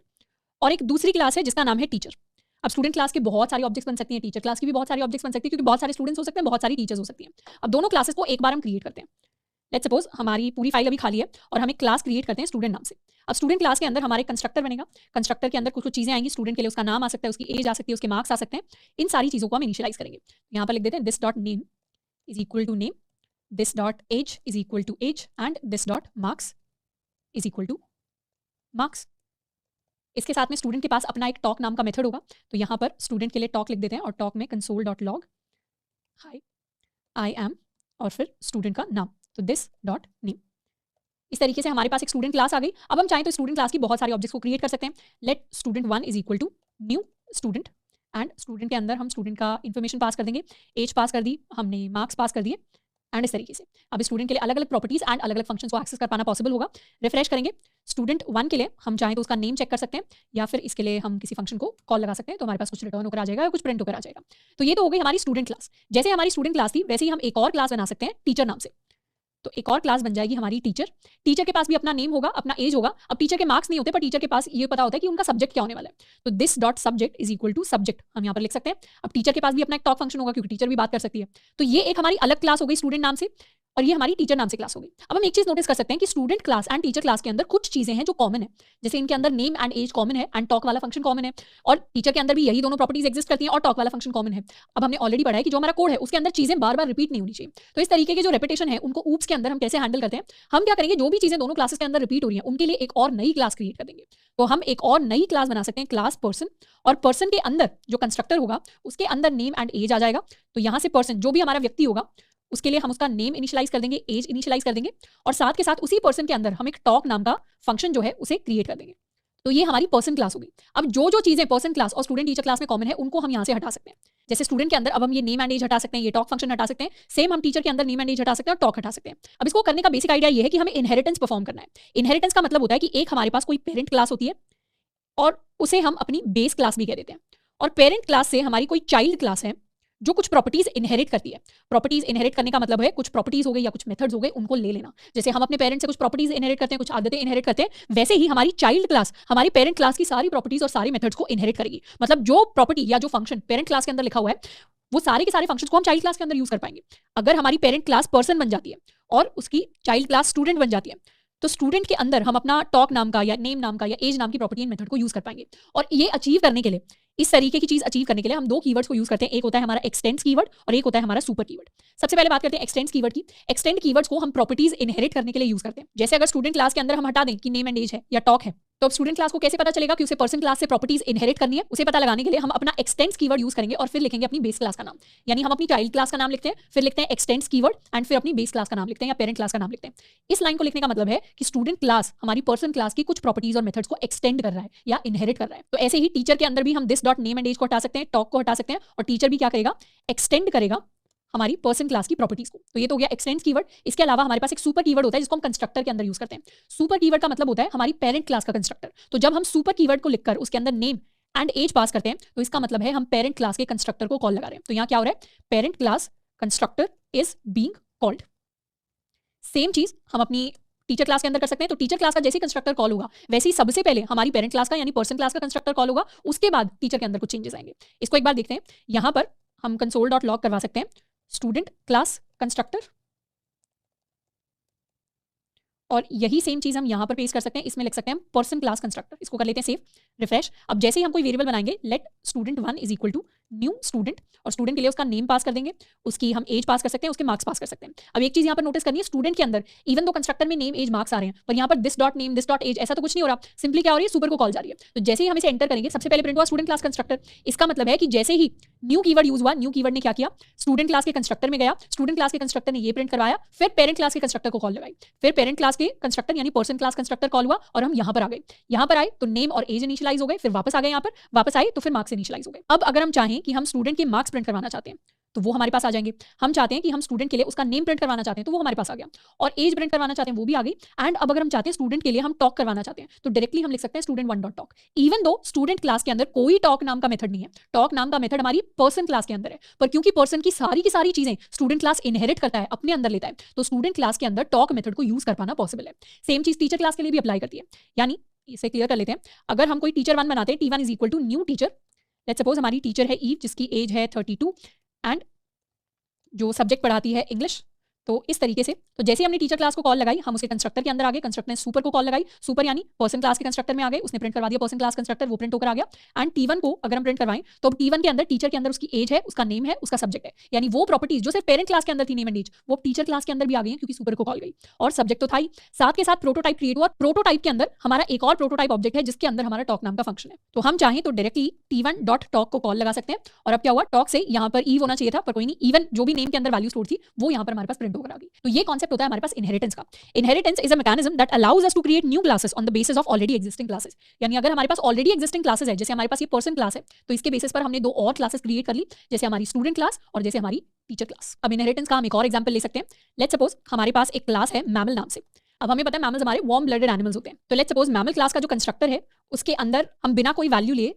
और एक दूसरी क्लास है जिसका नाम है टीचर। अब स्टूडेंट क्लास के बहुत सारी ऑब्जेक्ट्स बन सकती हैं, टीचर क्लास की भी बहुत सारी ऑब्जेक्ट्स बन सकती है, क्योंकि बहुत सारे स्टूडेंट्स हो सकते हैं, बहुत सारी टीचर्स हो सकती हैं। अब दोनों क्लासेस को एक बार हम क्रिएट करते हैं। लेट्स सपोज हमारी पूरी फाइल अभी खाली है और हम एक क्लास क्रिएट करते हैं स्टूडेंट नाम से। अब स्टूडेंट क्लास के अंदर हमारे कंस्ट्रक्टर बनेगा। कंस्ट्रक्टर के अंदर कुछ कुछ चीजें आएंगी, स्टूडेंट के लिए उसका नाम आ सकता है, उसकी एज आ सकती है, उसके मार्क्स आ सकते हैं। इन सारी चीजों को हम इनिशियलाइज करेंगे। यहाँ पर लिख देते हैं this dot name is equal to name, this dot age is equal to age and this dot marks is equal to marks. इसके साथ में स्टूडेंट के पास अपना एक टॉक नाम का मेथड होगा, तो यहाँ पर स्टूडेंट के लिए टॉक लिख देते हैं और टॉक में console dot log high I am और फिर स्टूडेंट का नाम, तो दिस डॉट नेम। इस तरीके से हमारे पास एक स्टूडेंट क्लास आ गई। अब हम चाहें तो स्टूडेंट क्लास की बहुत सारी ऑब्जेक्ट्स को क्रिएट कर सकते हैं। Let student 1 is equal to new student and student के अंदर हम स्टूडेंट का इन्फॉर्मेशन पास कर देंगे, एज पास कर दी हमने, मार्क्स पास कर दिए एंड इस तरीके से अब स्टूडेंट के लिए अलग अलग प्रॉपर्टीज एंड अलग अलग फंक्शंस को एक्सेस कर पाना पॉसिबल होगा। रिफ्रेश करेंगे, स्टूडेंट 1 के लिए हम चाहें तो उसका नेम चेक कर सकते हैं या फिर इसके लिए हम किसी फंक्शन को कॉल लगा सकते हैं, तो हमारे पास कुछ रिटर्न होकर आ जाएगा या कुछ प्रिंट होकर आ जाएगा। तो ये तो हो गई हमारी स्टूडेंट क्लास। जैसे हमारी स्टूडेंट क्लास थी वैसे ही हम एक और क्लास बना सकते हैं टीचर नाम से। तो एक और क्लास बन जाएगी हमारी टीचर। टीचर के पास भी अपना नेम होगा, अपना एज होगा। अब टीचर के मार्क्स नहीं होते, पर टीचर के पास ये पता होता है कि उनका सब्जेक्ट क्या होने वाला है। तो this dot subject is equal to subject हम यहाँ पर लिख सकते हैं। अब टीचर के पास भी अपना एक टॉक फंक्शन होगा, क्योंकि टीचर भी बात कर सकती है। तो ये एक हमारी अलग क्लास हो गई स्टूडेंट नाम से, और ये हमारी टीचर नाम से क्लास हो गई। अब हम एक चीज नोटिस कर सकते हैं कि student class and teacher class के अंदर कुछ चीजें हैं जो कॉमन है, जैसे इनके अंदर नेम एंड एज कॉमन है एंड टॉक वाला फंक्शन कॉमन है, और टीचर के अंदर भी यही दोनों प्रॉपर्टीज एग्जिस्ट करती हैं और टॉक वाला फंक्शन कॉमन है। अब हमने ऑलरेडी पढ़ा है कि जो हमारा कोड है उसके अंदर चीजें बार बार रिपीट नहीं होनी चाहिए। तो इस तरीके के जो रेपिटेशन है उनको ऊप्स के अंदर हम कैसे हैंडल करते हैं, हम क्या करेंगे, जो भी चीजें दोनों क्लासेस के अंदर रिपीट हो रही हैं उनके लिए एक और नई क्लास क्रिएट कर देंगे। तो हम एक और नई क्लास बना सकते हैं, क्लास पर्सन, और पर्सन के अंदर जो कंस्ट्रक्टर होगा उसके अंदर नेम एंड एज आ जाएगा। तो यहाँ से पर्सन जो भी हमारा व्यक्ति होगा उसके लिए हम उसका नेम इनिशियलाइज कर देंगे, एज इनिशियलाइज कर देंगे, और साथ के साथ उसी पर्सन के अंदर हम एक टॉक नाम का फंक्शन जो है उसे क्रिएट कर देंगे। तो ये हमारी पर्सन क्लास होगी। अब जो चीजें पर्सन क्लास और स्टूडेंट टीचर क्लास में कॉमन है उनको हम यहाँ से हटा सकते हैं। जैसे स्टूडेंट के अंदर अब हम ये नेम एंड एज हटा सकते हैं, ये टॉक फंक्शन हटा सकते हैं। सेम हम टीचर के अंदर नेम एंड एज हटा सकते हैं और टॉक हटा सकते हैं। अब इसको करने का बेसिक आइडिया ये है कि हमें इनहेरिटेंस परफॉर्म करना है। इनहेरिटेंस का मतलब होता है कि एक हमारे पास कोई पेरेंट क्लास होती है और उसे हम अपनी बेस क्लास भी कह देते हैं, और पेरेंट क्लास से हमारी कोई चाइल्ड क्लास है जो कुछ प्रॉपर्टीज इनहेरिट करती है। प्रॉपर्टीज इनहेरिट करने का मतलब है कुछ प्रॉपर्टीज हो गई या कुछ मेथड्स हो गए, उनको ले लेना। जैसे हम अपने पेरेंट से कुछ प्रॉपर्टीज इनहेरिट करते हैं, कुछ आदतें इनहेरिट करते हैं, वैसे ही हमारी चाइल्ड क्लास हमारी पेरेंट क्लास की सारी प्रॉपर्टीज और सारे मेथड्स को इनहेरिट करेगी। मतलब जो प्रॉपर्टी या जो फंक्शन पेरेंट क्लास के अंदर लिखा हुआ है वो सारे के सारे फंक्शंस को हम चाइल्ड क्लास के अंदर यूज कर पाएंगे। अगर हमारी पेरेंट क्लास पर्सन बन जाती है और उसकी चाइल्ड क्लास स्टूडेंट बन जाती है, तो स्टूडेंट के अंदर हम अपना टॉक नाम का या नेम नाम का या एज नाम की प्रॉपर्टी एंड मेथड को यूज कर पाएंगे। और ये अचीव करने के लिए, इस तरीके की चीज अचीव करने के लिए हम दो कीवर्ड्स को यूज करते हैं। एक होता है हमारा एक्सटेंड्स कीवर्ड और एक होता है हमारा सुपर कीवर्ड। सबसे पहले बात करते हैं एक्सटेंड्स कीवर्ड की। एक्सटेंड कीवर्ड्स को हम प्रॉपर्टीज इनहेरिट करने के लिए यूज करते हैं। जैसे अगर स्टूडेंट क्लास के अंदर हम हटा दें कि नेम एंड एज है या टॉक है, तो अब स्टूडेंट क्लास को कैसे पता चलेगा कि उसे पर्सन क्लास से प्रॉपर्टीज इनहेरिट करनी है? उसे पता लगाने के लिए हम अपना एक्सटेंड्स कीवर्ड यूज करेंगे और फिर लिखेंगे अपनी बेस क्लास का नाम। यानी हम अपनी चाइल्ड क्लास का नाम लिखते हैं, फिर लिखते हैं एक्सटेंड्स कीवर्ड एंड फिर अपनी बेस क्लास का नाम लिखते हैं या पेरेंट क्लास का नाम लिखते हैं। इस लाइन को लिखने का मतलब है कि स्टूडेंट क्लास हमारी पर्सन क्लास की कुछ प्रॉपर्टीज और मेथड्स को एक्सटेंड कर रहा है या इनहेरिट कर रहा है। तो ऐसे ही टीचर के अंदर भी हम this dot name and age को हटा सकते हैं, टॉक को हटा सकते हैं, और टीचर भी क्या करेगा, एक्सटेंड करेगा हमारी पर्सन क्लास की प्रॉपर्टीज को। तो ये तो हो गया एक्सटेंड्स कीवर्ड। इसके अलावा हमारे पास एक सुपर कीवर्ड होता है जिसको हम कंस्ट्रक्टर के अंदर यूज करते हैं। सुपर कीवर्ड का मतलब होता है हमारी पेरेंट क्लास का कंस्ट्रक्टर। तो जब हम सुपर कीवर्ड को लिखकर उसके अंदर नेम एंड एज पास करते हैं तो इसका मतलब है हम पेरेंट क्लास के कंस्ट्रक्टर को कॉल लगा रहे हैं। तो यहाँ क्या हो रहा है, parent class constructor is being called. Same चीज हम अपनी टीचर क्लास के अंदर कर सकते हैं। तो टीचर क्लास का जैसे कंस्ट्रक्टर कॉल होगा वैसे ही सबसे पहले हमारी पेरेंट क्लास का यानी पर्सन क्लास का कंस्ट्रक्टर कॉल होगा, उसके बाद टीचर के अंदर कुछ चेंजेस आएंगे। इसको एक बार देखते हैं। यहाँ पर हम कंसोल डॉट लॉग करवा सकते हैं स्टूडेंट क्लास कंस्ट्रक्टर, और यही सेम चीज हम यहां पर पेस्ट कर सकते हैं। इसमें लिख सकते हैं हम पर्सन क्लास कंस्ट्रक्टर। इसको कर लेते हैं सेव, रिफ्रेश। अब जैसे ही हम कोई वेरिएबल बनाएंगे, let student 1 is equal to new student, और स्टूडेंट के लिए उसका नेम पास कर देंगे, उसकी हम एज पास कर सकते हैं, उसके मार्क्स पास कर सकते हैं। अब एक चीज यहाँ पर नोटिस करनी है, स्टूडेंट के अंदर इवन दो कंस्ट्रक्टर में नेम एज मार्क्स आ रहे हैं, पर यहाँ पर this dot name this dot age ऐसा तो कुछ नहीं हो रहा, सिंपली क्या हो रही है, सुपर को कॉल जा रही है। तो जैसे ही हम इसे एंटर करेंगे सबसे पहले प्रिंट हुआ स्टूडेंट क्लास कंस्ट्रक्टर। इसका मतलब है कि जैसे ही न्यू कीवर्ड यूज हुआ, न्यू कीवर्ड ने क्या किया, स्टूडेंट क्लास के कंस्ट्रक्टर में गया, स्टूडेंट क्लास के कंस्ट्रक्टर ने ये प्रिंट करवाया, फिर पेरेंट क्लास के कंस्ट्रक्टर को कॉल लगाई, फिर पेरेंट क्लास के कंस्ट्रक्टर यानी पर्सन क्लास कंस्ट्रक्टर कॉल हुआ और हम यहाँ पर आ गए। यहाँ पर आए तो नेम और एज इनिशियलाइज हो गए, फिर वापस आ गए, यहाँ पर वापस आए तो फिर मार्क्स इनिशियलाइज हो गए। अब अगर हम चाहें कि हम स्टूडेंट के मार्क्स प्रिंट करवाना चाहते हैं तो वो हमारे पास आ जाएंगे। हम चाहते हैं कि हम स्टूडेंट के लिए उसका नेम प्रिंट करवाना चाहते हैं तो वो हमारे पास आ गया, और एज प्रिंट करवाना चाहते हैं वो भी आ गई। एंड अब अगर हम चाहते हैं स्टूडेंट के लिए हम टॉक करवाना चाहते हैं तो डायरेक्टली हम लिख सकते हैं student 1 dot talk. Even though student class के अंदर कोई टॉक नाम का मेथड नहीं है, टॉक नाम का मेथड हमारी पर्सन क्लास के अंदर है, पर क्योंकि पर्सन की सारी चीजें स्टूडेंट क्लास इनहेरिट करता है, अपने अंदर लेता है, तो स्टूडेंट क्लास के अंदर टॉक मेथड को यूज कर पाना पॉसिबल है। सेम चीज टीचर क्लास के लिए भी अप्लाई करती है। यानी इसे क्लियर कर लेते हैं। अगर हम कोई टीचर 1 बनाते हैं, T1 is equal to new teacher, let's suppose हमारी टीचर है ईव जिसकी एज है 32 एंड जो सब्जेक्ट पढ़ाती है इंग्लिश। तो इस तरीके से, तो जैसे हमने टीचर क्लास को कॉल लगाई, हम उसके कंस्ट्रक्टर के अंदर आ गए, कंस्ट्रक्टर ने सुपर को कॉल लगाई, सुपर यानी पर्सन क्लास के कंस्ट्रक्टर में आ गए, उसने प्रिंट करवा दिया पर्सन क्लास कंस्ट्रक्टर, वो प्रिंट होकर आ गया। एंड T1 को अगर हम प्रिंट करवाएं तो T1 के अंदर टीचर के अंदर उसकी एज है, उसका नेम है, उसका सब्जेक्ट है, यानी वो प्रॉपर्टीज जो सिर्फ पेरेंट क्लास के अंदर थी नेम एंड एज, वो टीचर क्लास के अंदर भी आ गई क्योंकि सुपर को कॉल गई, और सब्जेक्ट तो था ही। साथ के साथ प्रोटोटाइप क्रिएट हुआ, प्रोटोटाइप के अंदर हमारा एक और प्रोटोटाइप ऑब्जेक्ट है जिसके अंदर हमारा टॉक नाम का फंक्शन है। तो हम चाहें तो डायरेक्टली T1 डॉट टॉक को कॉल लगा सकते हैं, और अब क्या हुआ, टॉक से यहाँ पर ईव होना चाहिए था पर कोई नहीं, इवन जो भी नेम के अंदर वैल्यू स्टोर थी वो यहाँ पर हमारे पास प्रिंट होकर आ गई। तो ये कॉन्सेप्ट होता है हमारे पास इनहेरिटेंस का। Inheritance is a mechanism that allows us to create new classes on the basis of already existing classes. यानी अगर हमारे पास ऑलरेडी एग्जिस्टिंग क्लासेस है, जैसे हमारे पास ये पर्सन क्लास है, तो इसके बेसिस पर हमने दो और क्लासेस क्रिएट कर ली, जैसे हमारी स्टूडेंट क्लास और जैसे हमारी टीचर क्लास। अब इनहेरिटेंस का हम एक और एग्जांपल ले सकते हैं। लेट्स सपोज हमारे पास एक क्लास है मैमल नाम से। अब हमें पता है मैमल्स हमारे वार्म ब्लडेड एनिमल्स होते हैं, तो लेट्स सपोज मैमल क्लास का जो कंस्ट्रक्टर है उसके अंदर हम बिना कोई वैल्यू लिए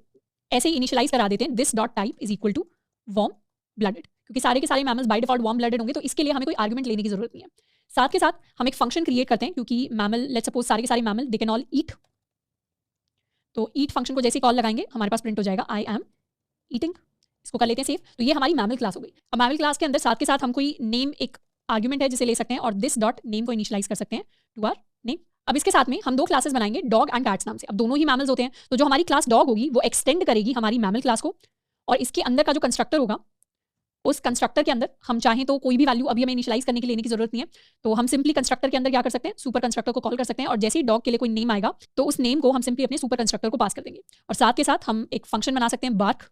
ऐसे ही इनिशियलाइज करा देते हैं this dot type is equal to warm blooded, क्योंकि सारे के सारे mammals by default warm blooded होंगे, तो इसके लिए हमें कोई आर्गुमेंट लेने की जरूरत नहीं है। साथ के साथ हम एक फंक्शन क्रिएट करते हैं क्योंकि मैमल, लेट्स सपोज सारे के सारे mammal they can all eat. तो ईट फंक्शन को जैसे कॉल लगाएंगे हमारे पास प्रिंट हो जाएगा आई एम ईटिंग। इसको कर लेते हैं सेव। तो ये हमारी मैमल क्लास हो गई। अब मैमल क्लास के अंदर साथ के साथ हम कोई नेम एक आर्ग्यूमेंट है जिसे ले सकते हैं और दिस डॉट नेम को इनिशियलाइज कर सकते हैं टू आर नेम। अब इसके साथ में हम दो क्लासेस बनाएंगे डॉग एंड कैट्स नाम से। अब दोनों ही मैमल्स होते हैं, तो जो हमारी क्लास डॉग होगी वो एक्सटेंड करेगी हमारी मैमल क्लास को, और इसके अंदर का जो कंस्ट्रक्टर होगा उस कंस्ट्रक्टर के अंदर हम चाहें तो कोई भी वैल्यू अभी हमें इनिशियलाइज करने के लिए लेने की जरूरत नहीं है, तो हम सिंपली कंस्ट्रक्टर के अंदर क्या कर सकते हैं, सुपर कंस्ट्रक्टर को कॉल कर सकते हैं और जैसे ही डॉग के लिए कोई नेम आएगा तो उस नेम को हम सिंपली अपने सुपर कंस्ट्रक्टर को पास कर देंगे। और साथ के साथ हम एक फंक्शन बना सकते हैं बार्क,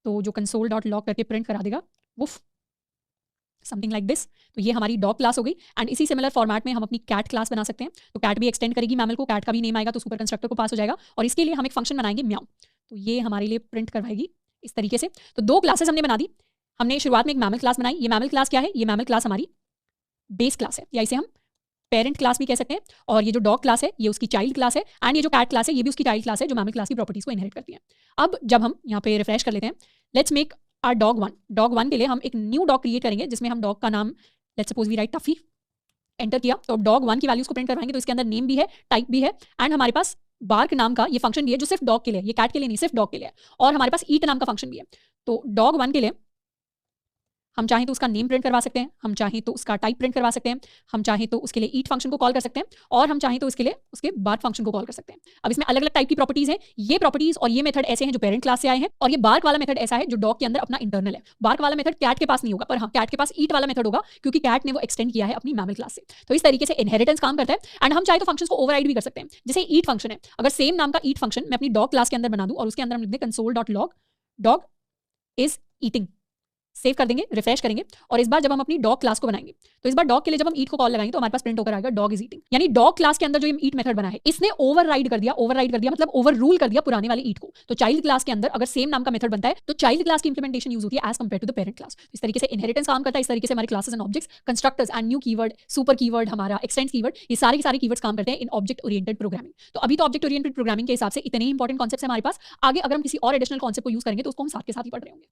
तो जो कंसोल डॉट लॉग करके प्रिंट करा देगा वुफ, समथिंग लाइक दिस। तो ये हमारी डॉग क्लास हो गई। एंड इसी सिमिलर फॉर्मेट में हम अपनी कैट क्लास बना सकते हैं। तो कैट भी एक्सटेंड करेगी मैमल को, कैट का भी नेम आएगा तो सुपर कंस्ट्रक्टर को पास हो जाएगा, और इसके लिए हम एक फंक्शन बनाएंगे म्याऊ, तो ये हमारे लिए प्रिंट करवाएगी इस तरीके से। तो दो क्लासेस हमने बना दी। हमने शुरुआत में एक मैमल क्लास बनाई। ये मैमल क्लास क्या है, ये मैमल क्लास हमारी बेस क्लास है, या इसे हम पेरेंट क्लास भी कह सकते हैं। और ये जो डॉग क्लास है ये उसकी चाइल्ड क्लास है, एंड ये जो कैट क्लास है ये भी उसकी चाइल्ड क्लास है जो मैमल क्लास की प्रॉपर्टीज को इनहेरिट करती है। अब जब हम यहाँ पे रिफ्रेश कर लेते हैं, let's make our dog one. Dog one के लिए हम एक न्यू डॉग क्रिएट करेंगे जिसमें हम डॉग का नाम let's suppose we write Tuffy, enter किया तो डॉग वन की वैल्यूज को प्रिंट करवाएंगे। तो इसके अंदर नेम भी है, टाइप भी है, एंड हमारे पास बार्क नाम का ये फंक्शन भी है जो सिर्फ डॉग के लिए, ये कैट के लिए नहीं, सिर्फ डॉग के लिए है। और हमारे पास ईट नाम का फंक्शन भी है। तो डॉग वन के लिए हम चाहें तो उसका नेम प्रिंट करवा सकते हैं, हम चाहें तो उसका टाइप प्रिंट करवा सकते हैं, हम चाहें तो उसके लिए ईट फंक्शन को कॉल कर सकते हैं, और हम चाहें तो इसके लिए उसके बार्क फंक्शन को कॉल कर सकते हैं। अब इसमें अलग अलग टाइप की प्रॉपर्टीज हैं। ये प्रॉपर्टीज और ये मेथड ऐसे हैं जो पेरेंट क्लास से आए हैं, और ये बार्क वाला मेथड ऐसा है जो डॉग के अंदर अपना इंटरनल है। बार्क वाला मेथड कैट के पास नहीं होगा, पर हाँ कैट के पास ईट वाला मेथड होगा क्योंकि कैट ने वो एक्सटेंड किया है अपनी मैमल क्लास से। तो इस तरीके से इनहेरिटेंस काम करता है। एंड हम चाहे तो फंक्शंस को ओवरराइड भी कर सकते हैं। जैसे ईट फंक्शन है, अगर सेम नाम का ईट फंक्शन मैं अपनी डॉग क्लास के अंदर बना दूं और उसके अंदर हम लिख दें console dot log dog is eating, save कर देंगे, रिफ्रेश करेंगे, और इस बार जब हम अपनी डॉग क्लास को बनाएंगे तो इस बार डॉग के लिए जब हम ईट को कॉल लगाएंगे तो हमारे पास प्रिंट होकर आएगा डॉग इज ईटिंग। यानी डॉग क्लास के अंदर जो ये ईट मेथड बना है इसने ओवरराइड कर दिया मतलब ओवर रूल कर दिया पुराने वाले ईट को। तो चाइल्ड क्लास के अंदर अगर सेम नाम का मेथड बनता है तो चाइल्ड क्लास की इंप्लीमेंटेशन यूज होती है as compare to the parent class. इस तरीके से इनहेरिटेंस काम करता है। इस तरीके से हमारे classes and objects, constructors and new keyword, super keyword, हमारा एक्सटेंड्स कीवर्ड, ये सारे के सारे कीवर्ड्स काम करते हैं इन ऑब्जेक्ट ओरिएंटेड प्रोग्रामिंग। तो अभी तो ऑब्जेक्ट ओरिएंटेड प्रोग्रामिंग के हिसाब से इतने ही इंपॉर्टेंट कॉन्सेप्ट्स हैं हमारे पास। आगे अगर हम किसी और एडिशनल कॉन्सेप्ट को यूज करेंगे तो उसको हम साथ के साथ ही पढ़ रहे होंगे।